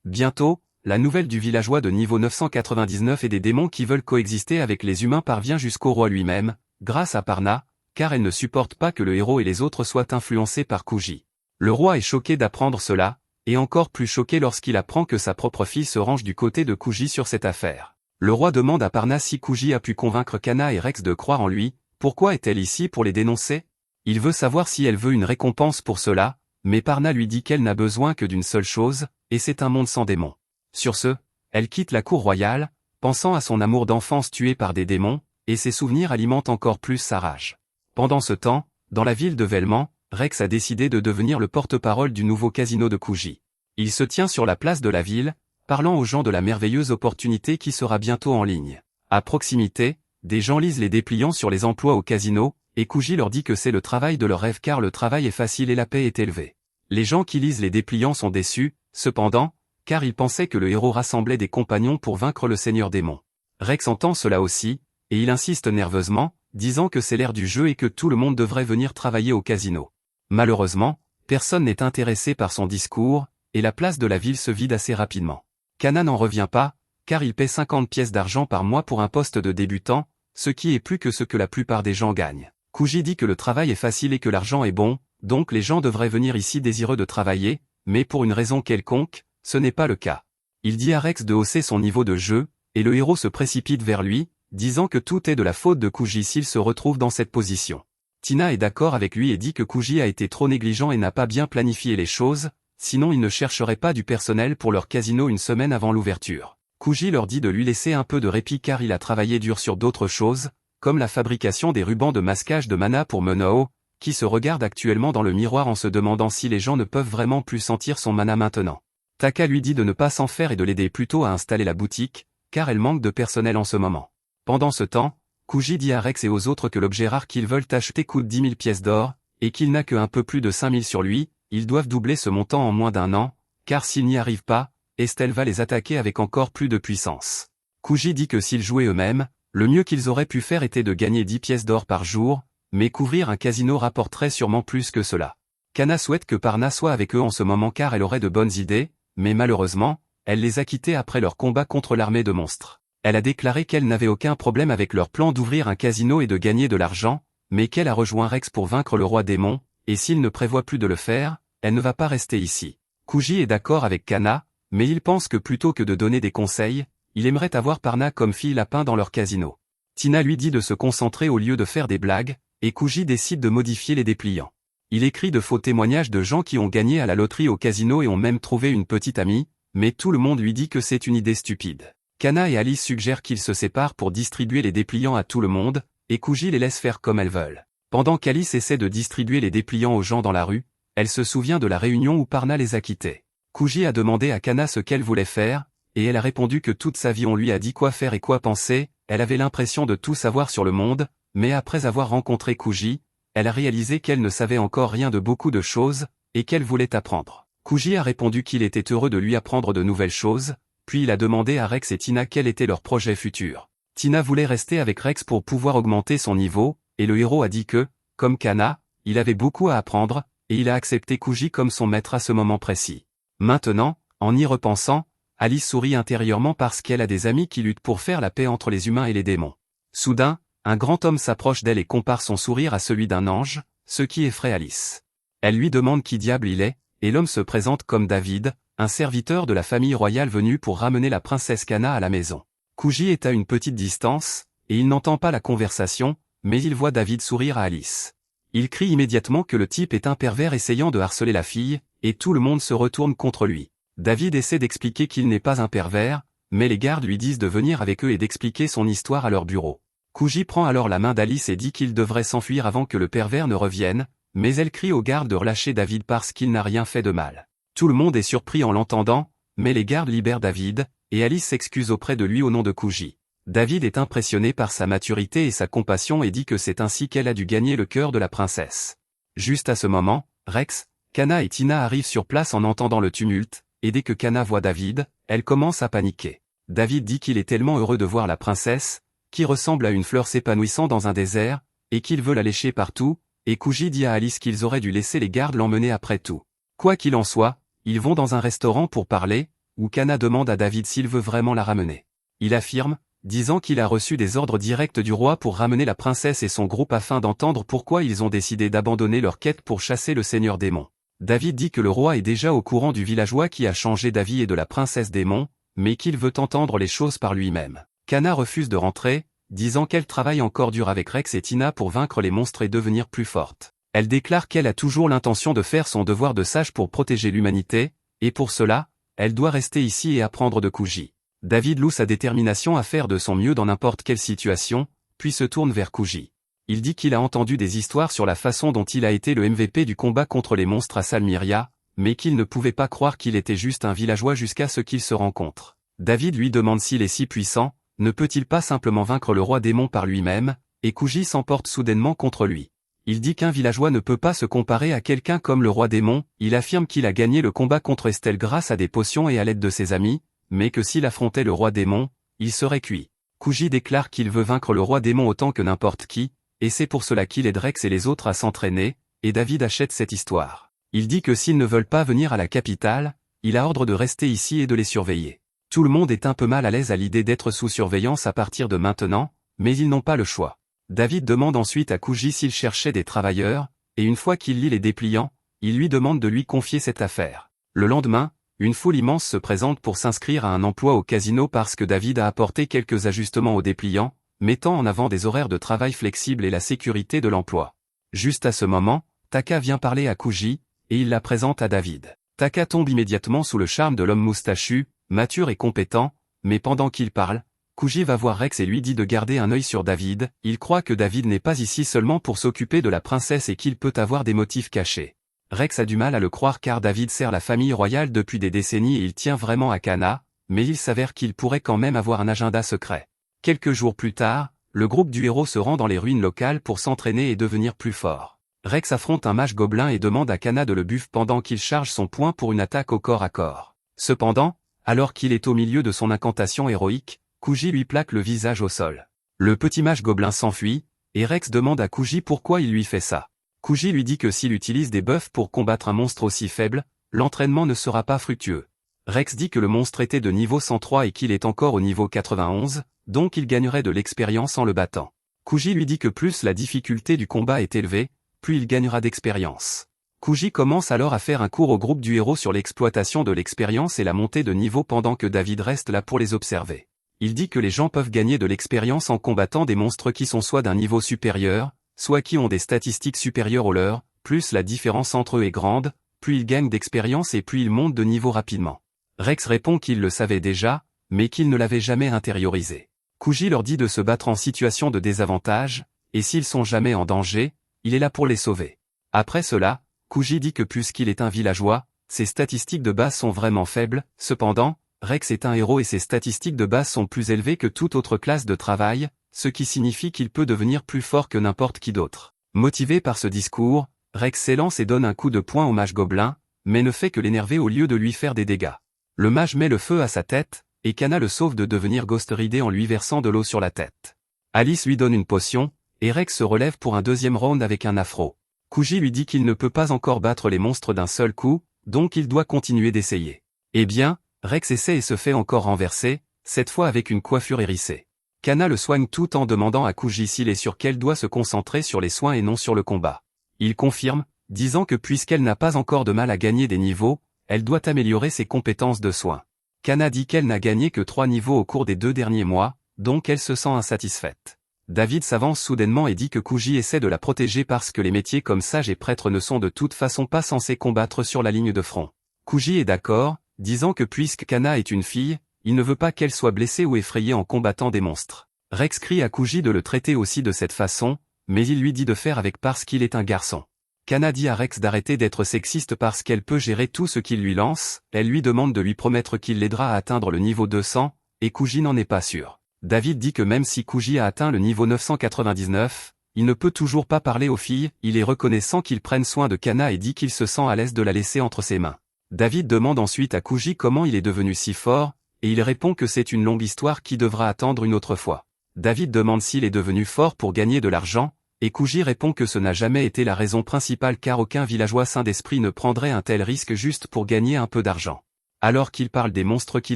Bientôt, la nouvelle du villageois de niveau 999 et des démons qui veulent coexister avec les humains parvient jusqu'au roi lui-même, grâce à Parna, car elle ne supporte pas que le héros et les autres soient influencés par Kuji. Le roi est choqué d'apprendre cela, et encore plus choqué lorsqu'il apprend que sa propre fille se range du côté de Kuji sur cette affaire. Le roi demande à Parna si Kuji a pu convaincre Kana et Rex de croire en lui, pourquoi est-elle ici pour les dénoncer? Il veut savoir si elle veut une récompense pour cela, mais Parna lui dit qu'elle n'a besoin que d'une seule chose, et c'est un monde sans démons. Sur ce, elle quitte la cour royale, pensant à son amour d'enfance tué par des démons, et ses souvenirs alimentent encore plus sa rage. Pendant ce temps, dans la ville de Velman, Rex a décidé de devenir le porte-parole du nouveau casino de Kuji. Il se tient sur la place de la ville, parlant aux gens de la merveilleuse opportunité qui sera bientôt en ligne. À proximité, des gens lisent les dépliants sur les emplois au casino, et Kuji leur dit que c'est le travail de leur rêve car le travail est facile et la paie est élevée. Les gens qui lisent les dépliants sont déçus, cependant, car ils pensaient que le héros rassemblait des compagnons pour vaincre le seigneur démon. Rex entend cela aussi, et il insiste nerveusement, disant que c'est l'ère du jeu et que tout le monde devrait venir travailler au casino. Malheureusement, personne n'est intéressé par son discours, et la place de la ville se vide assez rapidement. Kana n'en revient pas, car il paie 50 pièces d'argent par mois pour un poste de débutant, ce qui est plus que ce que la plupart des gens gagnent. Kuji dit que le travail est facile et que l'argent est bon, donc les gens devraient venir ici désireux de travailler, mais pour une raison quelconque, ce n'est pas le cas. Il dit à Rex de hausser son niveau de jeu, et le héros se précipite vers lui, disant que tout est de la faute de Kuji s'il se retrouve dans cette position. Tina est d'accord avec lui et dit que Kuji a été trop négligent et n'a pas bien planifié les choses, sinon il ne chercherait pas du personnel pour leur casino une semaine avant l'ouverture. Kuji leur dit de lui laisser un peu de répit car il a travaillé dur sur d'autres choses, comme la fabrication des rubans de masquage de mana pour Monoo, qui se regarde actuellement dans le miroir en se demandant si les gens ne peuvent vraiment plus sentir son mana maintenant. Taka lui dit de ne pas s'en faire et de l'aider plutôt à installer la boutique, car elle manque de personnel en ce moment. Pendant ce temps, Kuji dit à Rex et aux autres que l'objet rare qu'ils veulent acheter coûte 10 000 pièces d'or, et qu'il n'a que un peu plus de 5 000 sur lui, ils doivent doubler ce montant en moins d'un an, car s'ils n'y arrivent pas, Estelle va les attaquer avec encore plus de puissance. Kuji dit que s'ils jouaient eux-mêmes, le mieux qu'ils auraient pu faire était de gagner 10 pièces d'or par jour, mais couvrir un casino rapporterait sûrement plus que cela. Kana souhaite que Parna soit avec eux en ce moment car elle aurait de bonnes idées, mais malheureusement, elle les a quittés après leur combat contre l'armée de monstres. Elle a déclaré qu'elle n'avait aucun problème avec leur plan d'ouvrir un casino et de gagner de l'argent, mais qu'elle a rejoint Rex pour vaincre le roi démon, et s'il ne prévoit plus de le faire, elle ne va pas rester ici. Kuji est d'accord avec Kana, mais il pense que plutôt que de donner des conseils, il aimerait avoir Parna comme fille lapin dans leur casino. Tina lui dit de se concentrer au lieu de faire des blagues, et Kuji décide de modifier les dépliants. Il écrit de faux témoignages de gens qui ont gagné à la loterie au casino et ont même trouvé une petite amie, mais tout le monde lui dit que c'est une idée stupide. Kana et Alice suggèrent qu'ils se séparent pour distribuer les dépliants à tout le monde, et Kuji les laisse faire comme elles veulent. Pendant qu'Alice essaie de distribuer les dépliants aux gens dans la rue, elle se souvient de la réunion où Parna les a quittés. Kuji a demandé à Kana ce qu'elle voulait faire, et elle a répondu que toute sa vie on lui a dit quoi faire et quoi penser, elle avait l'impression de tout savoir sur le monde, mais après avoir rencontré Kuji, elle a réalisé qu'elle ne savait encore rien de beaucoup de choses, et qu'elle voulait apprendre. Kuji a répondu qu'il était heureux de lui apprendre de nouvelles choses, puis il a demandé à Rex et Tina quel était leur projet futur. Tina voulait rester avec Rex pour pouvoir augmenter son niveau, et le héros a dit que, comme Kana, il avait beaucoup à apprendre, et il a accepté Kuji comme son maître à ce moment précis. Maintenant, en y repensant, Alice sourit intérieurement parce qu'elle a des amis qui luttent pour faire la paix entre les humains et les démons. Soudain, un grand homme s'approche d'elle et compare son sourire à celui d'un ange, ce qui effraie Alice. Elle lui demande qui diable il est, et l'homme se présente comme David, un serviteur de la famille royale venu pour ramener la princesse Kana à la maison. Kuji est à une petite distance, et il n'entend pas la conversation, mais il voit David sourire à Alice. Il crie immédiatement que le type est un pervers essayant de harceler la fille, et tout le monde se retourne contre lui. David essaie d'expliquer qu'il n'est pas un pervers, mais les gardes lui disent de venir avec eux et d'expliquer son histoire à leur bureau. Kuji prend alors la main d'Alice et dit qu'il devrait s'enfuir avant que le pervers ne revienne, mais elle crie aux gardes de relâcher David parce qu'il n'a rien fait de mal. Tout le monde est surpris en l'entendant, mais les gardes libèrent David, et Alice s'excuse auprès de lui au nom de Kuji. David est impressionné par sa maturité et sa compassion et dit que c'est ainsi qu'elle a dû gagner le cœur de la princesse. Juste à ce moment, Rex, Kana et Tina arrivent sur place en entendant le tumulte, et dès que Kana voit David, elle commence à paniquer. David dit qu'il est tellement heureux de voir la princesse, qui ressemble à une fleur s'épanouissant dans un désert, et qu'il veut la lécher partout, et Kuji dit à Alice qu'ils auraient dû laisser les gardes l'emmener après tout. Quoi qu'il en soit, ils vont dans un restaurant pour parler, où Kana demande à David s'il veut vraiment la ramener. Il affirme, disant qu'il a reçu des ordres directs du roi pour ramener la princesse et son groupe afin d'entendre pourquoi ils ont décidé d'abandonner leur quête pour chasser le seigneur démon. David dit que le roi est déjà au courant du villageois qui a changé d'avis et de la princesse démon, mais qu'il veut entendre les choses par lui-même. Kana refuse de rentrer, disant qu'elle travaille encore dur avec Rex et Tina pour vaincre les monstres et devenir plus forte. Elle déclare qu'elle a toujours l'intention de faire son devoir de sage pour protéger l'humanité, et pour cela, elle doit rester ici et apprendre de Kuji. David loue sa détermination à faire de son mieux dans n'importe quelle situation, puis se tourne vers Kuji. Il dit qu'il a entendu des histoires sur la façon dont il a été le MVP du combat contre les monstres à Salmiria, mais qu'il ne pouvait pas croire qu'il était juste un villageois jusqu'à ce qu'ils se rencontrent. David lui demande s'il est si puissant, ne peut-il pas simplement vaincre le roi démon par lui-même, et Kuji s'emporte soudainement contre lui. Il dit qu'un villageois ne peut pas se comparer à quelqu'un comme le roi démon, il affirme qu'il a gagné le combat contre Estelle grâce à des potions et à l'aide de ses amis, mais que s'il affrontait le roi démon, il serait cuit. Kuji déclare qu'il veut vaincre le roi démon autant que n'importe qui, et c'est pour cela qu'il aide Rex et les autres à s'entraîner, et David achète cette histoire. Il dit que s'ils ne veulent pas venir à la capitale, il a ordre de rester ici et de les surveiller. Tout le monde est un peu mal à l'aise à l'idée d'être sous surveillance à partir de maintenant, mais ils n'ont pas le choix. David demande ensuite à Kuji s'il cherchait des travailleurs, et une fois qu'il lit les dépliants, il lui demande de lui confier cette affaire. Le lendemain, une foule immense se présente pour s'inscrire à un emploi au casino parce que David a apporté quelques ajustements aux dépliants, mettant en avant des horaires de travail flexibles et la sécurité de l'emploi. Juste à ce moment, Taka vient parler à Kuji, et il la présente à David. Taka tombe immédiatement sous le charme de l'homme moustachu, mature et compétent, mais pendant qu'il parle, Kuji va voir Rex et lui dit de garder un œil sur David, il croit que David n'est pas ici seulement pour s'occuper de la princesse et qu'il peut avoir des motifs cachés. Rex a du mal à le croire car David sert la famille royale depuis des décennies et il tient vraiment à Kana, mais il s'avère qu'il pourrait quand même avoir un agenda secret. Quelques jours plus tard, le groupe du héros se rend dans les ruines locales pour s'entraîner et devenir plus fort. Rex affronte un mage gobelin et demande à Kana de le buff pendant qu'il charge son poing pour une attaque au corps à corps. Cependant, alors qu'il est au milieu de son incantation héroïque, Kuji lui plaque le visage au sol. Le petit mage gobelin s'enfuit, et Rex demande à Kuji pourquoi il lui fait ça. Kuji lui dit que s'il utilise des buffs pour combattre un monstre aussi faible, l'entraînement ne sera pas fructueux. Rex dit que le monstre était de niveau 103 et qu'il est encore au niveau 91, donc il gagnerait de l'expérience en le battant. Kuji lui dit que plus la difficulté du combat est élevée, plus il gagnera d'expérience. Kuji commence alors à faire un cours au groupe du héros sur l'exploitation de l'expérience et la montée de niveau pendant que David reste là pour les observer. Il dit que les gens peuvent gagner de l'expérience en combattant des monstres qui sont soit d'un niveau supérieur, soit qui ont des statistiques supérieures aux leurs, plus la différence entre eux est grande, plus ils gagnent d'expérience et plus ils montent de niveau rapidement. Rex répond qu'il le savait déjà, mais qu'il ne l'avait jamais intériorisé. Kuji leur dit de se battre en situation de désavantage, et s'ils sont jamais en danger, il est là pour les sauver. Après cela, Kuji dit que puisqu'il est un villageois, ses statistiques de base sont vraiment faibles, cependant, Rex est un héros et ses statistiques de base sont plus élevées que toute autre classe de travail, ce qui signifie qu'il peut devenir plus fort que n'importe qui d'autre. Motivé par ce discours, Rex s'élance et donne un coup de poing au mage gobelin, mais ne fait que l'énerver au lieu de lui faire des dégâts. Le mage met le feu à sa tête, et Kana le sauve de devenir Ghost-Ridé en lui versant de l'eau sur la tête. Alice lui donne une potion, et Rex se relève pour un deuxième round avec un afro. Kuji lui dit qu'il ne peut pas encore battre les monstres d'un seul coup, donc il doit continuer d'essayer. Eh bien, Rex essaie et se fait encore renverser, cette fois avec une coiffure hérissée. Kana le soigne tout en demandant à Kuji s'il est sûr qu'elle doit se concentrer sur les soins et non sur le combat. Il confirme, disant que puisqu'elle n'a pas encore de mal à gagner des niveaux, elle doit améliorer ses compétences de soins. Kana dit qu'elle n'a gagné que 3 niveaux au cours des 2 derniers mois, donc elle se sent insatisfaite. David s'avance soudainement et dit que Kuji essaie de la protéger parce que les métiers comme sage et prêtre ne sont de toute façon pas censés combattre sur la ligne de front. Kuji est d'accord, disant que puisque Kana est une fille, il ne veut pas qu'elle soit blessée ou effrayée en combattant des monstres. Rex crie à Kuji de le traiter aussi de cette façon, mais il lui dit de faire avec parce qu'il est un garçon. Kana dit à Rex d'arrêter d'être sexiste parce qu'elle peut gérer tout ce qu'il lui lance, elle lui demande de lui promettre qu'il l'aidera à atteindre le niveau 200, et Kuji n'en est pas sûr. David dit que même si Kuji a atteint le niveau 999, il ne peut toujours pas parler aux filles, il est reconnaissant qu'il prenne soin de Kana et dit qu'il se sent à l'aise de la laisser entre ses mains. David demande ensuite à Kuji comment il est devenu si fort, et il répond que c'est une longue histoire qui devra attendre une autre fois. David demande s'il est devenu fort pour gagner de l'argent, et Kuji répond que ce n'a jamais été la raison principale car aucun villageois sain d'esprit ne prendrait un tel risque juste pour gagner un peu d'argent. Alors qu'il parle des monstres qui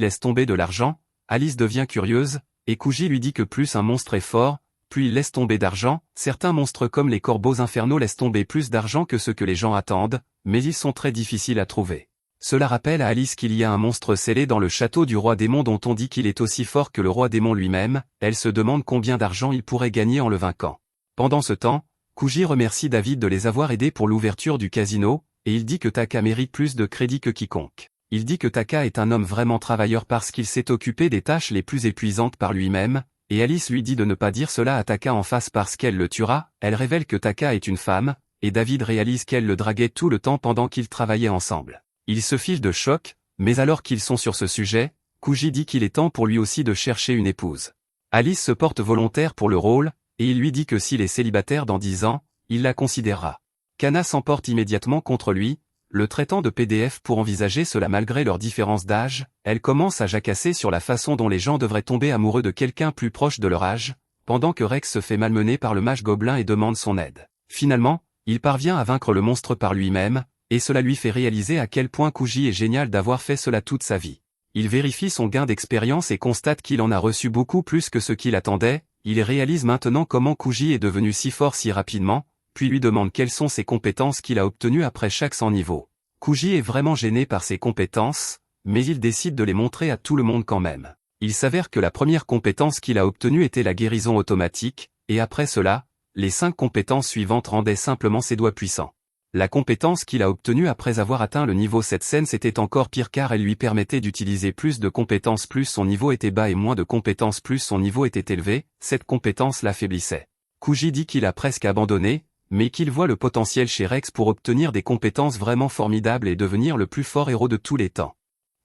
laissent tomber de l'argent, Alice devient curieuse, et Kuji lui dit que plus un monstre est fort, plus il laisse tomber d'argent. Certains monstres comme les corbeaux infernaux laissent tomber plus d'argent que ce que les gens attendent, mais ils sont très difficiles à trouver. Cela rappelle à Alice qu'il y a un monstre scellé dans le château du roi démon dont on dit qu'il est aussi fort que le roi démon lui-même, elle se demande combien d'argent il pourrait gagner en le vainquant. Pendant ce temps, Kuji remercie David de les avoir aidés pour l'ouverture du casino, et il dit que Taka mérite plus de crédit que quiconque. Il dit que Taka est un homme vraiment travailleur parce qu'il s'est occupé des tâches les plus épuisantes par lui-même, et Alice lui dit de ne pas dire cela à Taka en face parce qu'elle le tuera. Elle révèle que Taka est une femme, et David réalise qu'elle le draguait tout le temps pendant qu'ils travaillaient ensemble. Il se fiche de choc, mais alors qu'ils sont sur ce sujet, Kuji dit qu'il est temps pour lui aussi de chercher une épouse. Alice se porte volontaire pour le rôle, et il lui dit que s'il est célibataire dans 10 ans, il la considérera. Kana s'emporte immédiatement contre lui, le traitant de PDF pour envisager cela malgré leur différence d'âge. Elle commence à jacasser sur la façon dont les gens devraient tomber amoureux de quelqu'un plus proche de leur âge, pendant que Rex se fait malmener par le mage gobelin et demande son aide. Finalement, il parvient à vaincre le monstre par lui-même, et cela lui fait réaliser à quel point Kuji est génial d'avoir fait cela toute sa vie. Il vérifie son gain d'expérience et constate qu'il en a reçu beaucoup plus que ce qu'il attendait. Il réalise maintenant comment Kuji est devenu si fort si rapidement, puis lui demande quelles sont ses compétences qu'il a obtenues après chaque 100 niveaux. Kuji est vraiment gêné par ses compétences, mais il décide de les montrer à tout le monde quand même. Il s'avère que la première compétence qu'il a obtenue était la guérison automatique, et après cela, les 5 compétences suivantes rendaient simplement ses doigts puissants. La compétence qu'il a obtenue après avoir atteint le niveau 7 scène c'était encore pire car elle lui permettait d'utiliser plus de compétences plus son niveau était bas et moins de compétences plus son niveau était élevé, cette compétence l'affaiblissait. Kuji dit qu'il a presque abandonné, mais qu'il voit le potentiel chez Rex pour obtenir des compétences vraiment formidables et devenir le plus fort héros de tous les temps.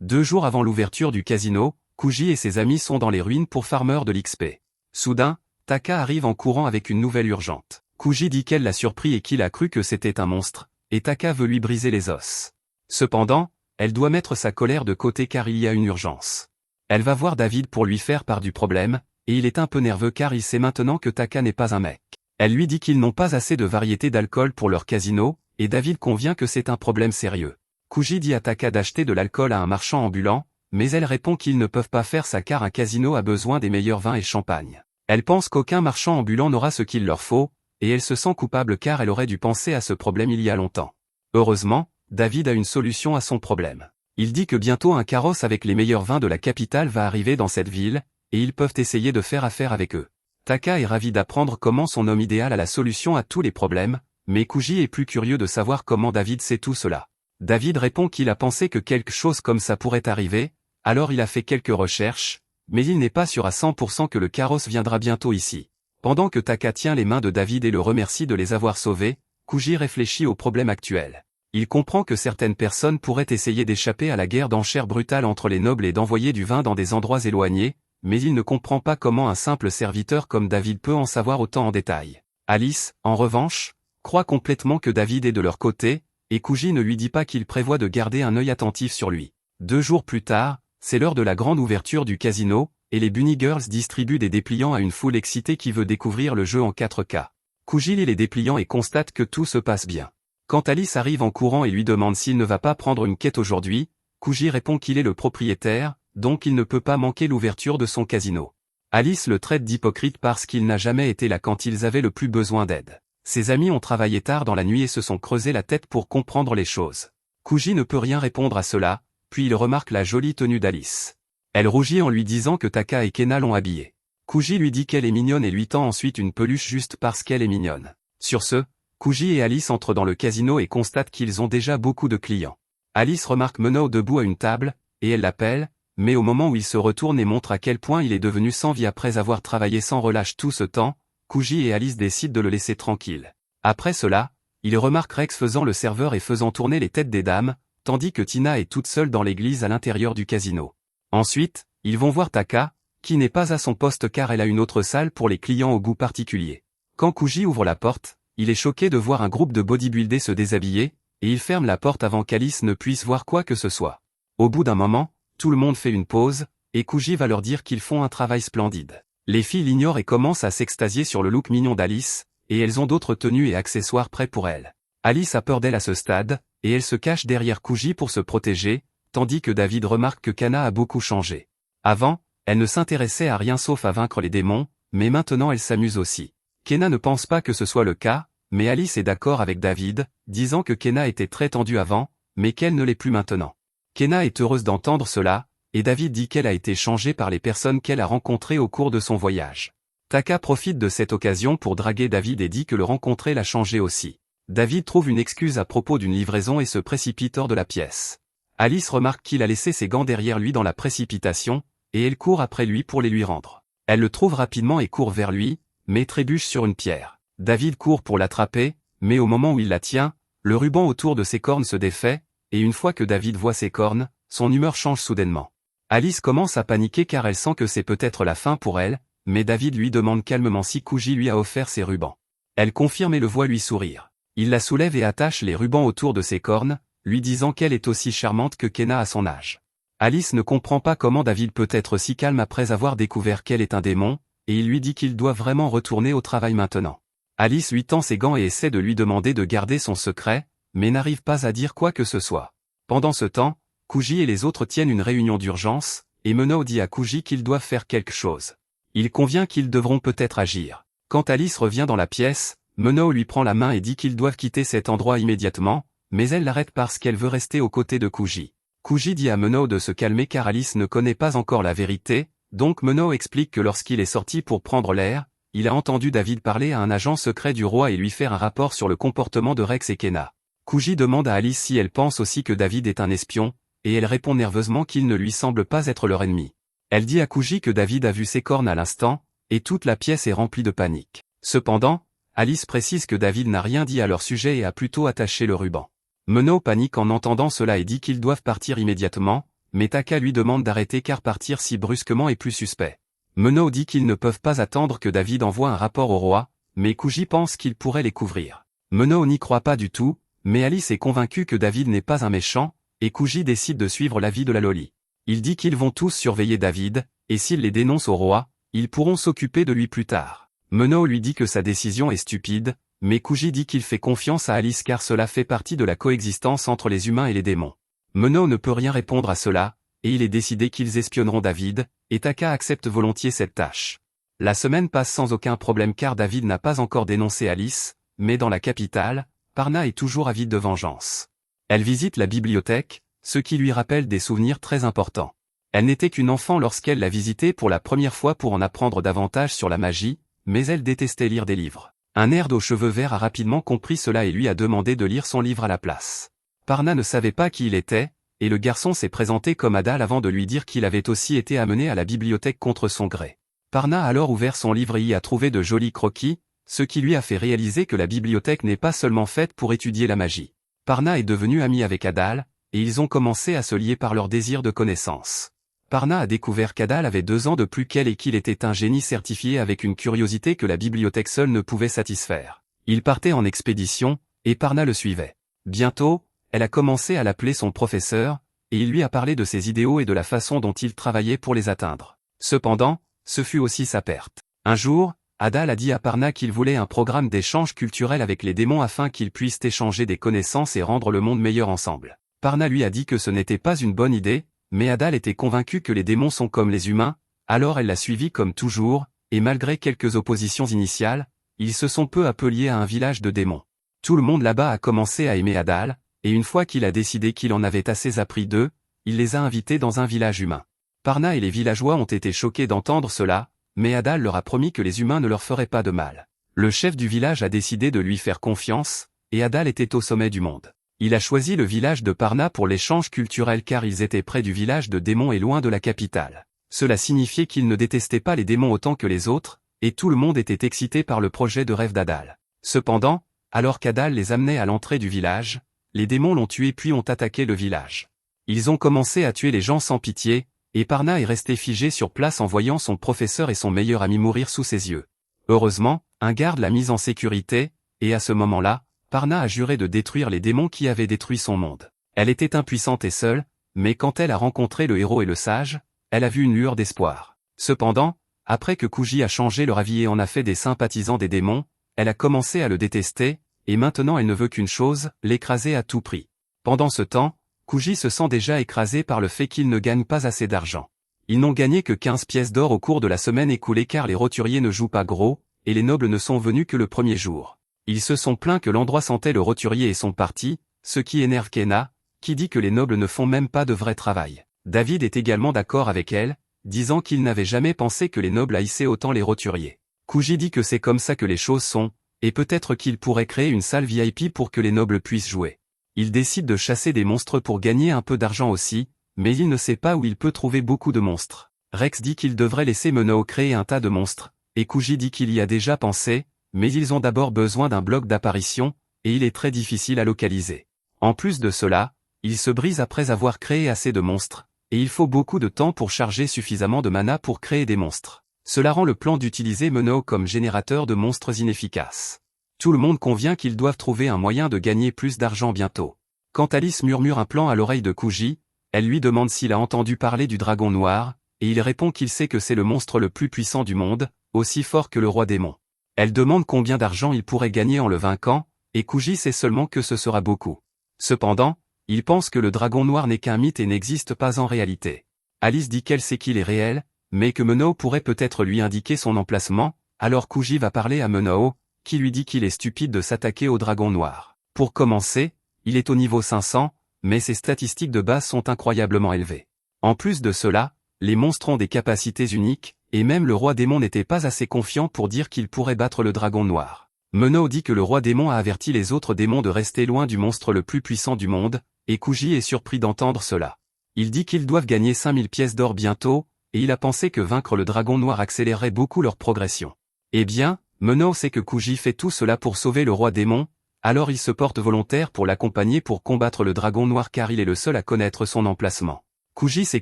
2 jours avant l'ouverture du casino, Kuji et ses amis sont dans les ruines pour farmer de l'XP. Soudain, Taka arrive en courant avec une nouvelle urgente. Kuji dit qu'elle l'a surpris et qu'il a cru que c'était un monstre, et Taka veut lui briser les os. Cependant, elle doit mettre sa colère de côté car il y a une urgence. Elle va voir David pour lui faire part du problème, et il est un peu nerveux car il sait maintenant que Taka n'est pas un mec. Elle lui dit qu'ils n'ont pas assez de variété d'alcool pour leur casino, et David convient que c'est un problème sérieux. Kuji dit à Taka d'acheter de l'alcool à un marchand ambulant, mais elle répond qu'ils ne peuvent pas faire ça car un casino a besoin des meilleurs vins et champagne. Elle pense qu'aucun marchand ambulant n'aura ce qu'il leur faut, et elle se sent coupable car elle aurait dû penser à ce problème il y a longtemps. Heureusement, David a une solution à son problème. Il dit que bientôt un carrosse avec les meilleurs vins de la capitale va arriver dans cette ville, et ils peuvent essayer de faire affaire avec eux. Taka est ravi d'apprendre comment son homme idéal a la solution à tous les problèmes, mais Kuji est plus curieux de savoir comment David sait tout cela. David répond qu'il a pensé que quelque chose comme ça pourrait arriver, alors il a fait quelques recherches, mais il n'est pas sûr à 100% que le carrosse viendra bientôt ici. Pendant que Taka tient les mains de David et le remercie de les avoir sauvés, Kuji réfléchit au problème actuel. Il comprend que certaines personnes pourraient essayer d'échapper à la guerre d'enchères brutale entre les nobles et d'envoyer du vin dans des endroits éloignés, mais il ne comprend pas comment un simple serviteur comme David peut en savoir autant en détail. Alice, en revanche, croit complètement que David est de leur côté, et Kuji ne lui dit pas qu'il prévoit de garder un œil attentif sur lui. 2 jours plus tard, c'est l'heure de la grande ouverture du casino, et les Bunny Girls distribuent des dépliants à une foule excitée qui veut découvrir le jeu en 4K. Kuji lit les dépliants et constate que tout se passe bien. Quand Alice arrive en courant et lui demande s'il ne va pas prendre une quête aujourd'hui, Kuji répond qu'il est le propriétaire, donc il ne peut pas manquer l'ouverture de son casino. Alice le traite d'hypocrite parce qu'il n'a jamais été là quand ils avaient le plus besoin d'aide. Ses amis ont travaillé tard dans la nuit et se sont creusé la tête pour comprendre les choses. Kuji ne peut rien répondre à cela, puis il remarque la jolie tenue d'Alice. Elle rougit en lui disant que Taka et Kena l'ont habillée. Kuji lui dit qu'elle est mignonne et lui tend ensuite une peluche juste parce qu'elle est mignonne. Sur ce, Kuji et Alice entrent dans le casino et constatent qu'ils ont déjà beaucoup de clients. Alice remarque Mono debout à une table, et elle l'appelle, mais au moment où il se retourne et montre à quel point il est devenu sans vie après avoir travaillé sans relâche tout ce temps, Kuji et Alice décident de le laisser tranquille. Après cela, il remarque Rex faisant le serveur et faisant tourner les têtes des dames, tandis que Tina est toute seule dans l'église à l'intérieur du casino. Ensuite, ils vont voir Taka, qui n'est pas à son poste car elle a une autre salle pour les clients au goût particulier. Quand Kuji ouvre la porte, il est choqué de voir un groupe de bodybuildés se déshabiller, et il ferme la porte avant qu'Alice ne puisse voir quoi que ce soit. Au bout d'un moment, tout le monde fait une pause, et Kuji va leur dire qu'ils font un travail splendide. Les filles l'ignorent et commencent à s'extasier sur le look mignon d'Alice, et elles ont d'autres tenues et accessoires prêts pour elles. Alice a peur d'elle à ce stade, et elle se cache derrière Kuji pour se protéger, tandis que David remarque que Kana a beaucoup changé. Avant, elle ne s'intéressait à rien sauf à vaincre les démons, mais maintenant elle s'amuse aussi. Kenna ne pense pas que ce soit le cas, mais Alice est d'accord avec David, disant que Kenna était très tendue avant, mais qu'elle ne l'est plus maintenant. Kenna est heureuse d'entendre cela, et David dit qu'elle a été changée par les personnes qu'elle a rencontrées au cours de son voyage. Taka profite de cette occasion pour draguer David et dit que le rencontrer l'a changé aussi. David trouve une excuse à propos d'une livraison et se précipite hors de la pièce. Alice remarque qu'il a laissé ses gants derrière lui dans la précipitation, et elle court après lui pour les lui rendre. Elle le trouve rapidement et court vers lui, mais trébuche sur une pierre. David court pour l'attraper, mais au moment où il la tient, le ruban autour de ses cornes se défait, et une fois que David voit ses cornes, son humeur change soudainement. Alice commence à paniquer car elle sent que c'est peut-être la fin pour elle, mais David lui demande calmement si Kuji lui a offert ses rubans. Elle confirme et le voit lui sourire. Il la soulève et attache les rubans autour de ses cornes, lui disant qu'elle est aussi charmante que Kenna à son âge. Alice ne comprend pas comment David peut être si calme après avoir découvert qu'elle est un démon, et il lui dit qu'il doit vraiment retourner au travail maintenant. Alice lui tend ses gants et essaie de lui demander de garder son secret, mais n'arrive pas à dire quoi que ce soit. Pendant ce temps, Kuji et les autres tiennent une réunion d'urgence, et Mono dit à Kuji qu'ils doivent faire quelque chose. Il convient qu'ils devront peut-être agir. Quand Alice revient dans la pièce, Mono lui prend la main et dit qu'ils doivent quitter cet endroit immédiatement, mais elle l'arrête parce qu'elle veut rester aux côtés de Kuji. Kuji dit à Mono de se calmer car Alice ne connaît pas encore la vérité, donc Mono explique que lorsqu'il est sorti pour prendre l'air, il a entendu David parler à un agent secret du roi et lui faire un rapport sur le comportement de Rex et Kenna. Kuji demande à Alice si elle pense aussi que David est un espion, et elle répond nerveusement qu'il ne lui semble pas être leur ennemi. Elle dit à Kuji que David a vu ses cornes à l'instant, et toute la pièce est remplie de panique. Cependant, Alice précise que David n'a rien dit à leur sujet et a plutôt attaché le ruban. Mono panique en entendant cela et dit qu'ils doivent partir immédiatement, mais Taka lui demande d'arrêter car partir si brusquement est plus suspect. Mono dit qu'ils ne peuvent pas attendre que David envoie un rapport au roi, mais Kuji pense qu'il pourrait les couvrir. Mono n'y croit pas du tout, mais Alice est convaincue que David n'est pas un méchant, et Kuji décide de suivre l'avis de la Loli. Il dit qu'ils vont tous surveiller David, et s'il les dénonce au roi, ils pourront s'occuper de lui plus tard. Mono lui dit que sa décision est stupide, mais Kuji dit qu'il fait confiance à Alice car cela fait partie de la coexistence entre les humains et les démons. Mono ne peut rien répondre à cela, et il est décidé qu'ils espionneront David, et Taka accepte volontiers cette tâche. La semaine passe sans aucun problème car David n'a pas encore dénoncé Alice, mais dans la capitale, Parna est toujours avide de vengeance. Elle visite la bibliothèque, ce qui lui rappelle des souvenirs très importants. Elle n'était qu'une enfant lorsqu'elle l'a visitée pour la première fois pour en apprendre davantage sur la magie, mais elle détestait lire des livres. Un nerd aux cheveux verts a rapidement compris cela et lui a demandé de lire son livre à la place. Parna ne savait pas qui il était, et le garçon s'est présenté comme Adal avant de lui dire qu'il avait aussi été amené à la bibliothèque contre son gré. Parna a alors ouvert son livre et y a trouvé de jolis croquis, ce qui lui a fait réaliser que la bibliothèque n'est pas seulement faite pour étudier la magie. Parna est devenu ami avec Adal, et ils ont commencé à se lier par leur désir de connaissance. Parna a découvert qu'Adal avait 2 ans de plus qu'elle et qu'il était un génie certifié avec une curiosité que la bibliothèque seule ne pouvait satisfaire. Il partait en expédition, et Parna le suivait. Bientôt, elle a commencé à l'appeler son professeur, et il lui a parlé de ses idéaux et de la façon dont il travaillait pour les atteindre. Cependant, ce fut aussi sa perte. Un jour, Adal a dit à Parna qu'il voulait un programme d'échange culturel avec les démons afin qu'ils puissent échanger des connaissances et rendre le monde meilleur ensemble. Parna lui a dit que ce n'était pas une bonne idée, mais Adal était convaincu que les démons sont comme les humains, alors elle l'a suivi comme toujours, et malgré quelques oppositions initiales, ils se sont peu à peu liés à un village de démons. Tout le monde là-bas a commencé à aimer Adal, et une fois qu'il a décidé qu'il en avait assez appris d'eux, il les a invités dans un village humain. Parna et les villageois ont été choqués d'entendre cela, mais Adal leur a promis que les humains ne leur feraient pas de mal. Le chef du village a décidé de lui faire confiance, et Adal était au sommet du monde. Il a choisi le village de Parna pour l'échange culturel car ils étaient près du village de démons et loin de la capitale. Cela signifiait qu'ils ne détestaient pas les démons autant que les autres, et tout le monde était excité par le projet de rêve d'Adal. Cependant, alors qu'Adal les amenait à l'entrée du village, les démons l'ont tué puis ont attaqué le village. Ils ont commencé à tuer les gens sans pitié, et Parna est resté figé sur place en voyant son professeur et son meilleur ami mourir sous ses yeux. Heureusement, un garde l'a mise en sécurité, et à ce moment-là, Parna a juré de détruire les démons qui avaient détruit son monde. Elle était impuissante et seule, mais quand elle a rencontré le héros et le sage, elle a vu une lueur d'espoir. Cependant, après que Kuji a changé leur avis et en a fait des sympathisants des démons, elle a commencé à le détester, et maintenant elle ne veut qu'une chose, l'écraser à tout prix. Pendant ce temps, Kuji se sent déjà écrasé par le fait qu'il ne gagne pas assez d'argent. Ils n'ont gagné que 15 pièces d'or au cours de la semaine écoulée car les roturiers ne jouent pas gros, et les nobles ne sont venus que le premier jour. Ils se sont plaints que l'endroit sentait le roturier et sont partis, ce qui énerve Kena, qui dit que les nobles ne font même pas de vrai travail. David est également d'accord avec elle, disant qu'il n'avait jamais pensé que les nobles haïssaient autant les roturiers. Kuji dit que c'est comme ça que les choses sont, et peut-être qu'il pourrait créer une salle VIP pour que les nobles puissent jouer. Il décide de chasser des monstres pour gagner un peu d'argent aussi, mais il ne sait pas où il peut trouver beaucoup de monstres. Rex dit qu'il devrait laisser Menao créer un tas de monstres, et Kuji dit qu'il y a déjà pensé, mais ils ont d'abord besoin d'un bloc d'apparition, et il est très difficile à localiser. En plus de cela, il se brise après avoir créé assez de monstres, et il faut beaucoup de temps pour charger suffisamment de mana pour créer des monstres. Cela rend le plan d'utiliser Menao comme générateur de monstres inefficace. Tout le monde convient qu'ils doivent trouver un moyen de gagner plus d'argent bientôt. Quand Alice murmure un plan à l'oreille de Kuji, elle lui demande s'il a entendu parler du dragon noir, et il répond qu'il sait que c'est le monstre le plus puissant du monde, aussi fort que le roi démon. Elle demande combien d'argent il pourrait gagner en le vainquant, et Kuji sait seulement que ce sera beaucoup. Cependant, il pense que le dragon noir n'est qu'un mythe et n'existe pas en réalité. Alice dit qu'elle sait qu'il est réel, mais que Menao pourrait peut-être lui indiquer son emplacement, alors Kuji va parler à Menao, qui lui dit qu'il est stupide de s'attaquer au dragon noir. Pour commencer, il est au niveau 500, mais ses statistiques de base sont incroyablement élevées. En plus de cela, les monstres ont des capacités uniques, et même le roi démon n'était pas assez confiant pour dire qu'il pourrait battre le dragon noir. Menao dit que le roi démon a averti les autres démons de rester loin du monstre le plus puissant du monde, et Kuji est surpris d'entendre cela. Il dit qu'ils doivent gagner 5000 pièces d'or bientôt, et il a pensé que vaincre le dragon noir accélérerait beaucoup leur progression. Eh bien, Menao sait que Kuji fait tout cela pour sauver le roi démon, alors il se porte volontaire pour l'accompagner pour combattre le dragon noir car il est le seul à connaître son emplacement. Kuji sait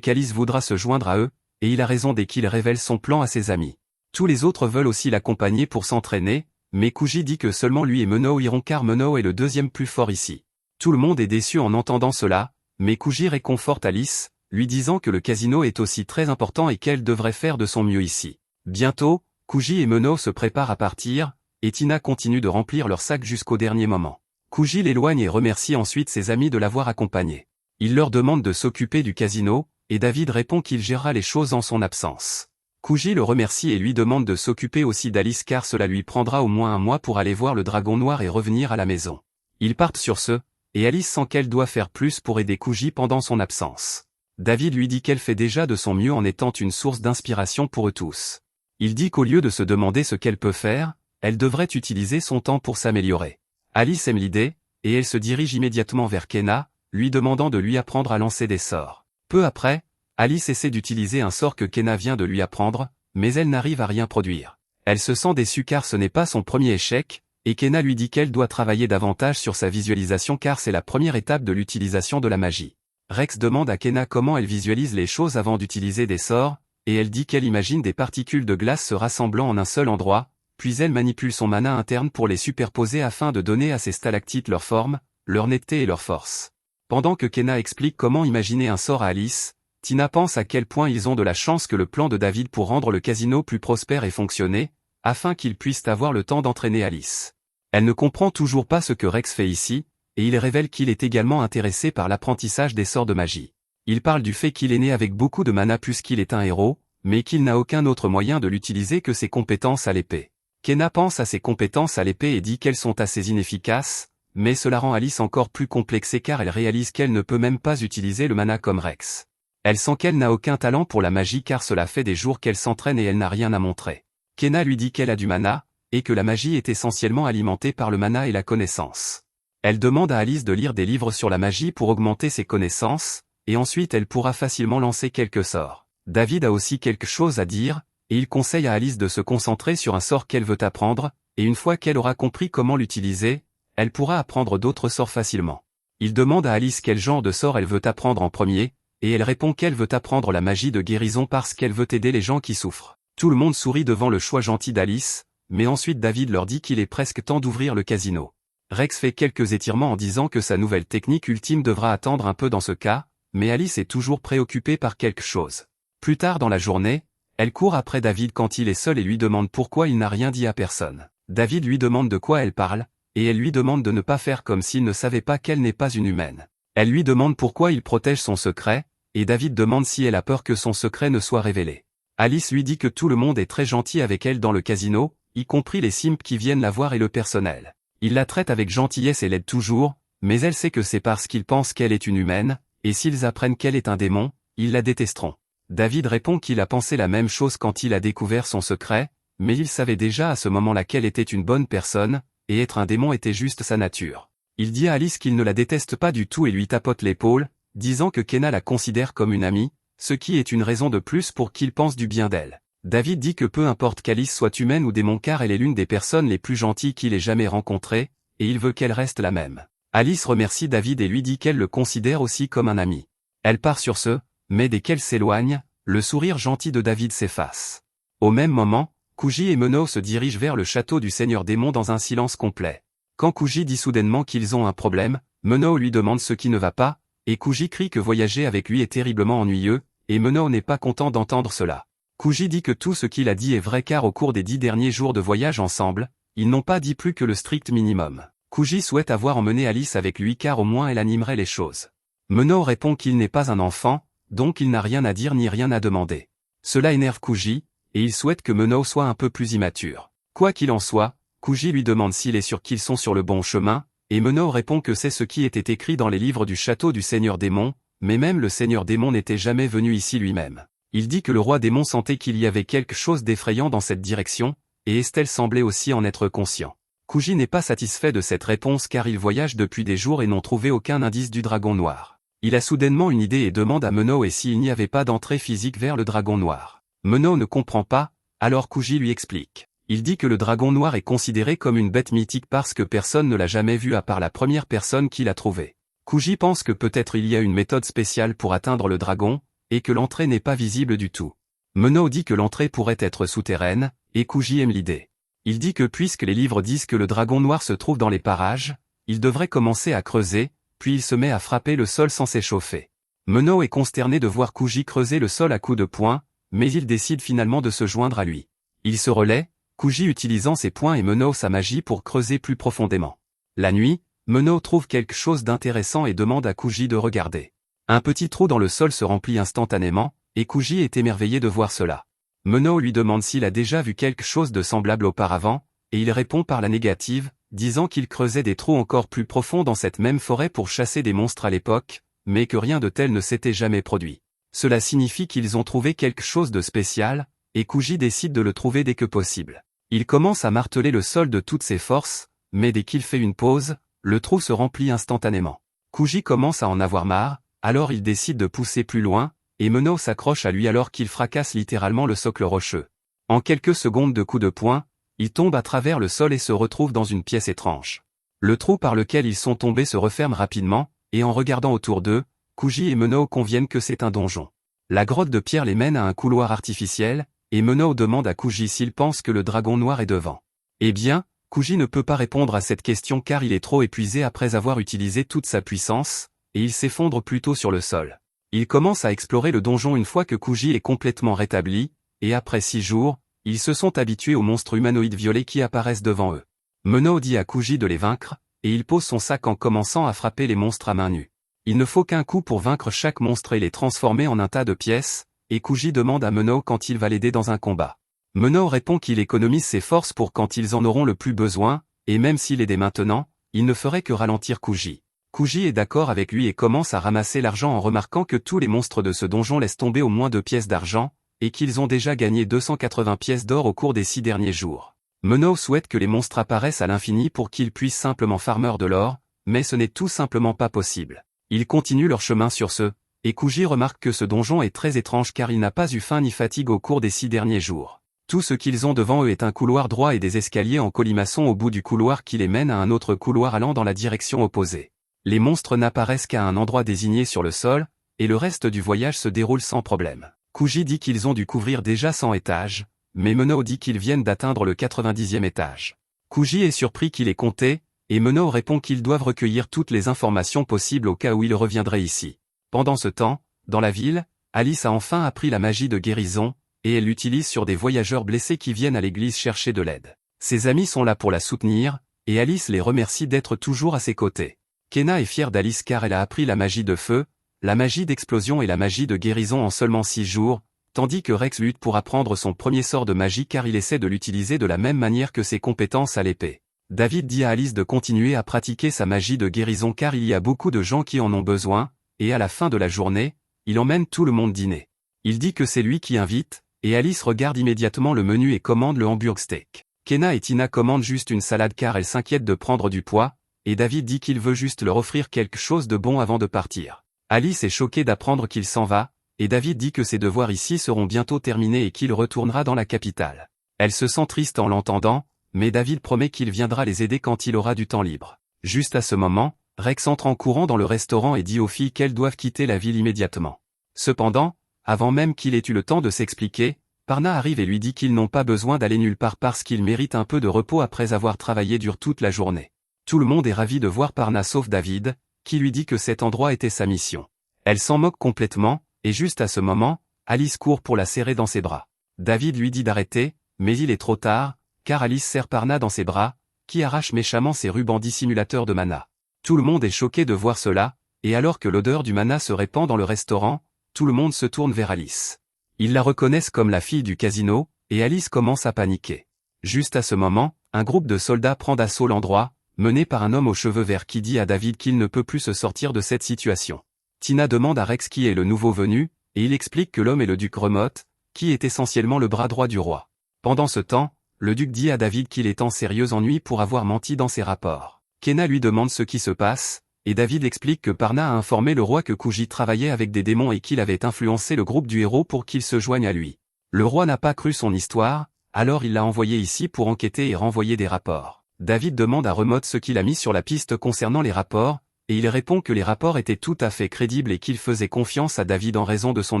qu'Alice voudra se joindre à eux, et il a raison dès qu'il révèle son plan à ses amis. Tous les autres veulent aussi l'accompagner pour s'entraîner, mais Kuji dit que seulement lui et Menao iront car Menao est le deuxième plus fort ici. Tout le monde est déçu en entendant cela, mais Kuji réconforte Alice, lui disant que le casino est aussi très important et qu'elle devrait faire de son mieux ici. Bientôt, Kuji et Menao se préparent à partir, et Tina continue de remplir leur sac jusqu'au dernier moment. Kuji l'éloigne et remercie ensuite ses amis de l'avoir accompagné. Il leur demande de s'occuper du casino, et David répond qu'il gérera les choses en son absence. Kuji le remercie et lui demande de s'occuper aussi d'Alice car cela lui prendra au moins un mois pour aller voir le dragon noir et revenir à la maison. Ils partent sur ce, et Alice sent qu'elle doit faire plus pour aider Kuji pendant son absence. David lui dit qu'elle fait déjà de son mieux en étant une source d'inspiration pour eux tous. Il dit qu'au lieu de se demander ce qu'elle peut faire, elle devrait utiliser son temps pour s'améliorer. Alice aime l'idée, et elle se dirige immédiatement vers Kena, lui demandant de lui apprendre à lancer des sorts. Peu après, Alice essaie d'utiliser un sort que Kena vient de lui apprendre, mais elle n'arrive à rien produire. Elle se sent déçue car ce n'est pas son premier échec, et Kena lui dit qu'elle doit travailler davantage sur sa visualisation car c'est la première étape de l'utilisation de la magie. Rex demande à Kena comment elle visualise les choses avant d'utiliser des sorts, et elle dit qu'elle imagine des particules de glace se rassemblant en un seul endroit, puis elle manipule son mana interne pour les superposer afin de donner à ces stalactites leur forme, leur netteté et leur force. Pendant que Kena explique comment imaginer un sort à Alice, Tina pense à quel point ils ont de la chance que le plan de David pour rendre le casino plus prospère ait fonctionné, afin qu'ils puissent avoir le temps d'entraîner Alice. Elle ne comprend toujours pas ce que Rex fait ici, et il révèle qu'il est également intéressé par l'apprentissage des sorts de magie. Il parle du fait qu'il est né avec beaucoup de mana puisqu'il est un héros, mais qu'il n'a aucun autre moyen de l'utiliser que ses compétences à l'épée. Kena pense à ses compétences à l'épée et dit qu'elles sont assez inefficaces, mais cela rend Alice encore plus complexée car elle réalise qu'elle ne peut même pas utiliser le mana comme Rex. Elle sent qu'elle n'a aucun talent pour la magie car cela fait des jours qu'elle s'entraîne et elle n'a rien à montrer. Kenna lui dit qu'elle a du mana, et que la magie est essentiellement alimentée par le mana et la connaissance. Elle demande à Alice de lire des livres sur la magie pour augmenter ses connaissances, et ensuite elle pourra facilement lancer quelques sorts. David a aussi quelque chose à dire, et il conseille à Alice de se concentrer sur un sort qu'elle veut apprendre, et une fois qu'elle aura compris comment l'utiliser, elle pourra apprendre d'autres sorts facilement. Il demande à Alice quel genre de sort elle veut apprendre en premier, et elle répond qu'elle veut apprendre la magie de guérison parce qu'elle veut aider les gens qui souffrent. Tout le monde sourit devant le choix gentil d'Alice, mais ensuite David leur dit qu'il est presque temps d'ouvrir le casino. Rex fait quelques étirements en disant que sa nouvelle technique ultime devra attendre un peu dans ce cas, mais Alice est toujours préoccupée par quelque chose. Plus tard dans la journée, elle court après David quand il est seul et lui demande pourquoi il n'a rien dit à personne. David lui demande de quoi elle parle, et elle lui demande de ne pas faire comme s'il ne savait pas qu'elle n'est pas une humaine. Elle lui demande pourquoi il protège son secret, et David demande si elle a peur que son secret ne soit révélé. Alice lui dit que tout le monde est très gentil avec elle dans le casino, y compris les simps qui viennent la voir et le personnel. Il la traite avec gentillesse et l'aide toujours, mais elle sait que c'est parce qu'ils pensent qu'elle est une humaine, et s'ils apprennent qu'elle est un démon, ils la détesteront. David répond qu'il a pensé la même chose quand il a découvert son secret, mais il savait déjà à ce moment-là qu'elle était une bonne personne, et être un démon était juste sa nature. Il dit à Alice qu'il ne la déteste pas du tout et lui tapote l'épaule, disant que Kenna la considère comme une amie, ce qui est une raison de plus pour qu'il pense du bien d'elle. David dit que peu importe qu'Alice soit humaine ou démon car elle est l'une des personnes les plus gentilles qu'il ait jamais rencontrées, et il veut qu'elle reste la même. Alice remercie David et lui dit qu'elle le considère aussi comme un ami. Elle part sur ce, mais dès qu'elle s'éloigne, le sourire gentil de David s'efface. Au même moment, Kuji et Meno se dirigent vers le château du Seigneur Démon dans un silence complet. Quand Kuji dit soudainement qu'ils ont un problème, Meno lui demande ce qui ne va pas, et Kuji crie que voyager avec lui est terriblement ennuyeux, et Meno n'est pas content d'entendre cela. Kuji dit que tout ce qu'il a dit est vrai car au cours des 10 derniers jours de voyage ensemble, ils n'ont pas dit plus que le strict minimum. Kuji souhaite avoir emmené Alice avec lui car au moins elle animerait les choses. Meno répond qu'il n'est pas un enfant, donc il n'a rien à dire ni rien à demander. Cela énerve Kuji, et il souhaite que Meno soit un peu plus immature. Quoi qu'il en soit, Kuji lui demande s'il est sûr qu'ils sont sur le bon chemin, et Meno répond que c'est ce qui était écrit dans les livres du château du Seigneur Démon, mais même le Seigneur Démon n'était jamais venu ici lui-même. Il dit que le roi démon sentait qu'il y avait quelque chose d'effrayant dans cette direction, et Estelle semblait aussi en être conscient. Kuji n'est pas satisfait de cette réponse car ils voyagent depuis des jours et n'ont trouvé aucun indice du dragon noir. Il a soudainement une idée et demande à Meno et s'il n'y avait pas d'entrée physique vers le dragon noir. Meno ne comprend pas, alors Kuji lui explique. Il dit que le dragon noir est considéré comme une bête mythique parce que personne ne l'a jamais vu à part la première personne qui l'a trouvé. Kuji pense que peut-être il y a une méthode spéciale pour atteindre le dragon, et que l'entrée n'est pas visible du tout. Meno dit que l'entrée pourrait être souterraine, et Kuji aime l'idée. Il dit que puisque les livres disent que le dragon noir se trouve dans les parages, il devrait commencer à creuser, puis il se met à frapper le sol sans s'échauffer. Meno est consterné de voir Kuji creuser le sol à coups de poing, mais il décide finalement de se joindre à lui. Il se relaie, Kuji utilisant ses poings et Meno sa magie pour creuser plus profondément. La nuit, Meno trouve quelque chose d'intéressant et demande à Kuji de regarder. Un petit trou dans le sol se remplit instantanément, et Kuji est émerveillé de voir cela. Meno lui demande s'il a déjà vu quelque chose de semblable auparavant, et il répond par la négative, disant qu'il creusait des trous encore plus profonds dans cette même forêt pour chasser des monstres à l'époque, mais que rien de tel ne s'était jamais produit. Cela signifie qu'ils ont trouvé quelque chose de spécial, et Kuji décide de le trouver dès que possible. Il commence à marteler le sol de toutes ses forces, mais dès qu'il fait une pause, le trou se remplit instantanément. Kuji commence à en avoir marre, alors il décide de pousser plus loin, et Meno s'accroche à lui alors qu'il fracasse littéralement le socle rocheux. En quelques secondes de coups de poing, il tombe à travers le sol et se retrouve dans une pièce étrange. Le trou par lequel ils sont tombés se referme rapidement, et en regardant autour d'eux, Kuji et Meno conviennent que c'est un donjon. La grotte de pierre les mène à un couloir artificiel, et Meno demande à Kuji s'il pense que le dragon noir est devant. Eh bien, Kuji ne peut pas répondre à cette question car il est trop épuisé après avoir utilisé toute sa puissance, et il s'effondre plutôt sur le sol. Il commence à explorer le donjon une fois que Kuji est complètement rétabli, et après 6 jours, ils se sont habitués aux monstres humanoïdes violets qui apparaissent devant eux. Meno dit à Kuji de les vaincre, et il pose son sac en commençant à frapper les monstres à main nue. Il ne faut qu'un coup pour vaincre chaque monstre et les transformer en un tas de pièces, et Kuji demande à Meno quand il va l'aider dans un combat. Meno répond qu'il économise ses forces pour quand ils en auront le plus besoin, et même s'il aidait maintenant, il ne ferait que ralentir Kuji. Kuji est d'accord avec lui et commence à ramasser l'argent en remarquant que tous les monstres de ce donjon laissent tomber au moins 2 pièces d'argent, et qu'ils ont déjà gagné 280 pièces d'or au cours des 6 derniers jours. Mono souhaite que les monstres apparaissent à l'infini pour qu'ils puissent simplement farmer de l'or, mais ce n'est tout simplement pas possible. Ils continuent leur chemin sur ce, et Kuji remarque que ce donjon est très étrange car il n'a pas eu faim ni fatigue au cours des 6 derniers jours. Tout ce qu'ils ont devant eux est un couloir droit et des escaliers en colimaçon au bout du couloir qui les mène à un autre couloir allant dans la direction opposée. Les monstres n'apparaissent qu'à un endroit désigné sur le sol, et le reste du voyage se déroule sans problème. Kuji dit qu'ils ont dû couvrir déjà 100 étages, mais Mono dit qu'ils viennent d'atteindre le 90e étage. Kuji est surpris qu'il ait compté, et Mono répond qu'ils doivent recueillir toutes les informations possibles au cas où il reviendrait ici. Pendant ce temps, dans la ville, Alice a enfin appris la magie de guérison, et elle l'utilise sur des voyageurs blessés qui viennent à l'église chercher de l'aide. Ses amis sont là pour la soutenir, et Alice les remercie d'être toujours à ses côtés. Kena est fière d'Alice car elle a appris la magie de feu, la magie d'explosion et la magie de guérison en seulement 6 jours, tandis que Rex lutte pour apprendre son premier sort de magie car il essaie de l'utiliser de la même manière que ses compétences à l'épée. David dit à Alice de continuer à pratiquer sa magie de guérison car il y a beaucoup de gens qui en ont besoin, et à la fin de la journée, il emmène tout le monde dîner. Il dit que c'est lui qui invite, et Alice regarde immédiatement le menu et commande le hamburger steak. Kena et Tina commandent juste une salade car elles s'inquiètent de prendre du poids, et David dit qu'il veut juste leur offrir quelque chose de bon avant de partir. Alice est choquée d'apprendre qu'il s'en va, et David dit que ses devoirs ici seront bientôt terminés et qu'il retournera dans la capitale. Elle se sent triste en l'entendant, mais David promet qu'il viendra les aider quand il aura du temps libre. Juste à ce moment, Rex entre en courant dans le restaurant et dit aux filles qu'elles doivent quitter la ville immédiatement. Cependant, avant même qu'il ait eu le temps de s'expliquer, Parna arrive et lui dit qu'ils n'ont pas besoin d'aller nulle part parce qu'ils méritent un peu de repos après avoir travaillé dur toute la journée. Tout le monde est ravi de voir Parna sauf David, qui lui dit que cet endroit était sa mission. Elle s'en moque complètement, et juste à ce moment, Alice court pour la serrer dans ses bras. David lui dit d'arrêter, mais il est trop tard, car Alice serre Parna dans ses bras, qui arrache méchamment ses rubans dissimulateurs de mana. Tout le monde est choqué de voir cela, et alors que l'odeur du mana se répand dans le restaurant, tout le monde se tourne vers Alice. Ils la reconnaissent comme la fille du casino, et Alice commence à paniquer. Juste à ce moment, un groupe de soldats prend d'assaut l'endroit, mené par un homme aux cheveux verts qui dit à David qu'il ne peut plus se sortir de cette situation. Tina demande à Rex qui est le nouveau venu, et il explique que l'homme est le duc Remote, qui est essentiellement le bras droit du roi. Pendant ce temps, le duc dit à David qu'il est en sérieux ennui pour avoir menti dans ses rapports. Kena lui demande ce qui se passe, et David explique que Parna a informé le roi que Kuji travaillait avec des démons et qu'il avait influencé le groupe du héros pour qu'il se joigne à lui. Le roi n'a pas cru son histoire, alors il l'a envoyé ici pour enquêter et renvoyer des rapports. David demande à Remote ce qu'il a mis sur la piste concernant les rapports, et il répond que les rapports étaient tout à fait crédibles et qu'il faisait confiance à David en raison de son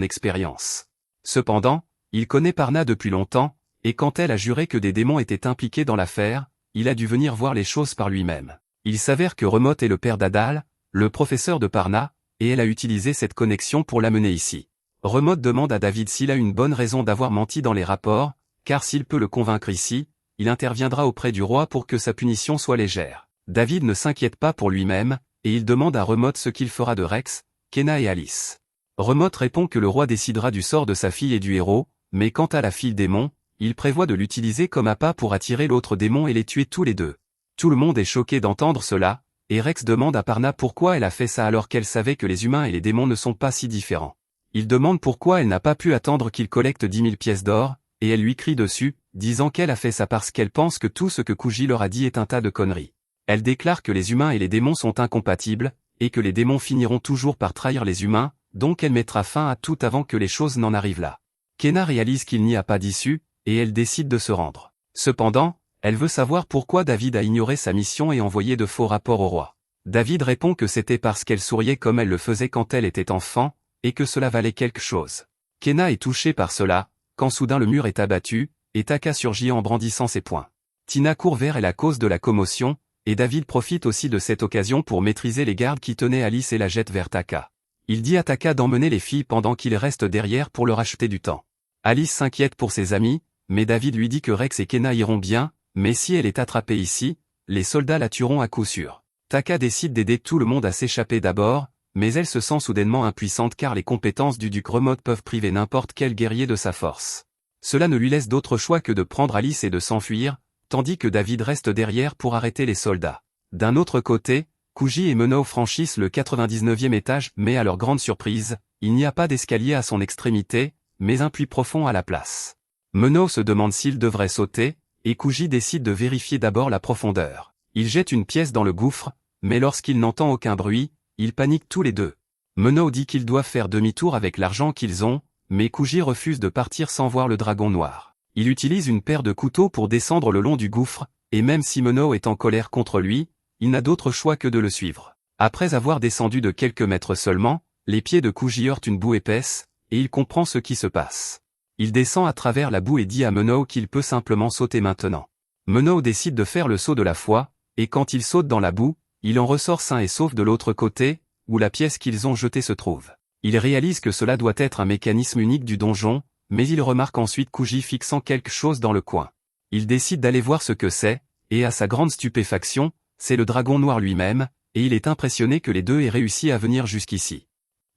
expérience. Cependant, il connaît Parna depuis longtemps, et quand elle a juré que des démons étaient impliqués dans l'affaire, il a dû venir voir les choses par lui-même. Il s'avère que Remote est le père d'Adal, le professeur de Parna, et elle a utilisé cette connexion pour l'amener ici. Remote demande à David s'il a une bonne raison d'avoir menti dans les rapports, car s'il peut le convaincre ici, il interviendra auprès du roi pour que sa punition soit légère. David ne s'inquiète pas pour lui-même, et il demande à Remote ce qu'il fera de Rex, Kena et Alice. Remote répond que le roi décidera du sort de sa fille et du héros, mais quant à la fille démon, il prévoit de l'utiliser comme appât pour attirer l'autre démon et les tuer tous les deux. Tout le monde est choqué d'entendre cela, et Rex demande à Parna pourquoi elle a fait ça alors qu'elle savait que les humains et les démons ne sont pas si différents. Il demande pourquoi elle n'a pas pu attendre qu'il collecte 10 000 pièces d'or, et elle lui crie dessus, disant qu'elle a fait ça parce qu'elle pense que tout ce que Kuji leur a dit est un tas de conneries. Elle déclare que les humains et les démons sont incompatibles, et que les démons finiront toujours par trahir les humains, donc elle mettra fin à tout avant que les choses n'en arrivent là. Kena réalise qu'il n'y a pas d'issue, et elle décide de se rendre. Cependant, elle veut savoir pourquoi David a ignoré sa mission et envoyé de faux rapports au roi. David répond que c'était parce qu'elle souriait comme elle le faisait quand elle était enfant, et que cela valait quelque chose. Kena est touchée par cela, quand soudain le mur est abattu, et Taka surgit en brandissant ses poings. Tina court vers elle à cause de la commotion, et David profite aussi de cette occasion pour maîtriser les gardes qui tenaient Alice et la jette vers Taka. Il dit à Taka d'emmener les filles pendant qu'il reste derrière pour leur acheter du temps. Alice s'inquiète pour ses amis, mais David lui dit que Rex et Kena iront bien, mais si elle est attrapée ici, les soldats la tueront à coup sûr. Taka décide d'aider tout le monde à s'échapper d'abord, mais elle se sent soudainement impuissante car les compétences du duc Remote peuvent priver n'importe quel guerrier de sa force. Cela ne lui laisse d'autre choix que de prendre Alice et de s'enfuir, tandis que David reste derrière pour arrêter les soldats. D'un autre côté, Kuji et Menao franchissent le 99e étage, mais à leur grande surprise, il n'y a pas d'escalier à son extrémité, mais un puits profond à la place. Menao se demande s'il devrait sauter, et Kuji décide de vérifier d'abord la profondeur. Il jette une pièce dans le gouffre, mais lorsqu'il n'entend aucun bruit, ils paniquent tous les deux. Menao dit qu'ils doivent faire demi-tour avec l'argent qu'ils ont, mais Kuji refuse de partir sans voir le dragon noir. Il utilise une paire de couteaux pour descendre le long du gouffre, et même si Menao est en colère contre lui, il n'a d'autre choix que de le suivre. Après avoir descendu de quelques mètres seulement, les pieds de Kuji heurtent une boue épaisse, et il comprend ce qui se passe. Il descend à travers la boue et dit à Menao qu'il peut simplement sauter maintenant. Menao décide de faire le saut de la foi, et quand il saute dans la boue, il en ressort sain et sauf de l'autre côté, où la pièce qu'ils ont jetée se trouve. Il réalise que cela doit être un mécanisme unique du donjon, mais il remarque ensuite Kuji fixant quelque chose dans le coin. Il décide d'aller voir ce que c'est, et à sa grande stupéfaction, c'est le dragon noir lui-même, et il est impressionné que les deux aient réussi à venir jusqu'ici.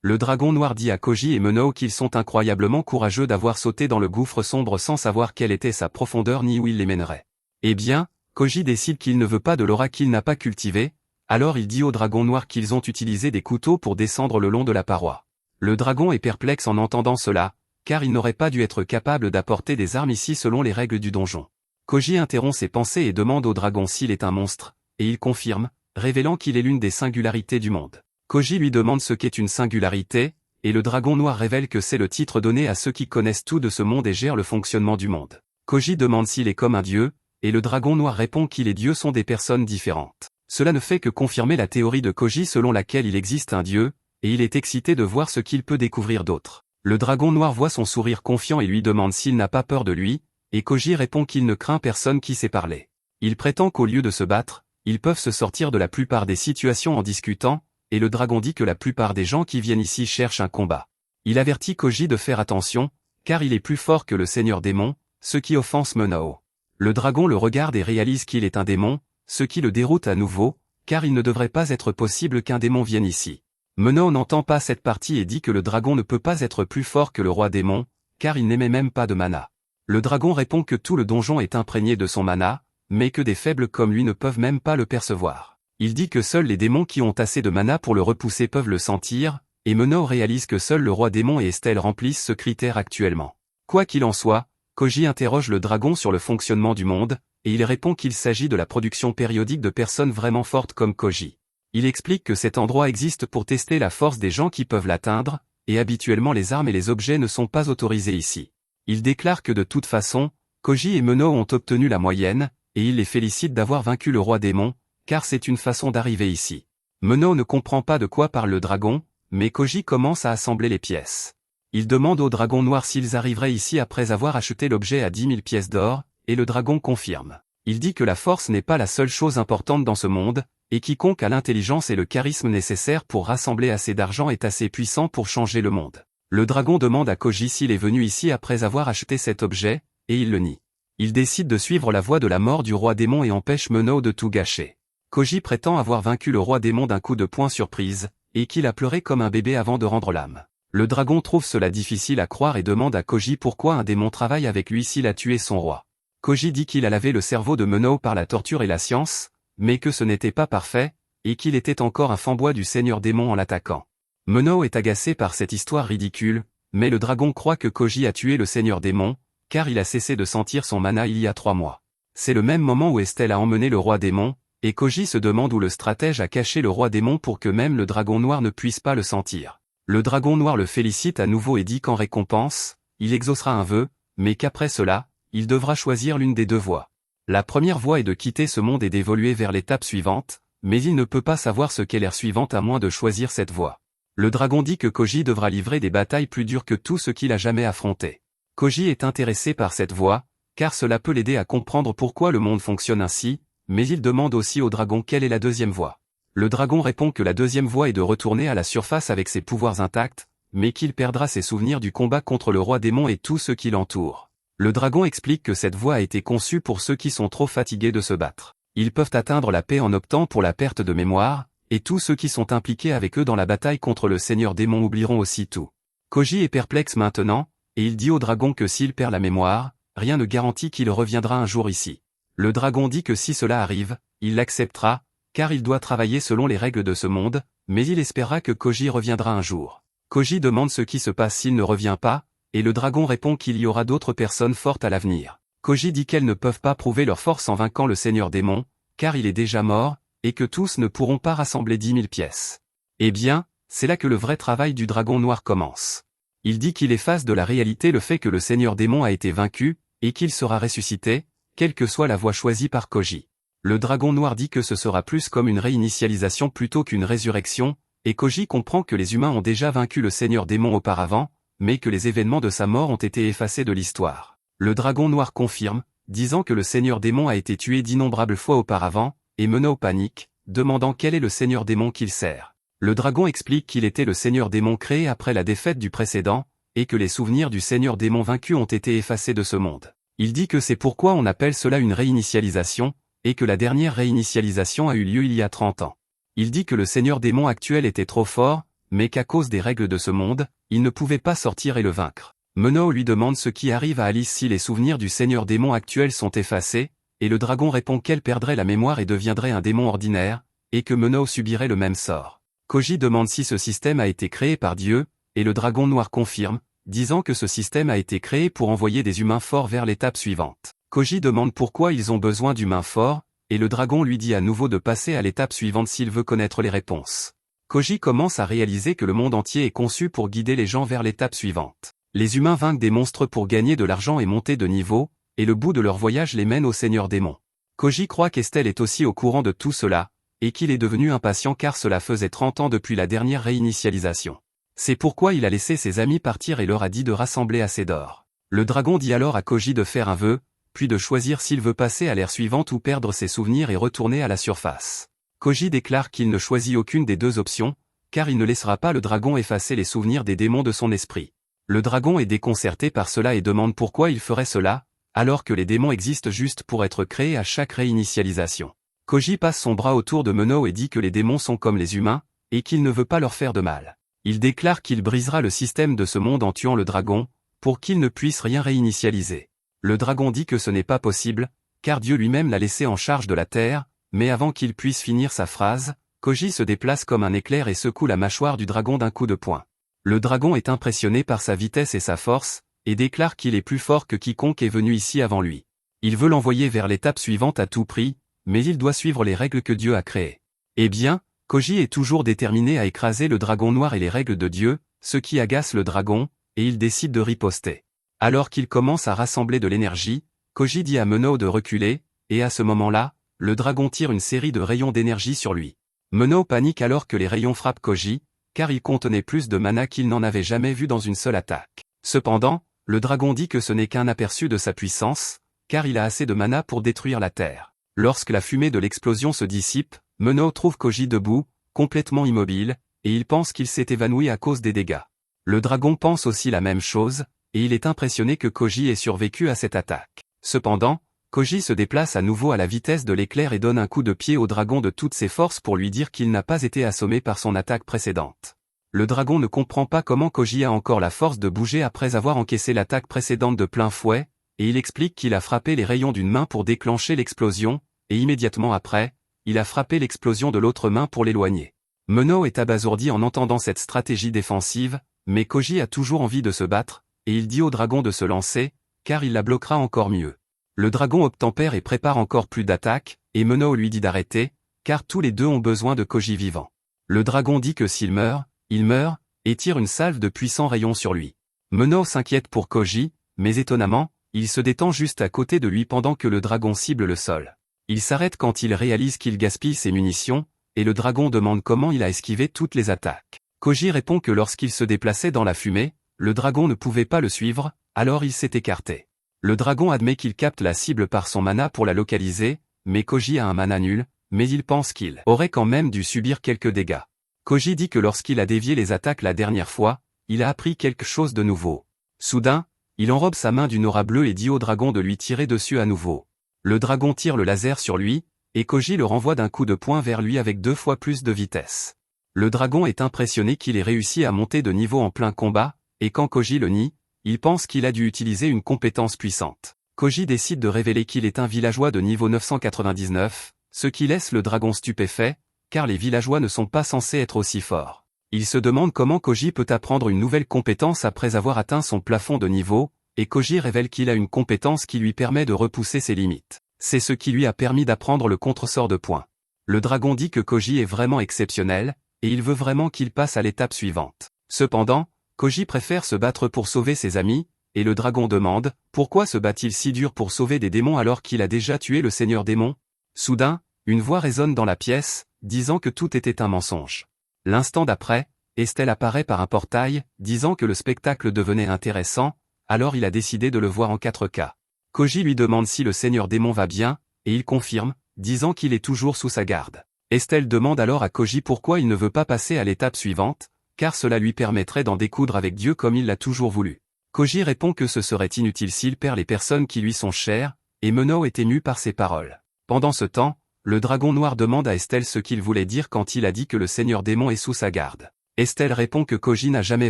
Le dragon noir dit à Koji et Menao qu'ils sont incroyablement courageux d'avoir sauté dans le gouffre sombre sans savoir quelle était sa profondeur ni où il les mènerait. Eh bien, Koji décide qu'il ne veut pas de l'aura qu'il n'a pas cultivée, alors il dit au dragon noir qu'ils ont utilisé des couteaux pour descendre le long de la paroi. Le dragon est perplexe en entendant cela, car il n'aurait pas dû être capable d'apporter des armes ici selon les règles du donjon. Koji interrompt ses pensées et demande au dragon s'il est un monstre, et il confirme, révélant qu'il est l'une des singularités du monde. Koji lui demande ce qu'est une singularité, et le dragon noir révèle que c'est le titre donné à ceux qui connaissent tout de ce monde et gèrent le fonctionnement du monde. Koji demande s'il est comme un dieu, et le dragon noir répond qu'il et Dieu sont des personnes différentes. Cela ne fait que confirmer la théorie de Koji selon laquelle il existe un dieu, et il est excité de voir ce qu'il peut découvrir d'autre. Le dragon noir voit son sourire confiant et lui demande s'il n'a pas peur de lui, et Koji répond qu'il ne craint personne qui sait parler. Il prétend qu'au lieu de se battre, ils peuvent se sortir de la plupart des situations en discutant, et le dragon dit que la plupart des gens qui viennent ici cherchent un combat. Il avertit Koji de faire attention, car il est plus fort que le seigneur démon, ce qui offense Menao. Le dragon le regarde et réalise qu'il est un démon, ce qui le déroute à nouveau, car il ne devrait pas être possible qu'un démon vienne ici. Menao n'entend pas cette partie et dit que le dragon ne peut pas être plus fort que le roi démon, car il n'émet même pas de mana. Le dragon répond que tout le donjon est imprégné de son mana, mais que des faibles comme lui ne peuvent même pas le percevoir. Il dit que seuls les démons qui ont assez de mana pour le repousser peuvent le sentir, et Menao réalise que seul le roi démon et Estelle remplissent ce critère actuellement. Quoi qu'il en soit, Koji interroge le dragon sur le fonctionnement du monde, et il répond qu'il s'agit de la production périodique de personnes vraiment fortes comme Koji. Il explique que cet endroit existe pour tester la force des gens qui peuvent l'atteindre, et habituellement les armes et les objets ne sont pas autorisés ici. Il déclare que de toute façon, Koji et Menao ont obtenu la moyenne, et il les félicite d'avoir vaincu le roi démon, car c'est une façon d'arriver ici. Menao ne comprend pas de quoi parle le dragon, mais Koji commence à assembler les pièces. Il demande au dragon noir s'ils arriveraient ici après avoir acheté l'objet à 10 000 pièces d'or, et le dragon confirme. Il dit que la force n'est pas la seule chose importante dans ce monde, et quiconque a l'intelligence et le charisme nécessaires pour rassembler assez d'argent est assez puissant pour changer le monde. Le dragon demande à Koji s'il est venu ici après avoir acheté cet objet, et il le nie. Il décide de suivre la voie de la mort du roi démon et empêche Menao de tout gâcher. Koji prétend avoir vaincu le roi démon d'un coup de poing surprise, et qu'il a pleuré comme un bébé avant de rendre l'âme. Le dragon trouve cela difficile à croire et demande à Koji pourquoi un démon travaille avec lui s'il a tué son roi. Koji dit qu'il a lavé le cerveau de Menao par la torture et la science, mais que ce n'était pas parfait, et qu'il était encore un fanbois du seigneur démon en l'attaquant. Menao est agacé par cette histoire ridicule, mais le dragon croit que Koji a tué le seigneur démon, car il a cessé de sentir son mana il y a 3 mois. C'est le même moment où Estelle a emmené le roi démon, et Koji se demande où le stratège a caché le roi démon pour que même le dragon noir ne puisse pas le sentir. Le dragon noir le félicite à nouveau et dit qu'en récompense, il exaucera un vœu, mais qu'après cela, il devra choisir l'une des 2 voies. La première voie est de quitter ce monde et d'évoluer vers l'étape suivante, mais il ne peut pas savoir ce qu'est l'ère suivante à moins de choisir cette voie. Le dragon dit que Koji devra livrer des batailles plus dures que tout ce qu'il a jamais affronté. Koji est intéressé par cette voie, car cela peut l'aider à comprendre pourquoi le monde fonctionne ainsi, mais il demande aussi au dragon quelle est la deuxième voie. Le dragon répond que la deuxième voie est de retourner à la surface avec ses pouvoirs intacts, mais qu'il perdra ses souvenirs du combat contre le roi démon et tous ceux qui l'entourent. Le dragon explique que cette voie a été conçue pour ceux qui sont trop fatigués de se battre. Ils peuvent atteindre la paix en optant pour la perte de mémoire, et tous ceux qui sont impliqués avec eux dans la bataille contre le seigneur démon oublieront aussi tout. Koji est perplexe maintenant, et il dit au dragon que s'il perd la mémoire, rien ne garantit qu'il reviendra un jour ici. Le dragon dit que si cela arrive, il l'acceptera, car il doit travailler selon les règles de ce monde, mais il espéra que Koji reviendra un jour. Koji demande ce qui se passe s'il ne revient pas, et le dragon répond qu'il y aura d'autres personnes fortes à l'avenir. Koji dit qu'elles ne peuvent pas prouver leur force en vainquant le seigneur démon, car il est déjà mort, et que tous ne pourront pas rassembler 10 000 pièces. Eh bien, c'est là que le vrai travail du dragon noir commence. Il dit qu'il efface de la réalité le fait que le seigneur démon a été vaincu, et qu'il sera ressuscité, quelle que soit la voie choisie par Koji. Le dragon noir dit que ce sera plus comme une réinitialisation plutôt qu'une résurrection, et Koji comprend que les humains ont déjà vaincu le seigneur démon auparavant, mais que les événements de sa mort ont été effacés de l'histoire. Le dragon noir confirme, disant que le seigneur démon a été tué d'innombrables fois auparavant, et Menao panique, demandant quel est le seigneur démon qu'il sert. Le dragon explique qu'il était le seigneur démon créé après la défaite du précédent, et que les souvenirs du seigneur démon vaincu ont été effacés de ce monde. Il dit que c'est pourquoi on appelle cela une réinitialisation, et que la dernière réinitialisation a eu lieu il y a 30 ans. Il dit que le seigneur démon actuel était trop fort, mais qu'à cause des règles de ce monde, il ne pouvait pas sortir et le vaincre. Menao lui demande ce qui arrive à Alice si les souvenirs du seigneur démon actuel sont effacés, et le dragon répond qu'elle perdrait la mémoire et deviendrait un démon ordinaire, et que Menao subirait le même sort. Koji demande si ce système a été créé par Dieu, et le dragon noir confirme, disant que ce système a été créé pour envoyer des humains forts vers l'étape suivante. Koji demande pourquoi ils ont besoin d'humains forts, et le dragon lui dit à nouveau de passer à l'étape suivante s'il veut connaître les réponses. Koji commence à réaliser que le monde entier est conçu pour guider les gens vers l'étape suivante. Les humains vainquent des monstres pour gagner de l'argent et monter de niveau, et le bout de leur voyage les mène au seigneur démon. Koji croit qu'Estelle est aussi au courant de tout cela, et qu'il est devenu impatient car cela faisait 30 ans depuis la dernière réinitialisation. C'est pourquoi il a laissé ses amis partir et leur a dit de rassembler assez d'or. Le dragon dit alors à Koji de faire un vœu, puis de choisir s'il veut passer à l'ère suivante ou perdre ses souvenirs et retourner à la surface. Koji déclare qu'il ne choisit aucune des deux options, car il ne laissera pas le dragon effacer les souvenirs des démons de son esprit. Le dragon est déconcerté par cela et demande pourquoi il ferait cela, alors que les démons existent juste pour être créés à chaque réinitialisation. Koji passe son bras autour de Menao et dit que les démons sont comme les humains, et qu'il ne veut pas leur faire de mal. Il déclare qu'il brisera le système de ce monde en tuant le dragon, pour qu'il ne puisse rien réinitialiser. Le dragon dit que ce n'est pas possible, car Dieu lui-même l'a laissé en charge de la terre, mais avant qu'il puisse finir sa phrase, Koji se déplace comme un éclair et secoue la mâchoire du dragon d'un coup de poing. Le dragon est impressionné par sa vitesse et sa force, et déclare qu'il est plus fort que quiconque est venu ici avant lui. Il veut l'envoyer vers l'étape suivante à tout prix, mais il doit suivre les règles que Dieu a créées. Eh bien, Koji est toujours déterminé à écraser le dragon noir et les règles de Dieu, ce qui agace le dragon, et il décide de riposter. Alors qu'il commence à rassembler de l'énergie, Koji dit à Menao de reculer, et à ce moment-là, le dragon tire une série de rayons d'énergie sur lui. Menao panique alors que les rayons frappent Koji, car il contenait plus de mana qu'il n'en avait jamais vu dans une seule attaque. Cependant, le dragon dit que ce n'est qu'un aperçu de sa puissance, car il a assez de mana pour détruire la terre. Lorsque la fumée de l'explosion se dissipe, Menao trouve Koji debout, complètement immobile, et il pense qu'il s'est évanoui à cause des dégâts. Le dragon pense aussi la même chose, et il est impressionné que Koji ait survécu à cette attaque. Cependant, Koji se déplace à nouveau à la vitesse de l'éclair et donne un coup de pied au dragon de toutes ses forces pour lui dire qu'il n'a pas été assommé par son attaque précédente. Le dragon ne comprend pas comment Koji a encore la force de bouger après avoir encaissé l'attaque précédente de plein fouet, et il explique qu'il a frappé les rayons d'une main pour déclencher l'explosion, et immédiatement après, il a frappé l'explosion de l'autre main pour l'éloigner. Menao est abasourdi en entendant cette stratégie défensive, mais Koji a toujours envie de se battre, et il dit au dragon de se lancer, car il la bloquera encore mieux. Le dragon obtempère et prépare encore plus d'attaques, et Menao lui dit d'arrêter, car tous les deux ont besoin de Koji vivant. Le dragon dit que s'il meurt, il meurt, et tire une salve de puissants rayons sur lui. Menao s'inquiète pour Koji, mais étonnamment, il se détend juste à côté de lui pendant que le dragon cible le sol. Il s'arrête quand il réalise qu'il gaspille ses munitions, et le dragon demande comment il a esquivé toutes les attaques. Koji répond que lorsqu'il se déplaçait dans la fumée, le dragon ne pouvait pas le suivre, alors il s'est écarté. Le dragon admet qu'il capte la cible par son mana pour la localiser, mais Koji a un mana nul, mais il pense qu'il aurait quand même dû subir quelques dégâts. Koji dit que lorsqu'il a dévié les attaques la dernière fois, il a appris quelque chose de nouveau. Soudain, il enrobe sa main d'une aura bleue et dit au dragon de lui tirer dessus à nouveau. Le dragon tire le laser sur lui, et Koji le renvoie d'un coup de poing vers lui avec 2 fois plus de vitesse. Le dragon est impressionné qu'il ait réussi à monter de niveau en plein combat, et quand Koji le nie, il pense qu'il a dû utiliser une compétence puissante. Koji décide de révéler qu'il est un villageois de niveau 999, Ce qui laisse le dragon stupéfait, car les villageois ne sont pas censés être aussi forts. Il se demande comment Koji peut apprendre une nouvelle compétence après avoir atteint son plafond de niveau, et Koji révèle qu'il a une compétence qui lui permet de repousser ses limites. C'est ce qui lui a permis d'apprendre le contresort de poing. Le dragon dit que Koji est vraiment exceptionnel, et il veut vraiment qu'il passe à l'étape suivante. Cependant, Koji préfère se battre pour sauver ses amis, et le dragon demande « Pourquoi se bat-il si dur pour sauver des démons alors qu'il a déjà tué le seigneur démon ?» Soudain, une voix résonne dans la pièce, disant que tout était un mensonge. L'instant d'après, Estelle apparaît par un portail, disant que le spectacle devenait intéressant, alors il a décidé de le voir en 4K. Koji lui demande si le seigneur démon va bien, et il confirme, disant qu'il est toujours sous sa garde. Estelle demande alors à Koji pourquoi il ne veut pas passer à l'étape suivante, car cela lui permettrait d'en découdre avec Dieu comme il l'a toujours voulu. Koji répond que ce serait inutile s'il perd les personnes qui lui sont chères, et Menno est ému par ses paroles. Pendant ce temps, le dragon noir demande à Estelle ce qu'il voulait dire quand il a dit que le seigneur démon est sous sa garde. Estelle répond que Koji n'a jamais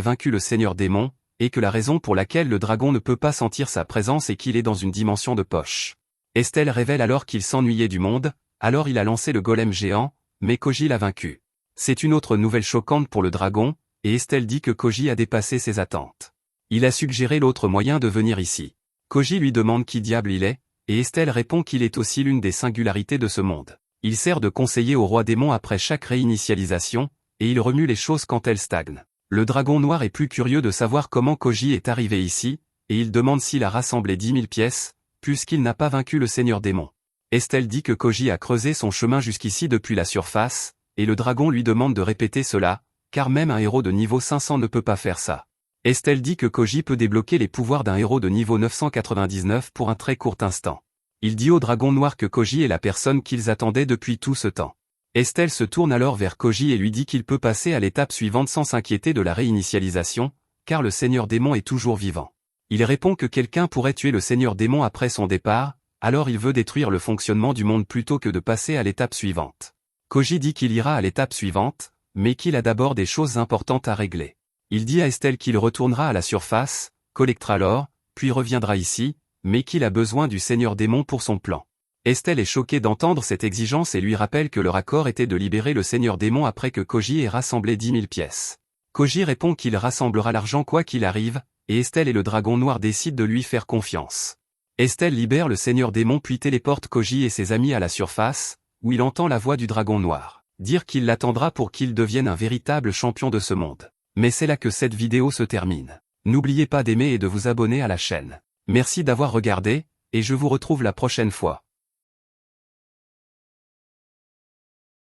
vaincu le seigneur démon, et que la raison pour laquelle le dragon ne peut pas sentir sa présence est qu'il est dans une dimension de poche. Estelle révèle alors qu'il s'ennuyait du monde, alors il a lancé le golem géant, mais Koji l'a vaincu. C'est une autre nouvelle choquante pour le dragon, et Estelle dit que Koji a dépassé ses attentes. Il a suggéré l'autre moyen de venir ici. Koji lui demande qui diable il est, et Estelle répond qu'il est aussi l'une des singularités de ce monde. Il sert de conseiller au roi démon après chaque réinitialisation, et il remue les choses quand elles stagnent. Le dragon noir est plus curieux de savoir comment Koji est arrivé ici, et il demande s'il a rassemblé 10 000 pièces, puisqu'il n'a pas vaincu le seigneur démon. Estelle dit que Koji a creusé son chemin jusqu'ici depuis la surface, et le dragon lui demande de répéter cela, car même un héros de niveau 500 ne peut pas faire ça. Estelle dit que Koji peut débloquer les pouvoirs d'un héros de niveau 999 pour un très court instant. Il dit au dragon noir que Koji est la personne qu'ils attendaient depuis tout ce temps. Estelle se tourne alors vers Koji et lui dit qu'il peut passer à l'étape suivante sans s'inquiéter de la réinitialisation, car le seigneur démon est toujours vivant. Il répond que quelqu'un pourrait tuer le seigneur démon après son départ, alors il veut détruire le fonctionnement du monde plutôt que de passer à l'étape suivante. Koji dit qu'il ira à l'étape suivante, mais qu'il a d'abord des choses importantes à régler. Il dit à Estelle qu'il retournera à la surface, collectera l'or, puis reviendra ici, mais qu'il a besoin du seigneur démon pour son plan. Estelle est choquée d'entendre cette exigence et lui rappelle que leur accord était de libérer le seigneur démon après que Koji ait rassemblé 10 000 pièces. Koji répond qu'il rassemblera l'argent quoi qu'il arrive, et Estelle et le dragon noir décident de lui faire confiance. Estelle libère le seigneur démon puis téléporte Koji et ses amis à la surface, où il entend la voix du dragon noir, dire qu'il l'attendra pour qu'il devienne un véritable champion de ce monde. Mais c'est là que cette vidéo se termine. N'oubliez pas d'aimer et de vous abonner à la chaîne. Merci d'avoir regardé, et je vous retrouve la prochaine fois.